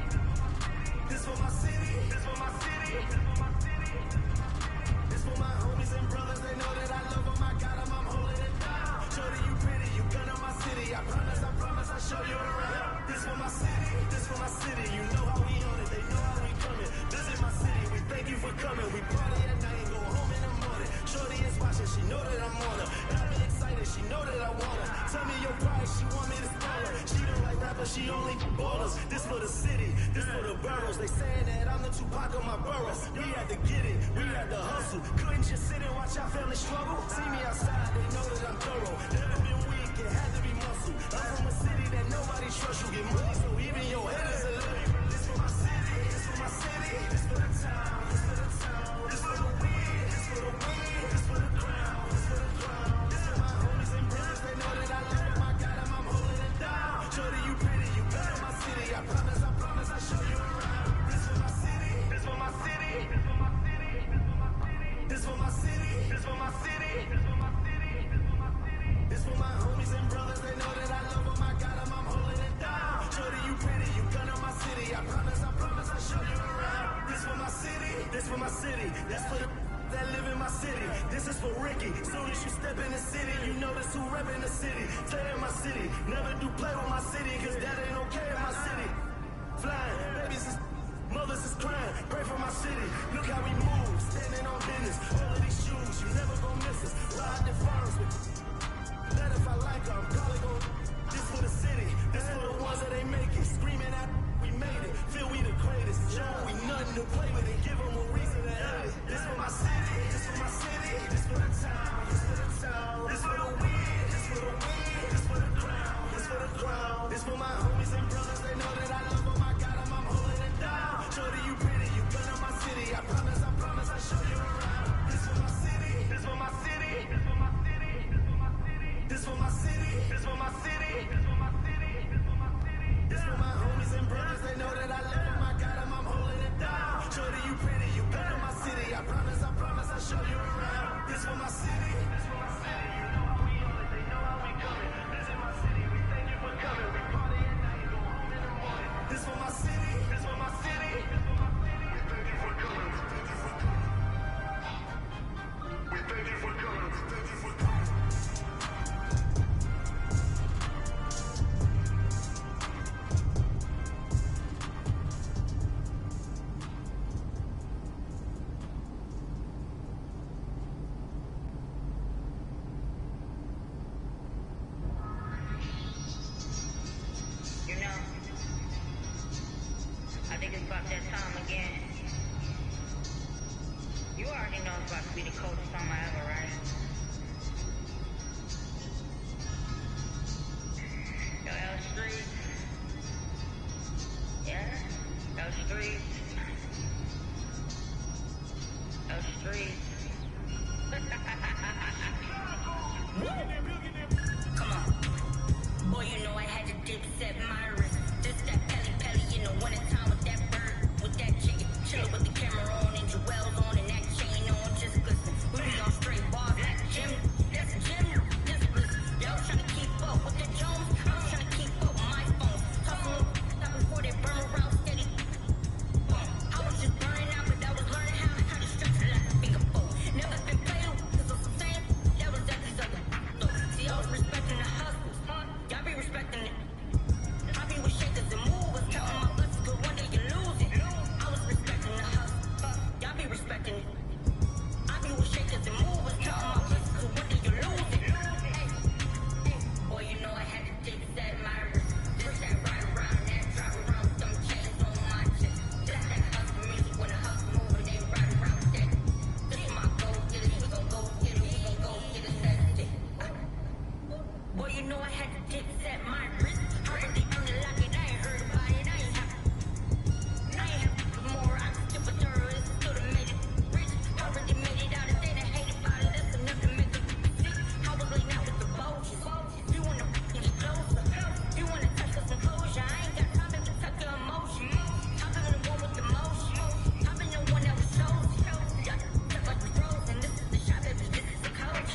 this for my city, this for my city, this for my homies and brothers. They know that I love them. I got them, I'm holding it down. Shorty, you pretty, you gun on my city. I promise, I show you around. This for my city, this for my city. You know how we on it, they know how we coming. Visit my city, we thank you for coming. We party at night and go home in the morning. Shorty is watching, she know that I'm on her. And I'm excited, she know that I want her. Tell me your price, she want me to spoil her. She don't like rappers, she only ballers. This for the city, this for the boroughs. They saying that I'm the Tupac of my boroughs. We had to get it, we had to hustle. Couldn't just sit and watch our family struggle. See me outside, they know that I'm thorough. Never been weak, it had to be muscle. I'm from a city that nobody trusts. You get money, so even your head is a little. This for my city, this for my city, this for the town, this for the town, this for the win, this for the win, this for the crown, this for the crown, this for my homies and brothers. They know that I love them. I got them, I'm holding it down. Shorty, you pretty, you better my city. I promise, I show you around. This for my city, this for my city, this for my city, this for my city, this for my city, this for my city, this for my homies and brothers. They know that I love them. I got them, I'm holding it down. Shorty, you pretty, you gun on my city. I promise, I show you around. This for my city, this for my city, this for the that live in my city. This is for Ricky. Soon as you step in the city, you notice who reppin' the city. Stay in my city, never do play with my city, cause that ain't okay in my city. Flying, babies is mothers is crying. Pray for my city. Look how we move, standing on business. All of these shoes, you never gon' miss us. Ride the farms with that if I like her, I'm probably gon' this for the city, this for the ones that ain't make it. Screaming out, we made it. Feel we the greatest. Show we nothing to play with and give them a reason to hate it. This for my city, this for my city, this for the town, this for the town, this for the win, this for the win, this for the crown, this for the crown, this for my homies and brothers. They know that I love them. I got them, I'm holding it down. Shorty, you pretty, you gun on my city. I promise, I show you around. This for my city, this for my city, this for my city, this for my city, this for my city, this for my city, this for my city, this for my homies and brothers. They know that I love them. I got them, I'm holding it down. Shorty, you pretty, you gun on my city. I promise, I show you around. This for my city, this for my city. You know how we on it, they know how we coming. Visit my city, we thank you for coming. We party at night and go home in the morning. This for my city, this for my city, this for my city. We thank you for coming. We thank you for coming. We thank you for coming. You know, I think it's about that time again. You already know it's about to be the coldest summer ever, right? Yo, L Street. Yeah? L Street. L Street. Come on. Boy, you know I had to dip set my wrist. This that Pelly in the wintertime with that bird, with that chicken. Chillin' with the camera on and jewels on and that chain on. Just listen. We be on straight bars like Jim. That's Jim. Just listen. Y'all tryna keep up with the Jones. I was tryna keep up with my phone. Talking stop before they burn around steady. I was just burning out, but I was learning how to stretch it like a finger fold. Never been played with, cause I'm saying that was that these other. See, I was respecting the hustles. Y'all be respecting it. I be with shakers and movers, counting my blessings, but one day you lose it. I was respecting the hustle. Y'all be respecting it. I be with shakers and movers, counting my blessings, but one day you lose it. Hey, boy, you know I had to take that my wrist. This that ride around, that drive around with them chains on my chest. This that hustle music when the hustle moving, they ride around with that. This is my go get it, we gon' go get it, we gon' go get it, that's it. Boy, you know I had to take that my wrist. I already earned it like it, I ain't heard about it, I ain't have more, I can skip a terrorist, still done made it rich. Already made it out, if they done hate about it, that's enough to make it sick. I was laying out with the vultures. You wanna get closer, you wanna touch with some closure. I ain't got time to tuck your emotion. I've been the one with the motion. I've been the one that was chosen. Y'all stuck like the frozen. This is the shot, baby, this is the coach.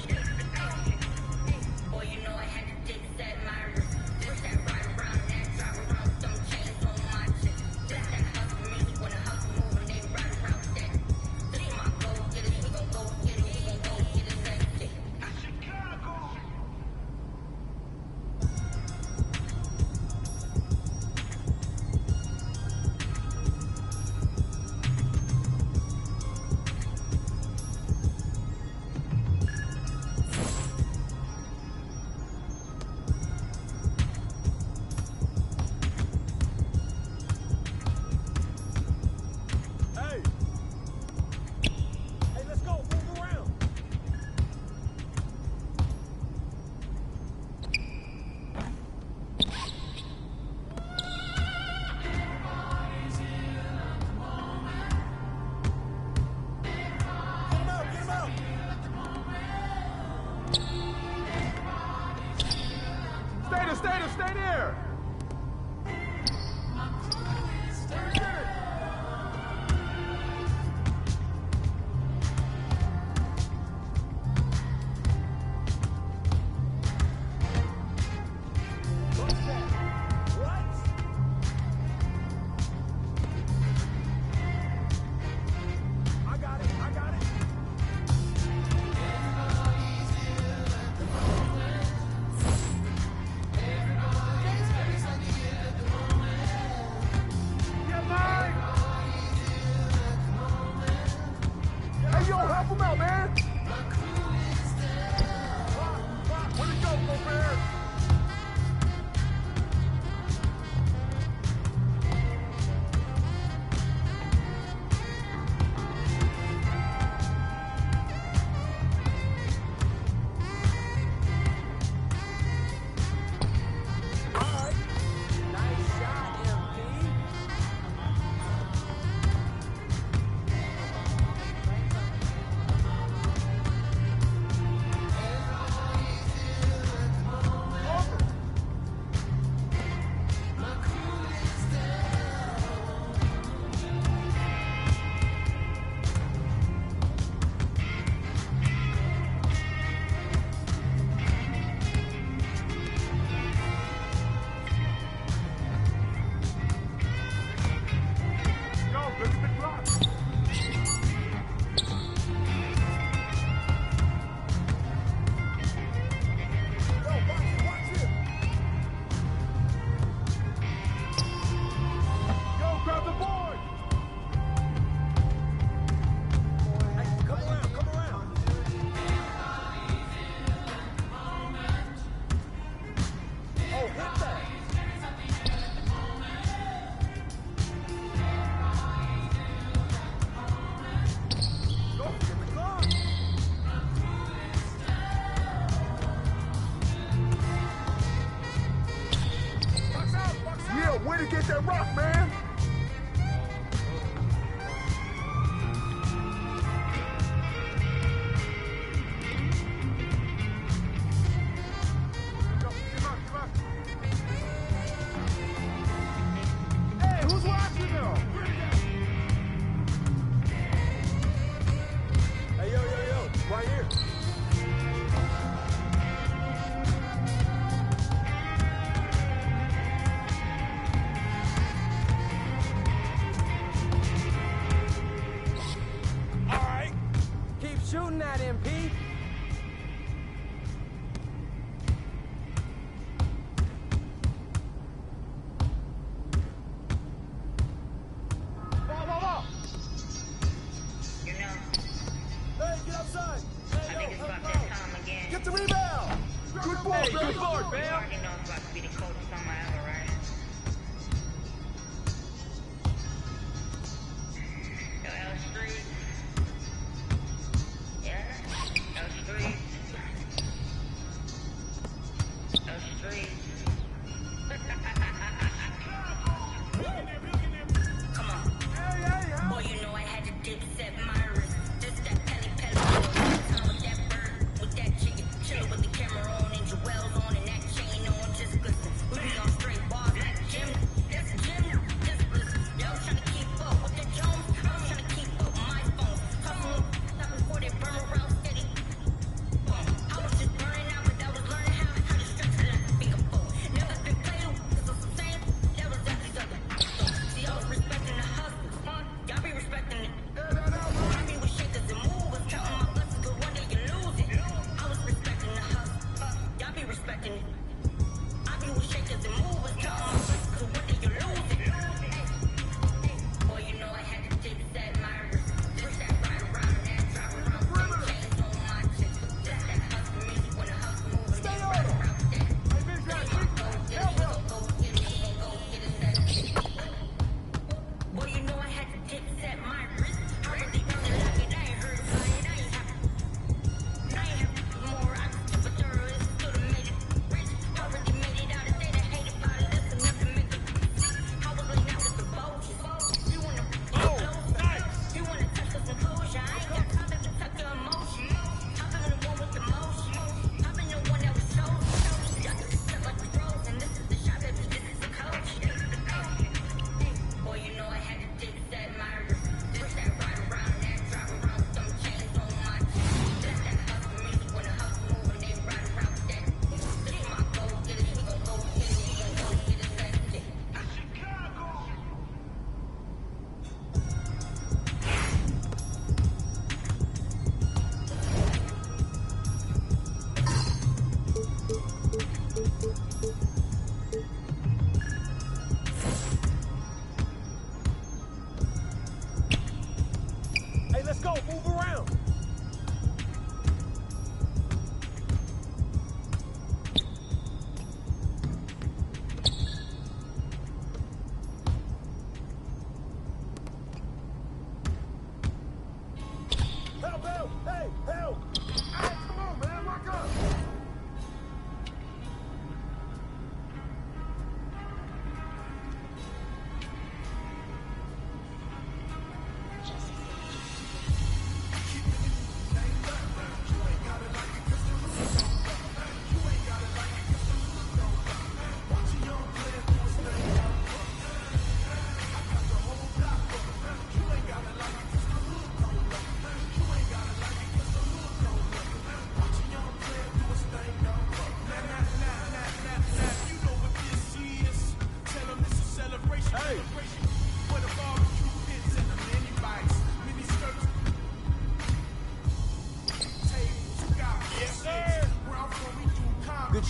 Stay there!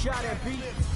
shot, MP.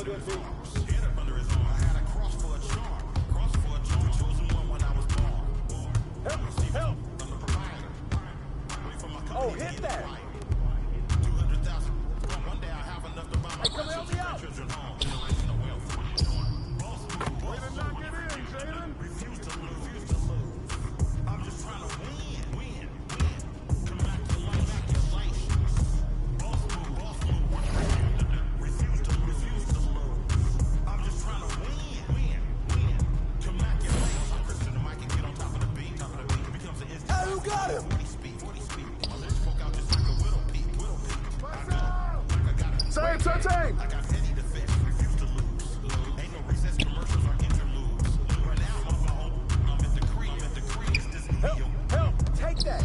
Oh, hit that! Hey, come help me out! Way to knock it in, Jalen! Refuse to lose. I'm just trying to win. Come back to life, boss move. What you refuse to do? Refuse to lose. I'm just trying to win. Come back to life. I'm Christian and Mike and get on top of the beat. It becomes an instant. Hey, who got him? 40 speed. My lyrics poke out just like a widow peak. Same. I got Eddie the Fish. Refuse to lose. Ain't no recess commercials or interludes. Right now, I'm at the cream. It's this help! Take that!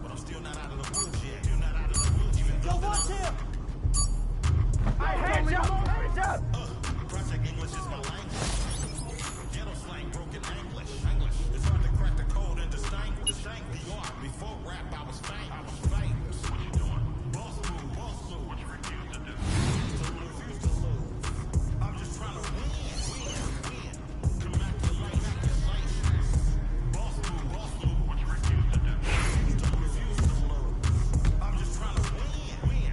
But I'm still not out of the woods yet. Yo, watch him! Hands up! Project English is my language. Ghetto slang, broken English. It's hard to crack the code and distinguish the art. Before rap, I was famous. What you doing? Boss move. What you refuse to do? Refuse to lose. I'm just trying to win. Come back to life. Boss move. What you refuse to do? Refuse to lose. I'm just trying to win.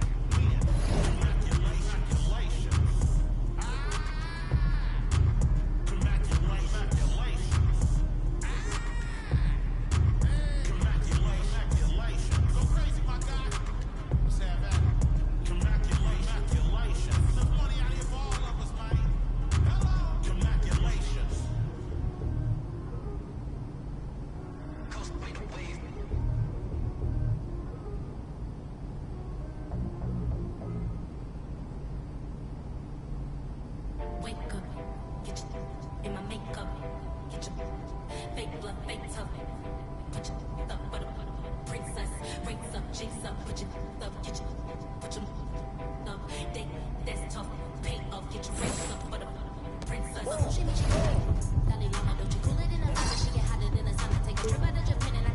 Congratulations. Go crazy, my guy. Let's have that. Congratulations. There's money out here for all of us, man. Hello. Congratulations. Wake up, get your in my makeup, get your fake blood, fake tough, put your stuff for the princess, rings up, chase up, put your stuff, get your stuff, that's tough, pay off, get your rings up for the princess. Dale mama, don't you cool it in a minute, she get hotter than the sun, take a trip out of Japan and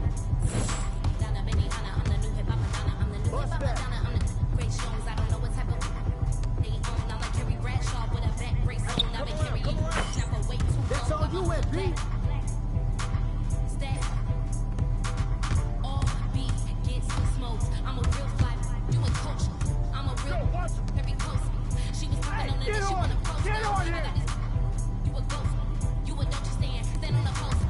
Donna Benihana, I'm the new hip hop Madonna, I'm the new hip hop Madonna, I'm the great Jones, I don't know what type of they own, I'm like Carrie Bradshaw with a back brace on, I've been carrying never way too long. That's all you went, B. Stack. All beef gets smoked. I'm a real fly. You a coach. I'm a real very close. She was talking on the net. She wanna post. Get on here. You a ghost. You a don't you stand on the post.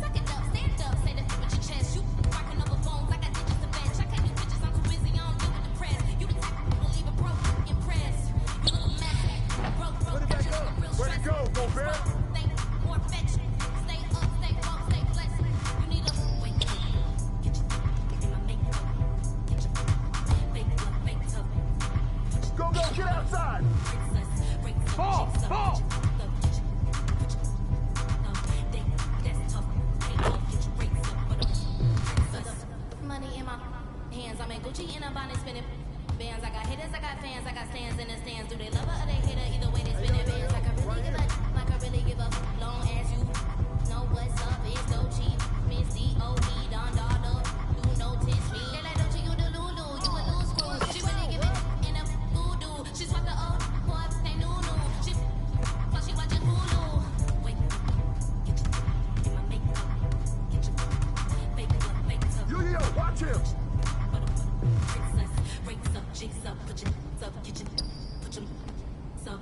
Suck it up, stand up, say the with your chest. You rocking over phones like I did just a batch. I can't do bitches, I'm too busy, I don't deal with the press. You the type of believe it broke, impressed. You little mess. Broke, Put it back up. Where'd it go, Gobert? Think more fetch. Stay up, stay woke, stay blessed. You need a wake up. Get your in my makeup. Get your fake blood, fake tough. Go, get outside! Ball! Money in my hands, I'm in Gucci in a bonnet spinning bands. I got haters, I got fans, I got stands in the stands. Do they love her or they hate her? Either way, they spinning bands. Like I really give up, long as you know what's up. It's so cheap, Miss D.O.E. Don Dada. You know, teach me. They like, don't you the Lulu? You a loose screw. She really give it in a voodoo. She swapped the old boy, they Nunu. Plus she watching Hulu. Wait, get your in my makeup. Get your fake blood, fake tough. Yo, watch him! Princess, rings up, jigs up, put your up, get your put your sub.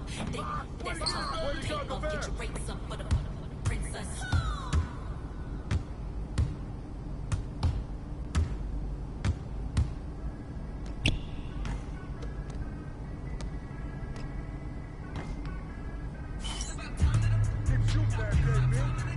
That's tough. Pay off, get your rates up for the princess. Shoot that thing, man.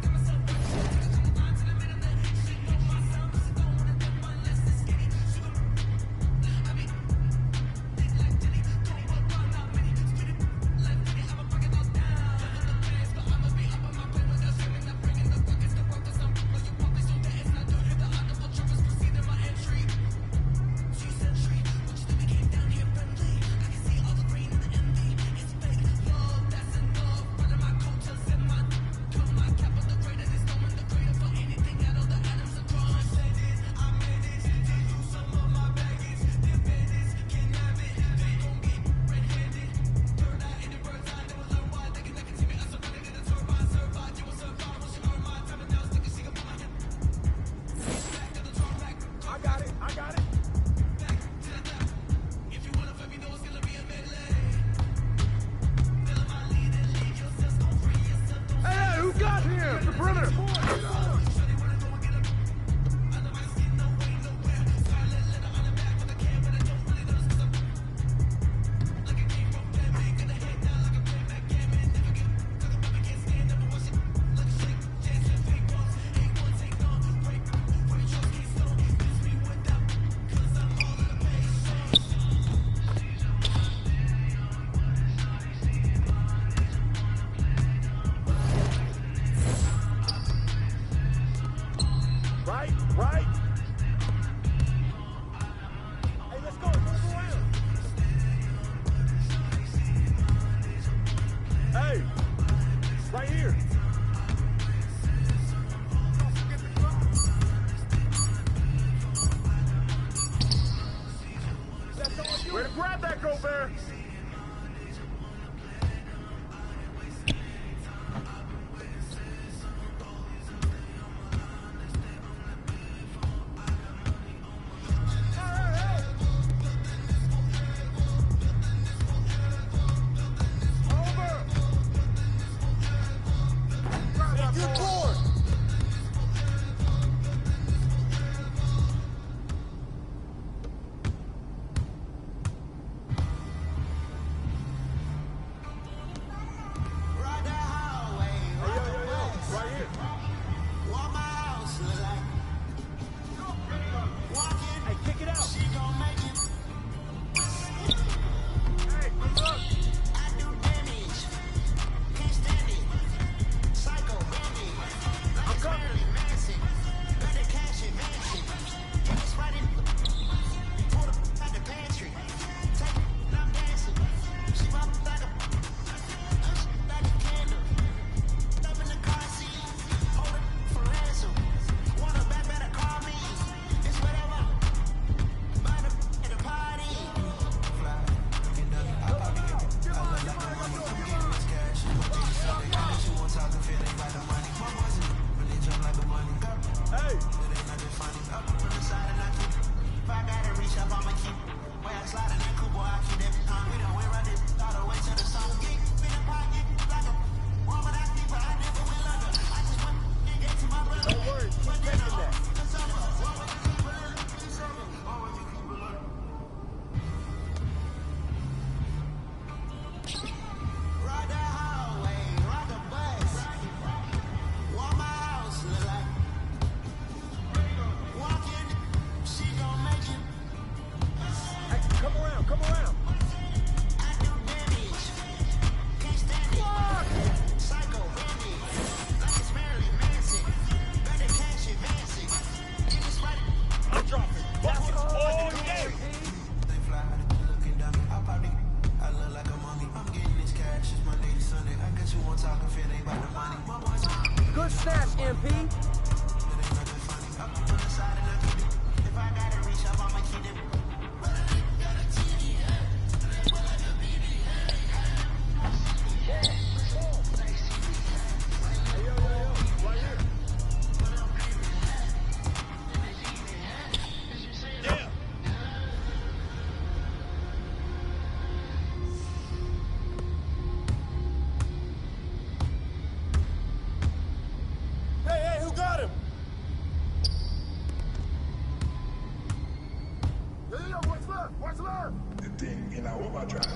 Everything in a overdrive.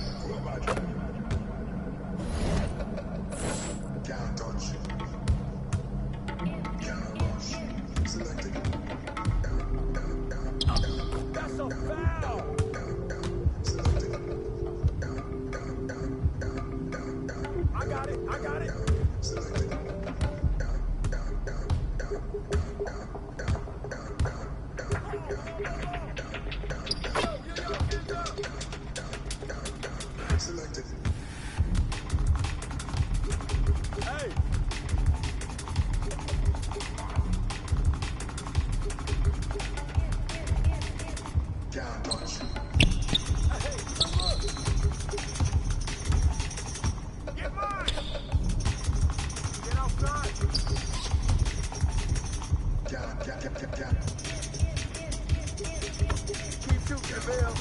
Can't touch. Can't rush. Selected. That's a foul. I got it. Selected. Selected. Hey. Can't touch. Get mine. Get outside. Can't. Keep shooting, Bill.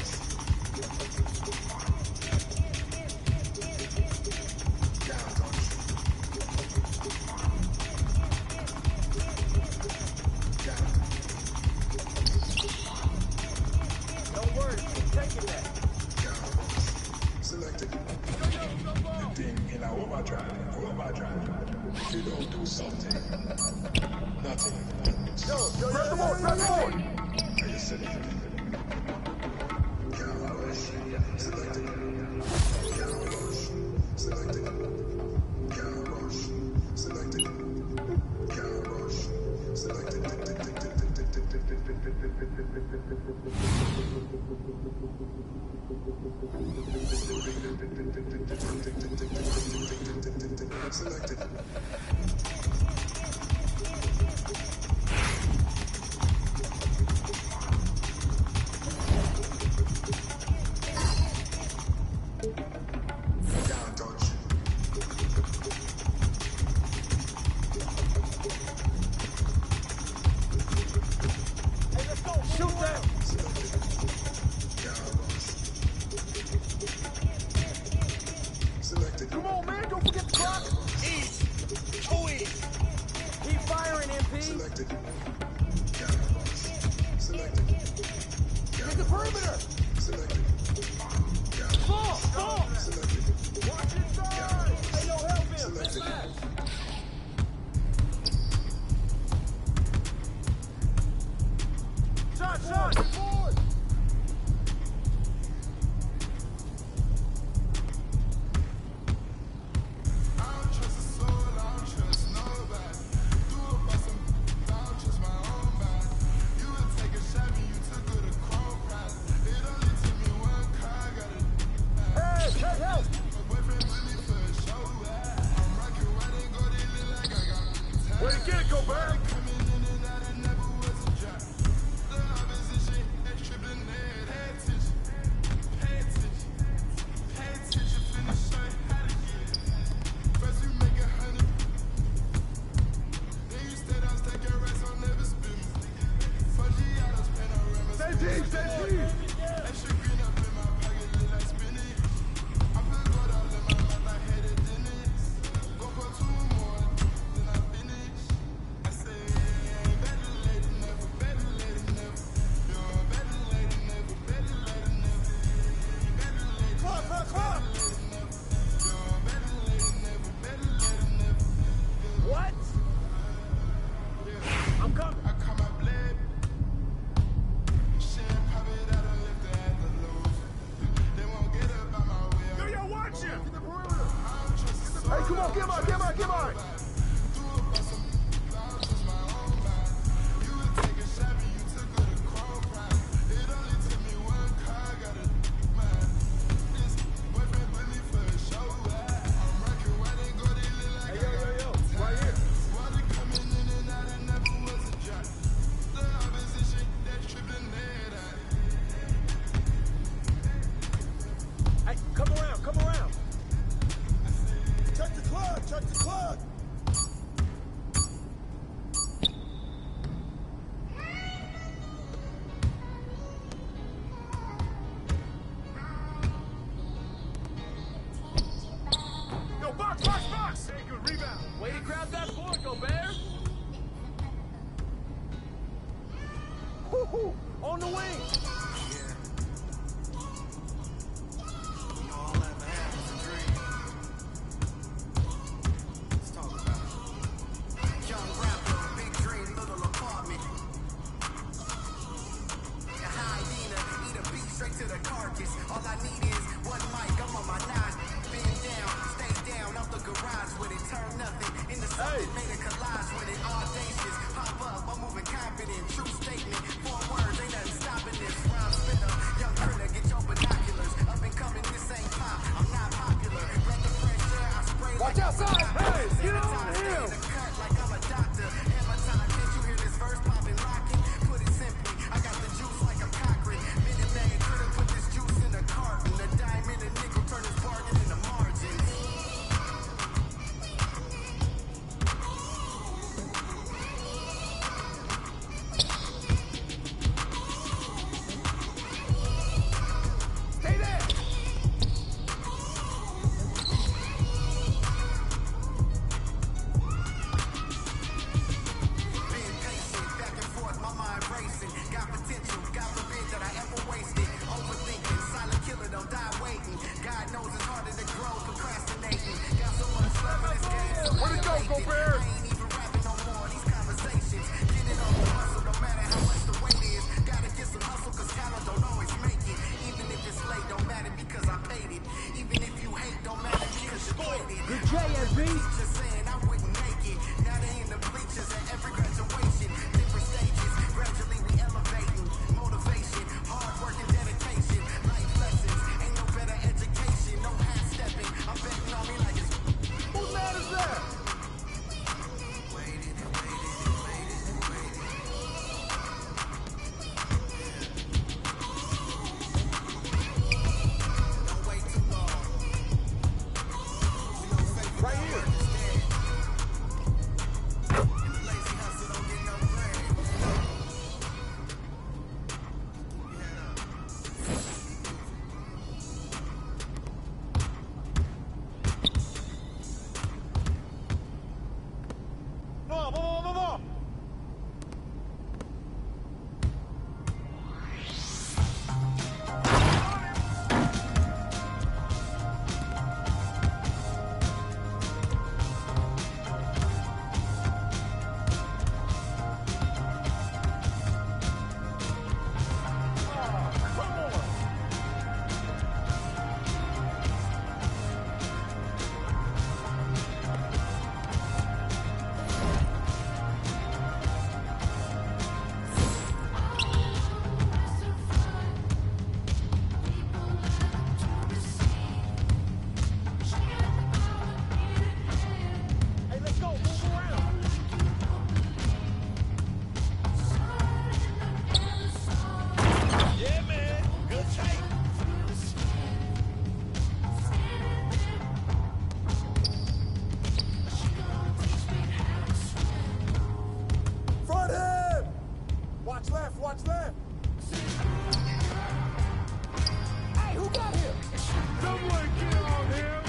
Don't worry, keep taking that. Selected. Everything in a overdrive. If you don't do something, nothing. Press the board. Are you selected? Can't rush. Selected. Can't rush. Selected. Can't rush. Selected. Can't rush. Selected. Selected. Can't touch. Hey, let's go. Shoot them. Selected. Come on, man. Don't forget the clock. Easy. Too easy. Keep firing, MP. Selected. Selected. Get the perimeter. Selected. Ball. Selected. Watch inside. Hey, yo, help him. Selected. Mismatch. Shot. Forward. Hey, help. Way to get it, Gobert. Stay deep. Clock. What? I'm coming. Yo, watch him. Hey, come on, get mine. Hey, yo, right here. Hey, come around. Check the clock. Yo, box. Hey, good rebound. Way to grab that board, Gobert. On the wing. with it, turn nothing into something, made it collage with it, audacious. Pop up, I'm moving confident, true statement. 4 words, ain't nothing stopping this. Rhyme spitter, young critter, get your binoculars. Up and coming, this ain't pop, I'm not popular. Let the fresh air, I spray. Watch outside, hey, get on him. Cut like I'm a doctor. Hammer time, can't you hear this verse popping, locking? Put it simply, I got the juice like I'm Cochran. Minute man, could've put this juice in a carton. A dime and a nickel turn this bargain into margin. Stay there! Being patient, back and forth, my mind racing. Got potential, God forbid that I ever waste it. Overthinking, silent killer, don't die waiting. God knows it's harder to grow, procrastinating. Got so much love in this game, so where'd it go, Gobert? I ain't even rapping no more, these conversations. Get it on the muscle, no matter how much the weight is. Gotta get some hustle, cause talent don't always make it. Even if it's late, don't matter because I paid it. Even if you hate, don't matter because you played it. Good JSB. Just saying I wouldn't make it. Now they in the bleachers at every graduation. Different stages, gradually we elevating. Motivation, hard work and dedication. Life lessons, ain't no better education. No half stepping, I'm betting on me like it's. Whose man is that? Waited and waited and waited and waited. Don't wait too long. Right here. And the lazy hustle don't get no bread. No, vamos. Hey, let's go, move around. Yeah, man, good tape. Front him! Watch left, watch left. Hey, who got him? Someone get on him.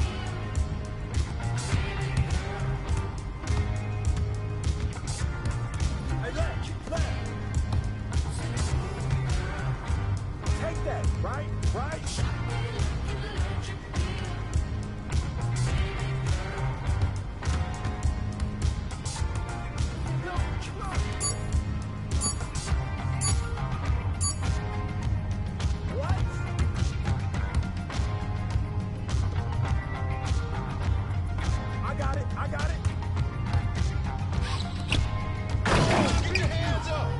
Hey, left. Take that, right? What? I got it. Get your hands up.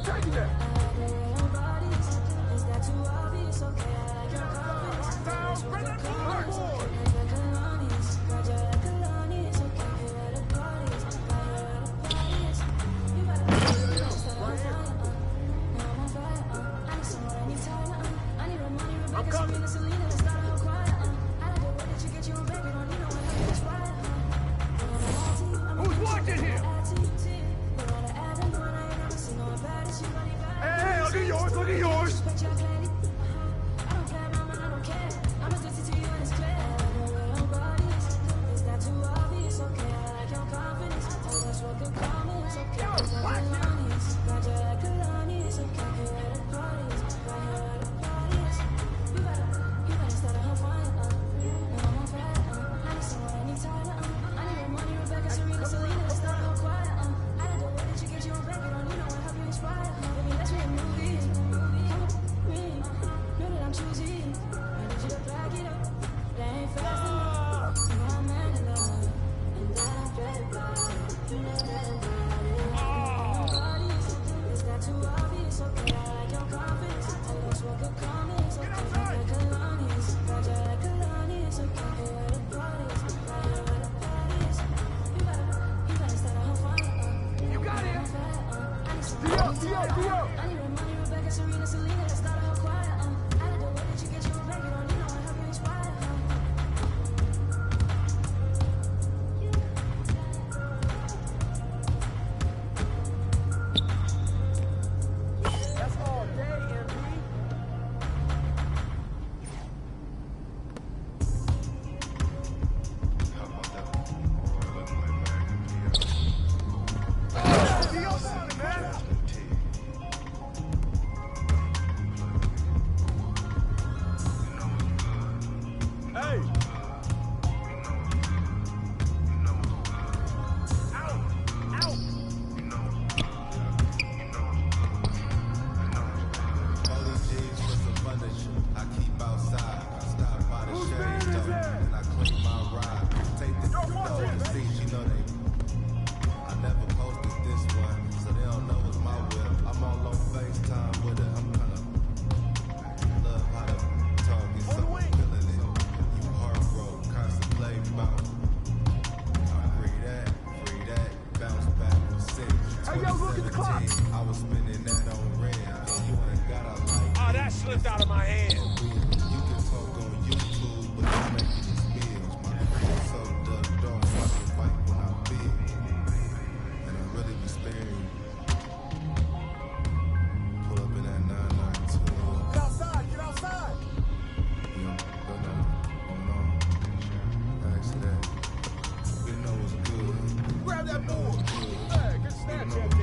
taking that. I'm coming. Who's watching here? Hey, look at yours, look at yours. Slipped out of my hand. You can talk on YouTube, but you make these bills. My friends so ducked off, I can fight when I feel. And I really be sparing. Pull up in that 992. Get outside, get outside. You know, Ask that. You know what's good. Grab that board. Hey, good snatch, MD.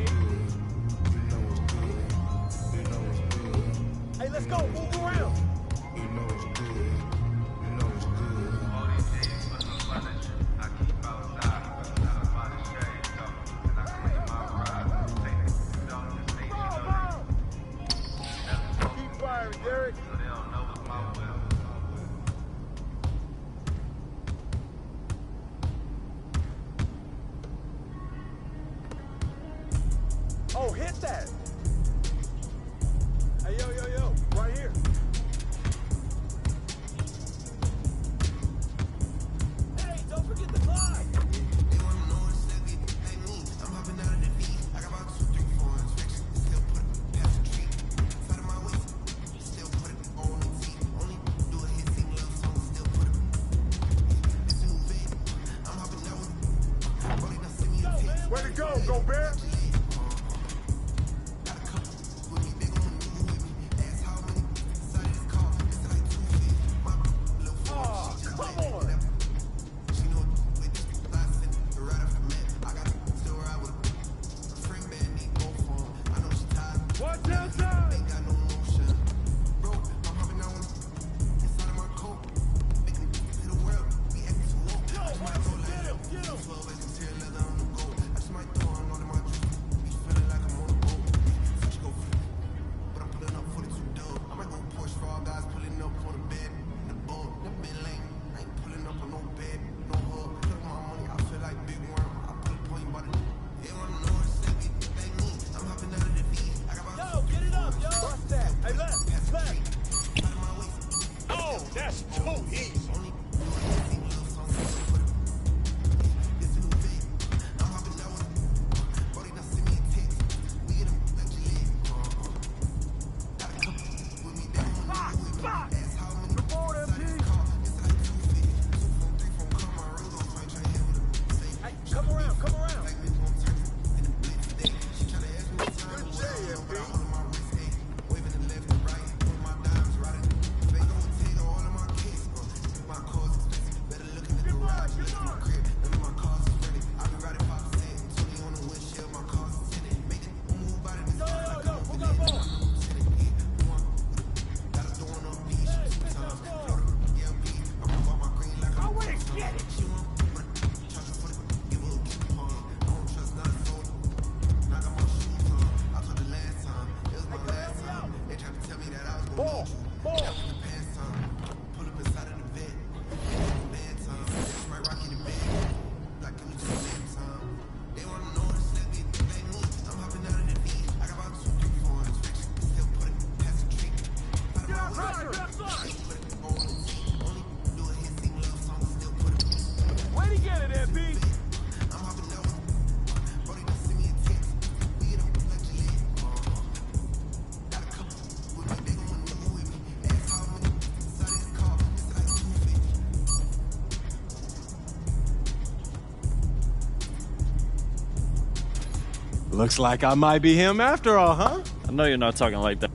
Hey, let's go, move around. You know it's good. You know it's good. All these days for some furniture. I keep outside. Out by the shade, though. And I clean my ride. Take it down the station, Keep firing, Derek. So they don't know it's my will. Oh, hit that. Hey, yo, right here. Looks like I might be him after all, huh? I know you're not talking like that.